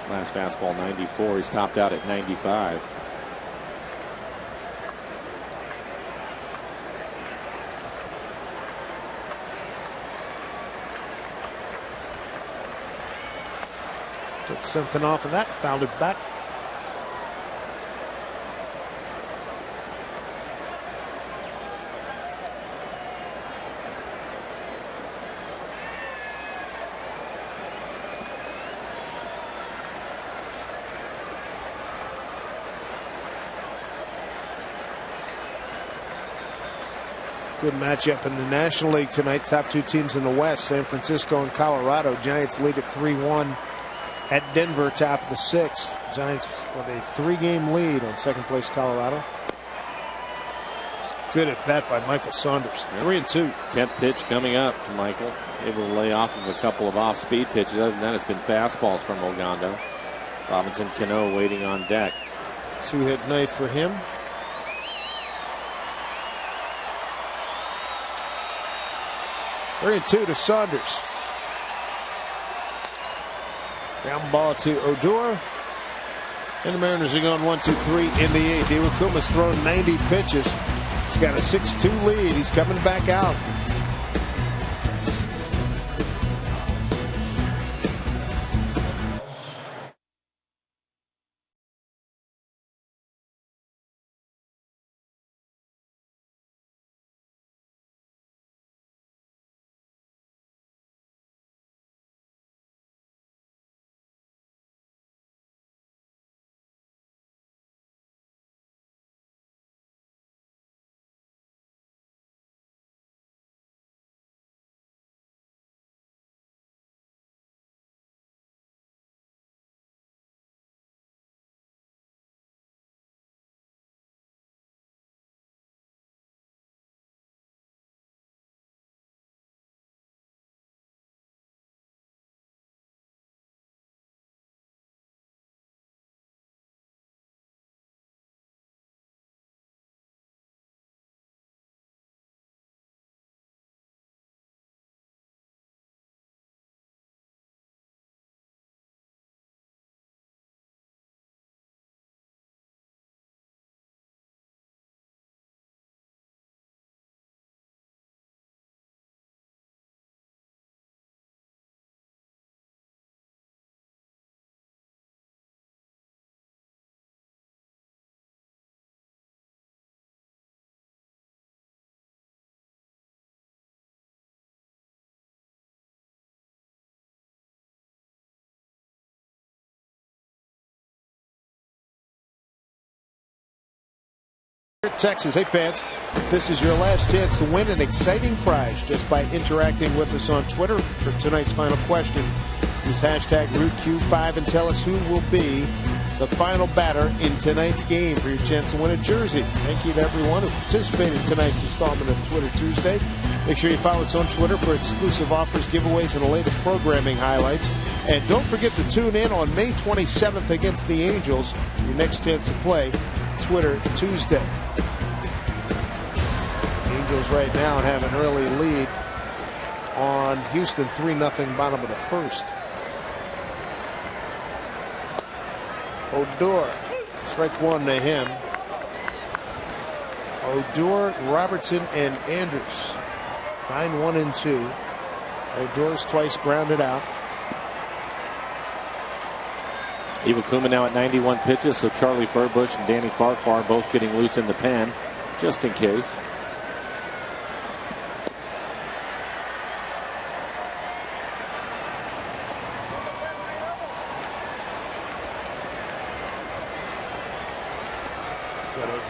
Last fastball 94. He's topped out at 95. Took something off of that, fouled it back. Good matchup in the National League tonight. Top 2 teams in the West, San Francisco and Colorado. Giants lead at 3-1 at Denver, top of the 6th. Giants with a 3-game lead on 2nd place Colorado. It's good at bat by Michael Saunders. 3-2. 10th pitch coming up to Michael. Able to lay off of a couple of off-speed pitches. Other than that, it's been fastballs from Ogando. Robinson Cano waiting on deck. 2-hit night for him. Three and 2 to Saunders. Ground ball to Odor. And the Mariners are going 1-2-3 in the 8th. Iwakuma's thrown 90 pitches. He's got a 6-2 lead. He's coming back out. Texas. Hey fans, this is your last chance to win an exciting prize just by interacting with us on Twitter. For tonight's final question, use hashtag RootQ5 and tell us who will be the final batter in tonight's game for your chance to win a jersey. Thank you to everyone who participated in tonight's installment of Twitter Tuesday. Make sure you follow us on Twitter for exclusive offers, giveaways, and the latest programming highlights. And don't forget to tune in on May 27th against the Angels. Your next chance to play Twitter Tuesday. Angels right now have an early lead on Houston, 3-0, bottom of the first. Odor, strike one to him. Odor, Robertson, and Andrews. 9-1-2. Odor's twice grounded out. Iwakuma now at 91 pitches, so Charlie Furbush and Danny Farquhar both getting loose in the pen, just in case.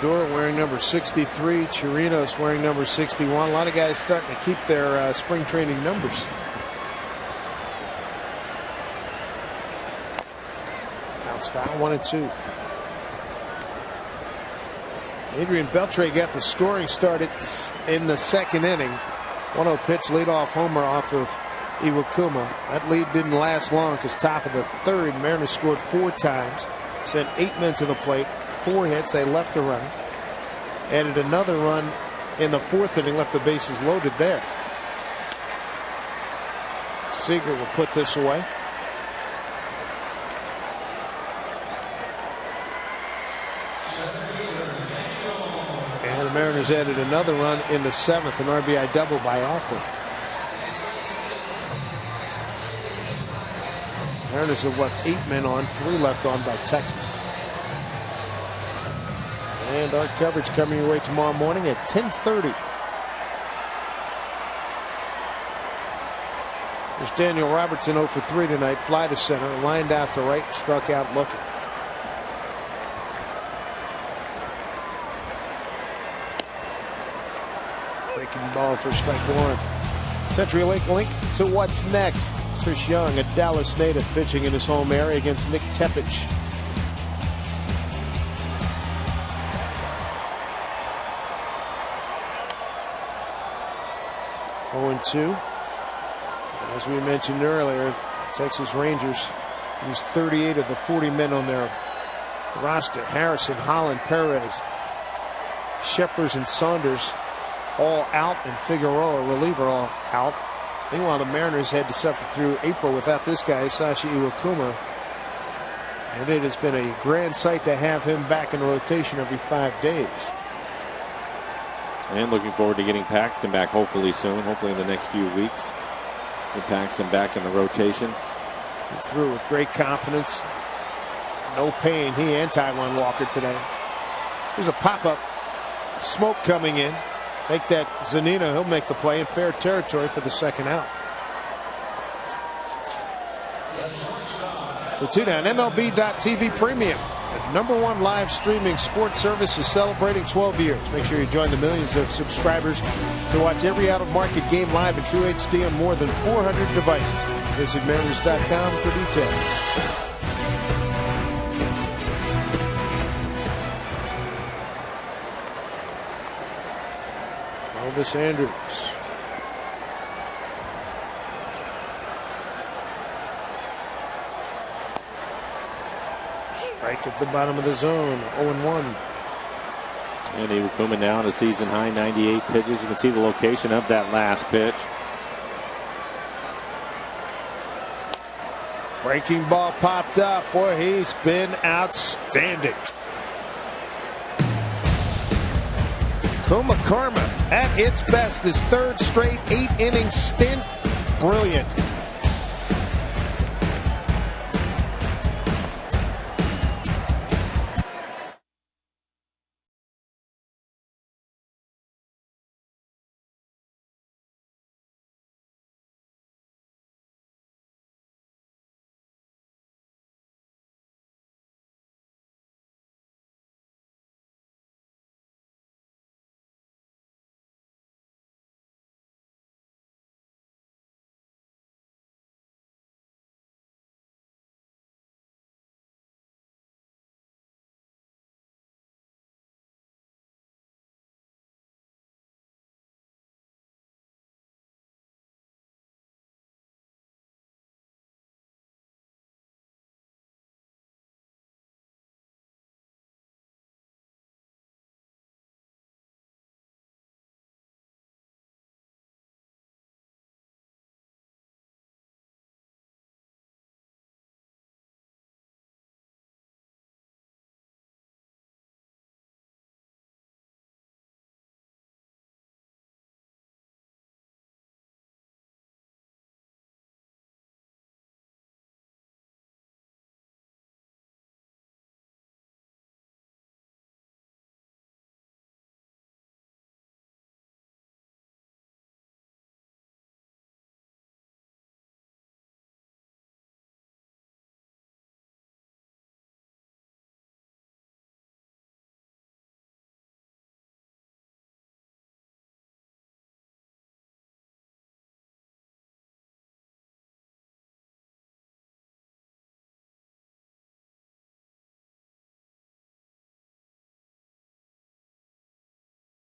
Odor wearing number 63, Chirinos wearing number 61. A lot of guys starting to keep their spring training numbers. Bounce foul, 1-2. Adrian Beltre got the scoring started in the second inning. 1-0 pitch, leadoff homer off of Iwakuma. That lead didn't last long because top of the third, Mariners scored 4 times, sent 8 men to the plate. 4 hits, they left a run. Added another run in the fourth inning, left the bases loaded there. Seager will put this away. And the Mariners added another run in the 7th, an RBI double by Oakland. Mariners have left 8 men on, 3 left on by Texas. And our coverage coming your way tomorrow morning at 10:30. There's Daniel Robertson 0 for 3 tonight. Fly to center, lined out to right, struck out looking. Breaking ball for strike one. CenturyLink link to what's next. Chris Young, a Dallas native, pitching in his home area against Nick Tepich. As we mentioned earlier, Texas Rangers used 38 of the 40 men on their roster. Harrison, Holland, Perez, Sheppers, and Saunders all out, and Figueroa, reliever, all out. Meanwhile, the Mariners had to suffer through April without this guy, Sashi Iwakuma. And it has been a grand sight to have him back in rotation every 5 days. And looking forward to getting Paxton back hopefully soon, hopefully in the next few weeks. Get Paxton back in the rotation. He threw with great confidence. No pain, he and Taijuan Walker today. There's a pop-up. Smoke coming in. Make that Zanino. He'll make the play in fair territory for the second out. So 2 down. MLB.TV Premium. #1 live streaming sports service is celebrating 12 years. Make sure you join the millions of subscribers to watch every out-of-market game live in true HD on more than 400 devices. Visit Mariners.com for details. Elvis Andrews. Strike at the bottom of the zone, 0-1. And Iwakuma now to season high 98 pitches. You can see the location of that last pitch. Breaking ball popped up. Boy, he's been outstanding. Kuma Karma at its best. His 3rd straight 8-inning stint. Brilliant.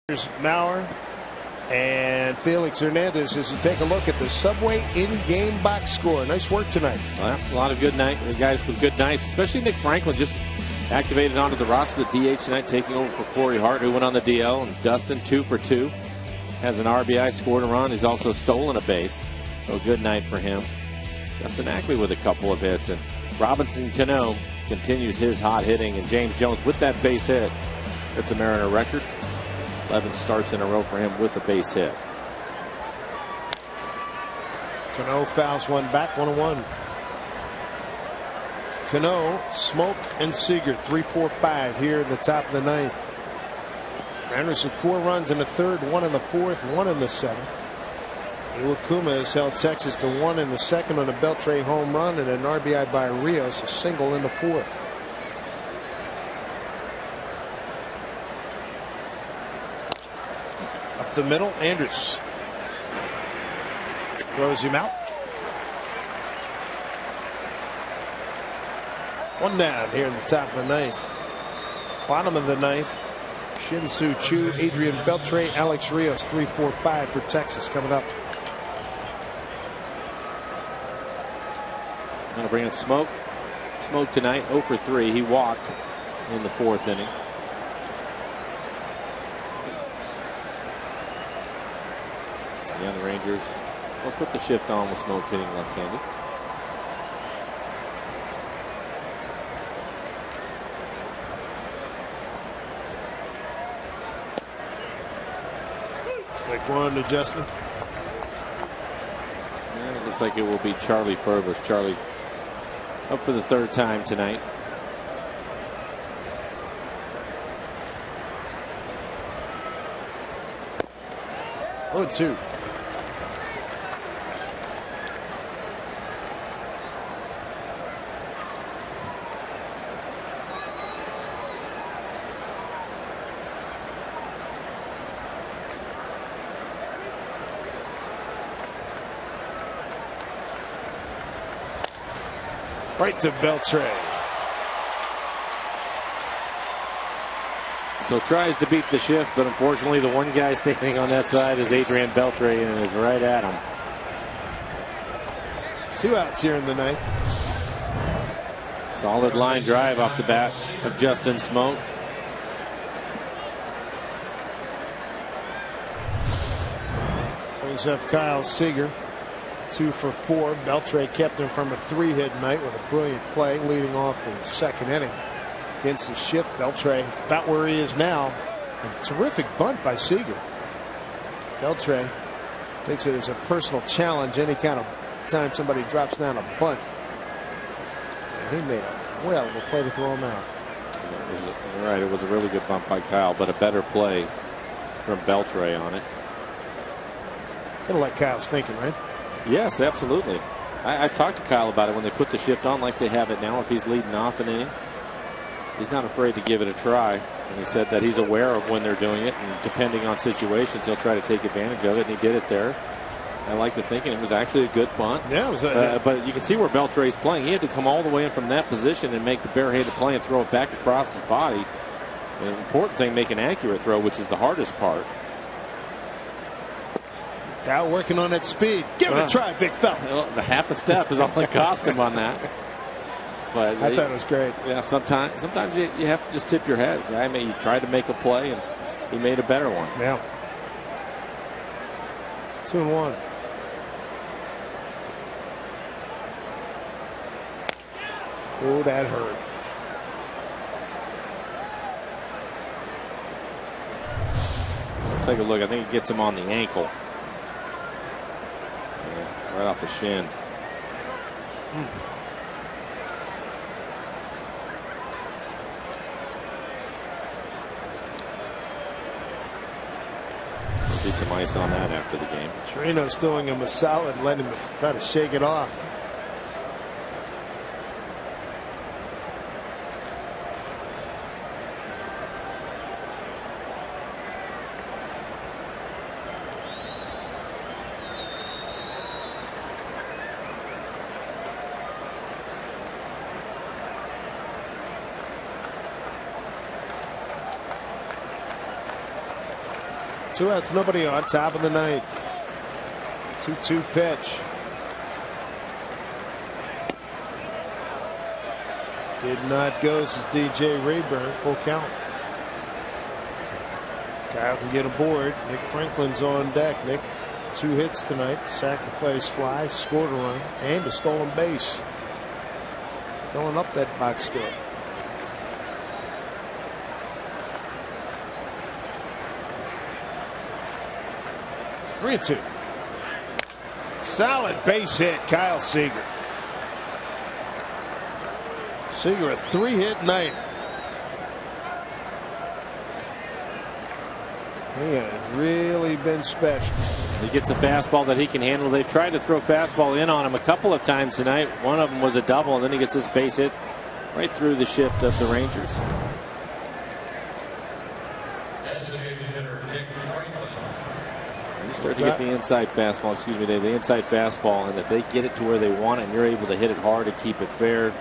Here's Mauer and Felix Hernandez as you take a look at the Subway in-game box score. Nice work tonight. Well, a lot of good guys with good nights, especially Nick Franklin just activated onto the roster, the DH tonight, taking over for Corey Hart, who went on the DL, and Dustin 2 for 2. Has an RBI, scored a run. He's also stolen a base. So good night for him. Justin Ackley with a couple of hits, and Robinson Cano continues his hot hitting, and James Jones with that base hit. That's a Mariner record. 11 starts in a row for him with a base hit. Cano fouls one back, 1-1. Cano, Smoke, and Seager, 3-4-5 here in the top of the ninth. Mariners with 4 runs in the third, 1 in the fourth, 1 in the seventh. Iwakuma has held Texas to 1 in the second on a Beltre home run and an RBI by Rios, a single in the fourth. Up the middle, Andrus throws him out. 1 down here in the top of the ninth. Bottom of the ninth, Shin-Soo Choo, Adrian Beltre, Alex Rios, 3-4-5 for Texas coming up. Going to bring in Smoke. Smoke tonight, 0 for 3. He walked in the fourth inning. Yeah, the Rangers will put the shift on with Smoke hitting left-handed. Take one to Justin. And it looks like it will be Charlie Furbus. Charlie up for the third time tonight. Oh, 2. Right to Beltre. So tries to beat the shift, but unfortunately the one guy standing on that side is Adrian Beltre and is right at him. 2 outs here in the ninth. Solid line drive off the bat of Justin Smoke. Brings up Kyle Seager. 2 for 4. Beltre kept him from a 3-hit night with a brilliant play leading off the second inning against the shift. Beltre about where he is now. A terrific bunt by Seager. Beltre takes it as a personal challenge any kind of time somebody drops down a bunt. And he made a well of a play to throw him out. It was a really good bunt by Kyle, but a better play from Beltre on it. Gotta let Kyle's thinking, right? Yes, absolutely. I talked to Kyle about it when they put the shift on like they have it now. If he's leading off an inning, he's not afraid to give it a try. And he said that he's aware of when they're doing it, and depending on situations, he'll try to take advantage of it, and he did it there. I like the thinking. It was actually a good bunt. Yeah, it was. But you can see where Beltre's playing. He had to come all the way in from that position and make the barehanded play and throw it back across his body. And the important thing, make an accurate throw, which is the hardest part. Kyle working on that speed. Give it a try, big fella. The half a step is all it cost him on that. But I thought it was great. Yeah, sometimes you have to just tip your head. The guy he tried to make a play and he made a better one. Yeah. 2-1. Oh, that hurt. Take a look. I think he gets him on the ankle. Yeah, right off the shin. There'll be some ice on that after the game. Torino's doing him a solid, letting him try to shake it off. 2 outs, nobody on. Top of the ninth. 2-2 pitch. Did not go. This is DJ Rayburn. Full count. Kyle can get aboard. Nick Franklin's on deck. Nick, 2 hits tonight. Sacrifice fly, scored a run, and a stolen base. Filling up that box score. Three and 2. Solid base hit, Kyle Seager. Seager a 3-hit night. He has really been special. He gets a fastball that he can handle. They tried to throw fastball in on him a couple of times tonight. One of them was a double, and then he gets this base hit right through the shift of the Rangers. You start to get the inside fastball, excuse me, Dave, the inside fastball, and that they get it to where they want it, and you're able to hit it hard and keep it fair.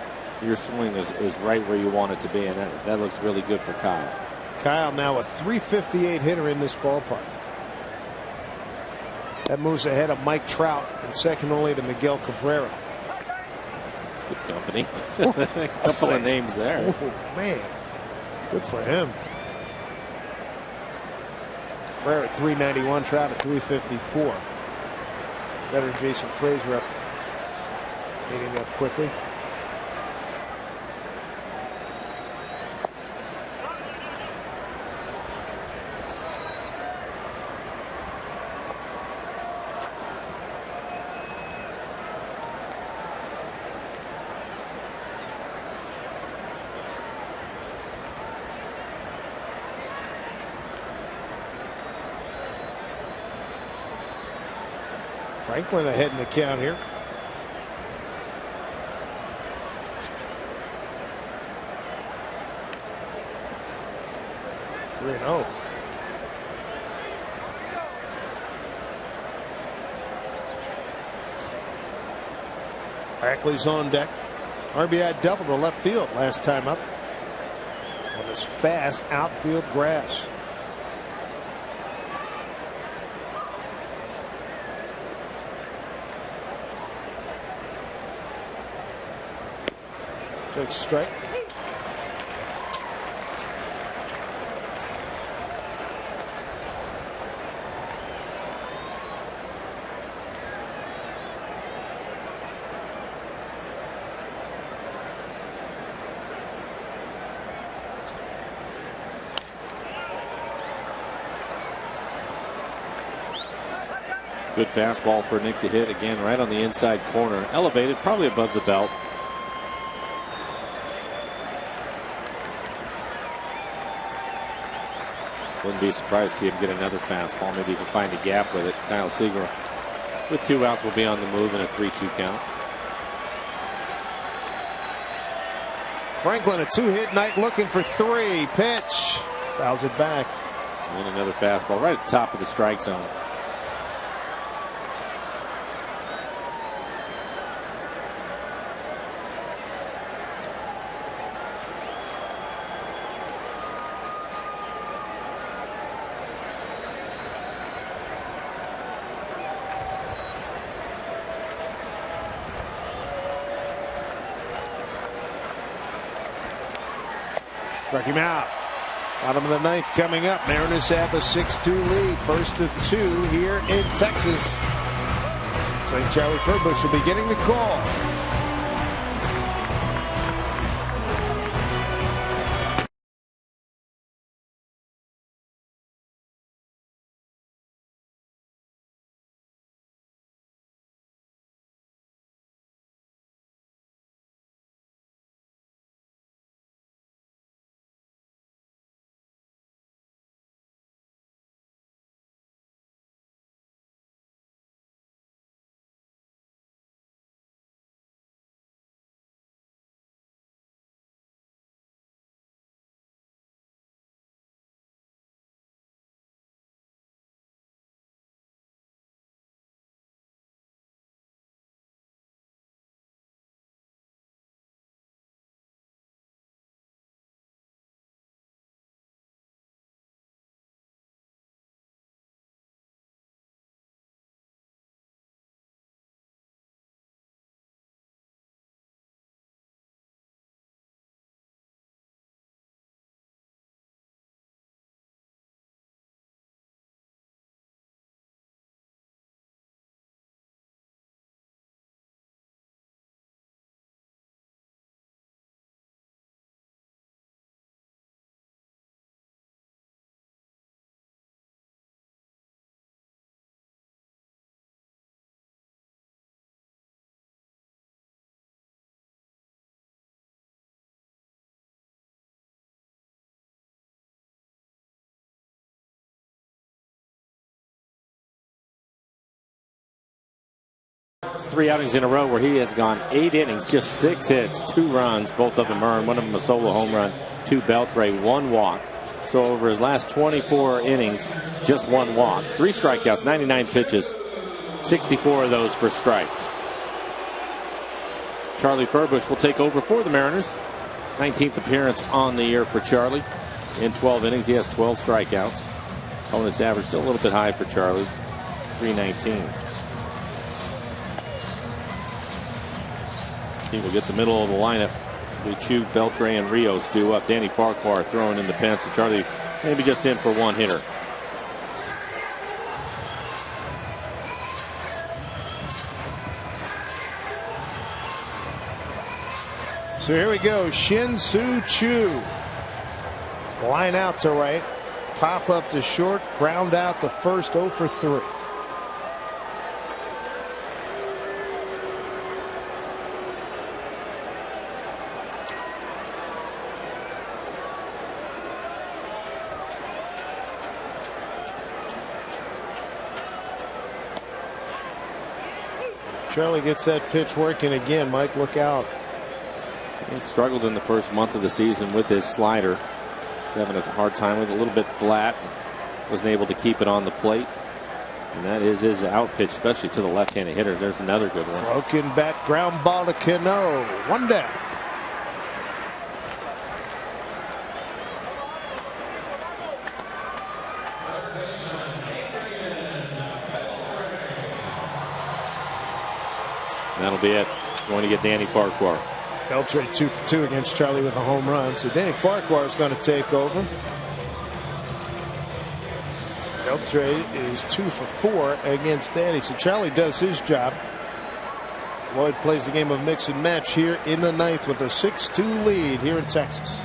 Your swing is right where you want it to be, and that looks really good for Kyle. Kyle now a .358 hitter in this ballpark. That moves ahead of Mike Trout and second only to Miguel Cabrera. It's good company. A couple of names there. Oh, man. Good for him. Cabrera at .391, Trout at .354. Better Jason Frazier up. Getting up quickly. Franklin ahead in the count here. Three and 0. Ackley's on deck. RBI double to left field last time up on this fast outfield grass. Takes a strike. Good fastball for Nick to hit again right on the inside corner. Elevated, probably above the belt. Wouldn't be surprised to see him get another fastball. Maybe he can find a gap with it. Kyle Seager with 2 outs will be on the move in a 3-2 count. Franklin a 2-hit night looking for 3. Pitch. Fouls it back. And another fastball right at the top of the strike zone. Struck him out. Bottom of the ninth coming up. Mariners have a 6-2 lead. First of 2 here in Texas. St. Charlie Furbush will be getting the call. It's 3 outings in a row where he has gone 8 innings, just 6 hits, 2 runs, both of them earned, one of them a solo home run, 2 Beltre, 1 walk. So over his last 24 innings, just 1 walk, 3 strikeouts, 99 pitches, 64 of those for strikes. Charlie Furbush will take over for the Mariners. 19th appearance on the year for Charlie. In 12 innings, he has 12 strikeouts. Opponent's average still a little bit high for Charlie, 319. He will get the middle of the lineup. Chu, Beltre, and Rios due up. Danny Farquhar throwing in the pen, so Charlie maybe just in for 1 hitter. So here we go. Shin-Soo Choo. Line out to right. Pop up to short. Ground out the first, 0 for 3. Charlie gets that pitch working again. Mike, look out. He struggled in the first month of the season with his slider. He's having a hard time with it, a little bit flat. Wasn't able to keep it on the plate. And that is his out pitch, especially to the left-handed hitter. There's another good one. Broken bat, ground ball to Cano. 1 down. That'll be it. Going to get Danny Farquhar. Beltre 2 for 2 against Charlie with a home run. So Danny Farquhar is going to take over. Beltre is 2 for 4 against Danny. So Charlie does his job. Lloyd plays the game of mix and match here in the 9th with a 6-2 lead here in Texas.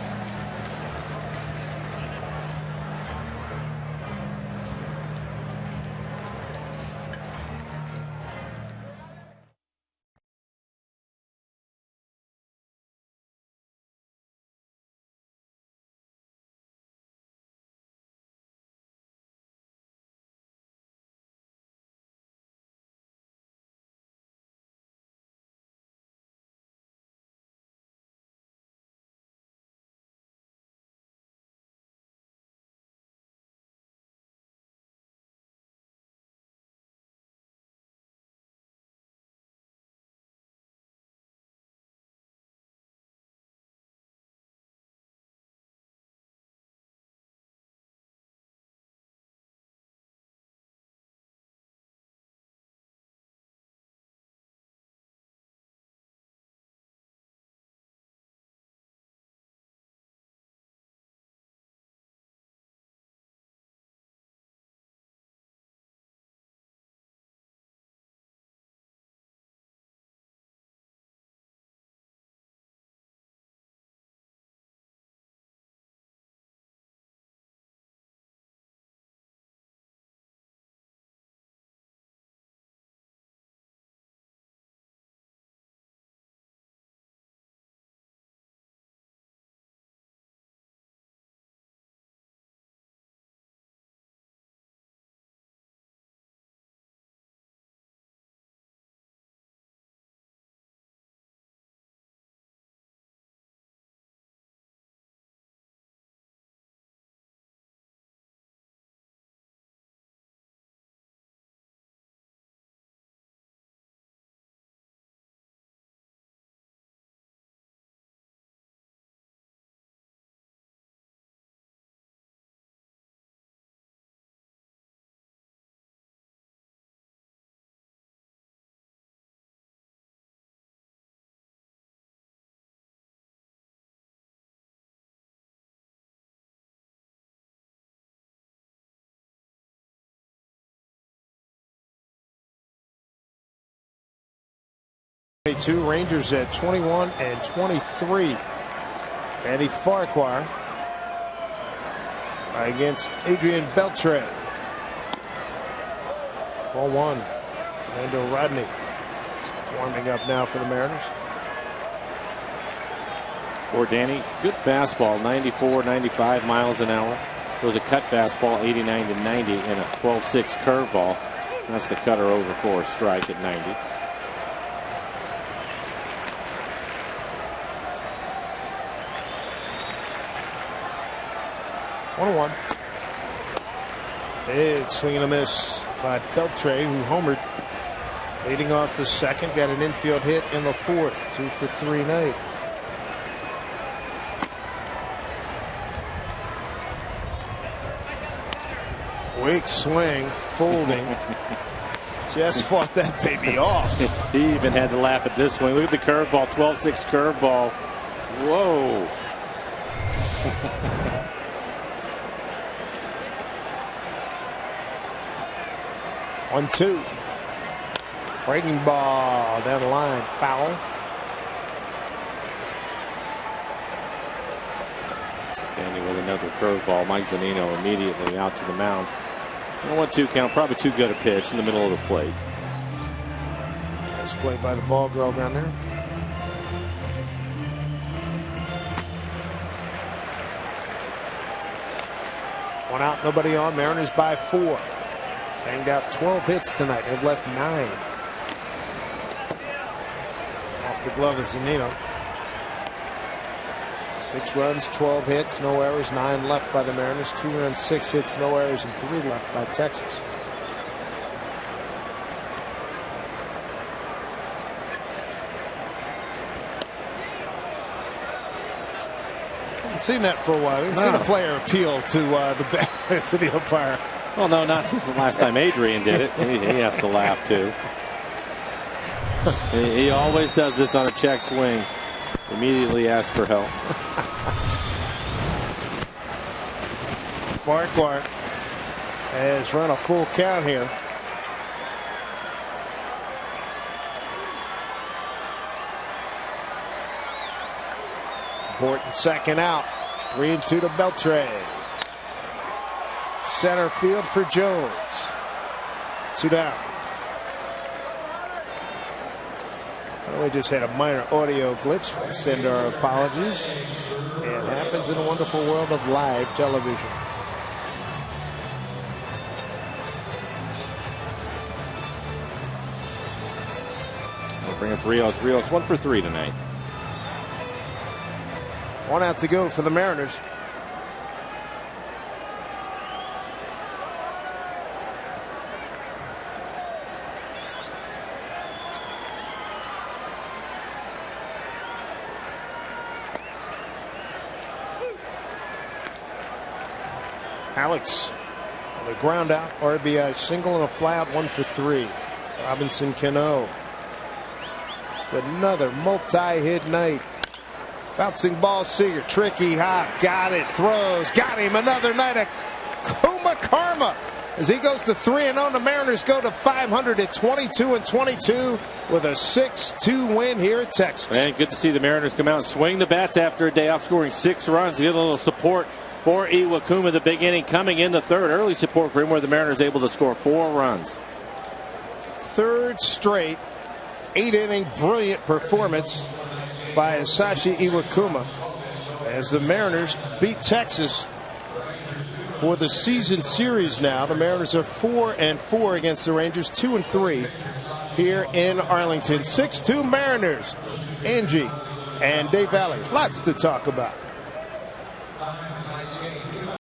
Rangers at 21 and 23. Danny Farquhar against Adrian Beltre. Ball 1. Fernando Rodney warming up now for the Mariners. For Danny, good fastball, 94, 95 miles an hour. It was a cut fastball, 89 to 90, and a 12-6 curveball. That's the cutter over for a strike at 90. 1-1. Big swing and a miss by Beltre, who homered. Leading off the second, got an infield hit in the fourth. 2 for 3 night. Weak swing, folding. Just fought that baby off. He even had to laugh at this one. Look at the curveball, 12-6 curveball. Whoa. 1-2. Breaking ball down the line, foul. Danny with another curveball. Mike Zunino immediately out to the mound. 1-2 count, probably too good a pitch in the middle of the plate. Nice play by the ball girl down there. One out, nobody on. Mariners by 4. Banged out 12 hits tonight. They've left 9. Off the glove of Zunino. 6 runs, 12 hits, no errors, 9 left by the Mariners. 2 runs, 6 hits, no errors, and 3 left by Texas. Haven't seen that for a while. We haven't seen a player appeal to the umpire. Well, no, not since the last time Adrian did it. He has to laugh too. He always does this on a check swing. Immediately asks for help. Farquhar has run a full count here. Borton second out. 3-2 to Beltre. Center field for Jones. 2 down. We just had a minor audio glitch. We send our apologies. It happens in a wonderful world of live television. We'll bring up Rios. Rios 1 for 3 tonight. 1 out to go for the Mariners. Alex on the ground out, RBI single and a fly-out, 1 for 3. Robinson Cano. Just another multi-hit night. Bouncing ball, Seager, tricky hop, got it, throws, got him. Another night of Kuma Karma. As he goes to 3-0, the Mariners go to 500 at 22-22 with a 6-2 win here at Texas. And good to see the Mariners come out and swing the bats after a day off, scoring 6 runs. Get a little support for Iwakuma, the big inning coming in the third. Early support for him where the Mariners able to score 4 runs. Third straight 8-inning brilliant performance by Hisashi Iwakuma as the Mariners beat Texas for the season series. Now the Mariners are 4-4 against the Rangers, 2-3 here in Arlington. 6-2 Mariners. Angie and Dave Valley, lots to talk about.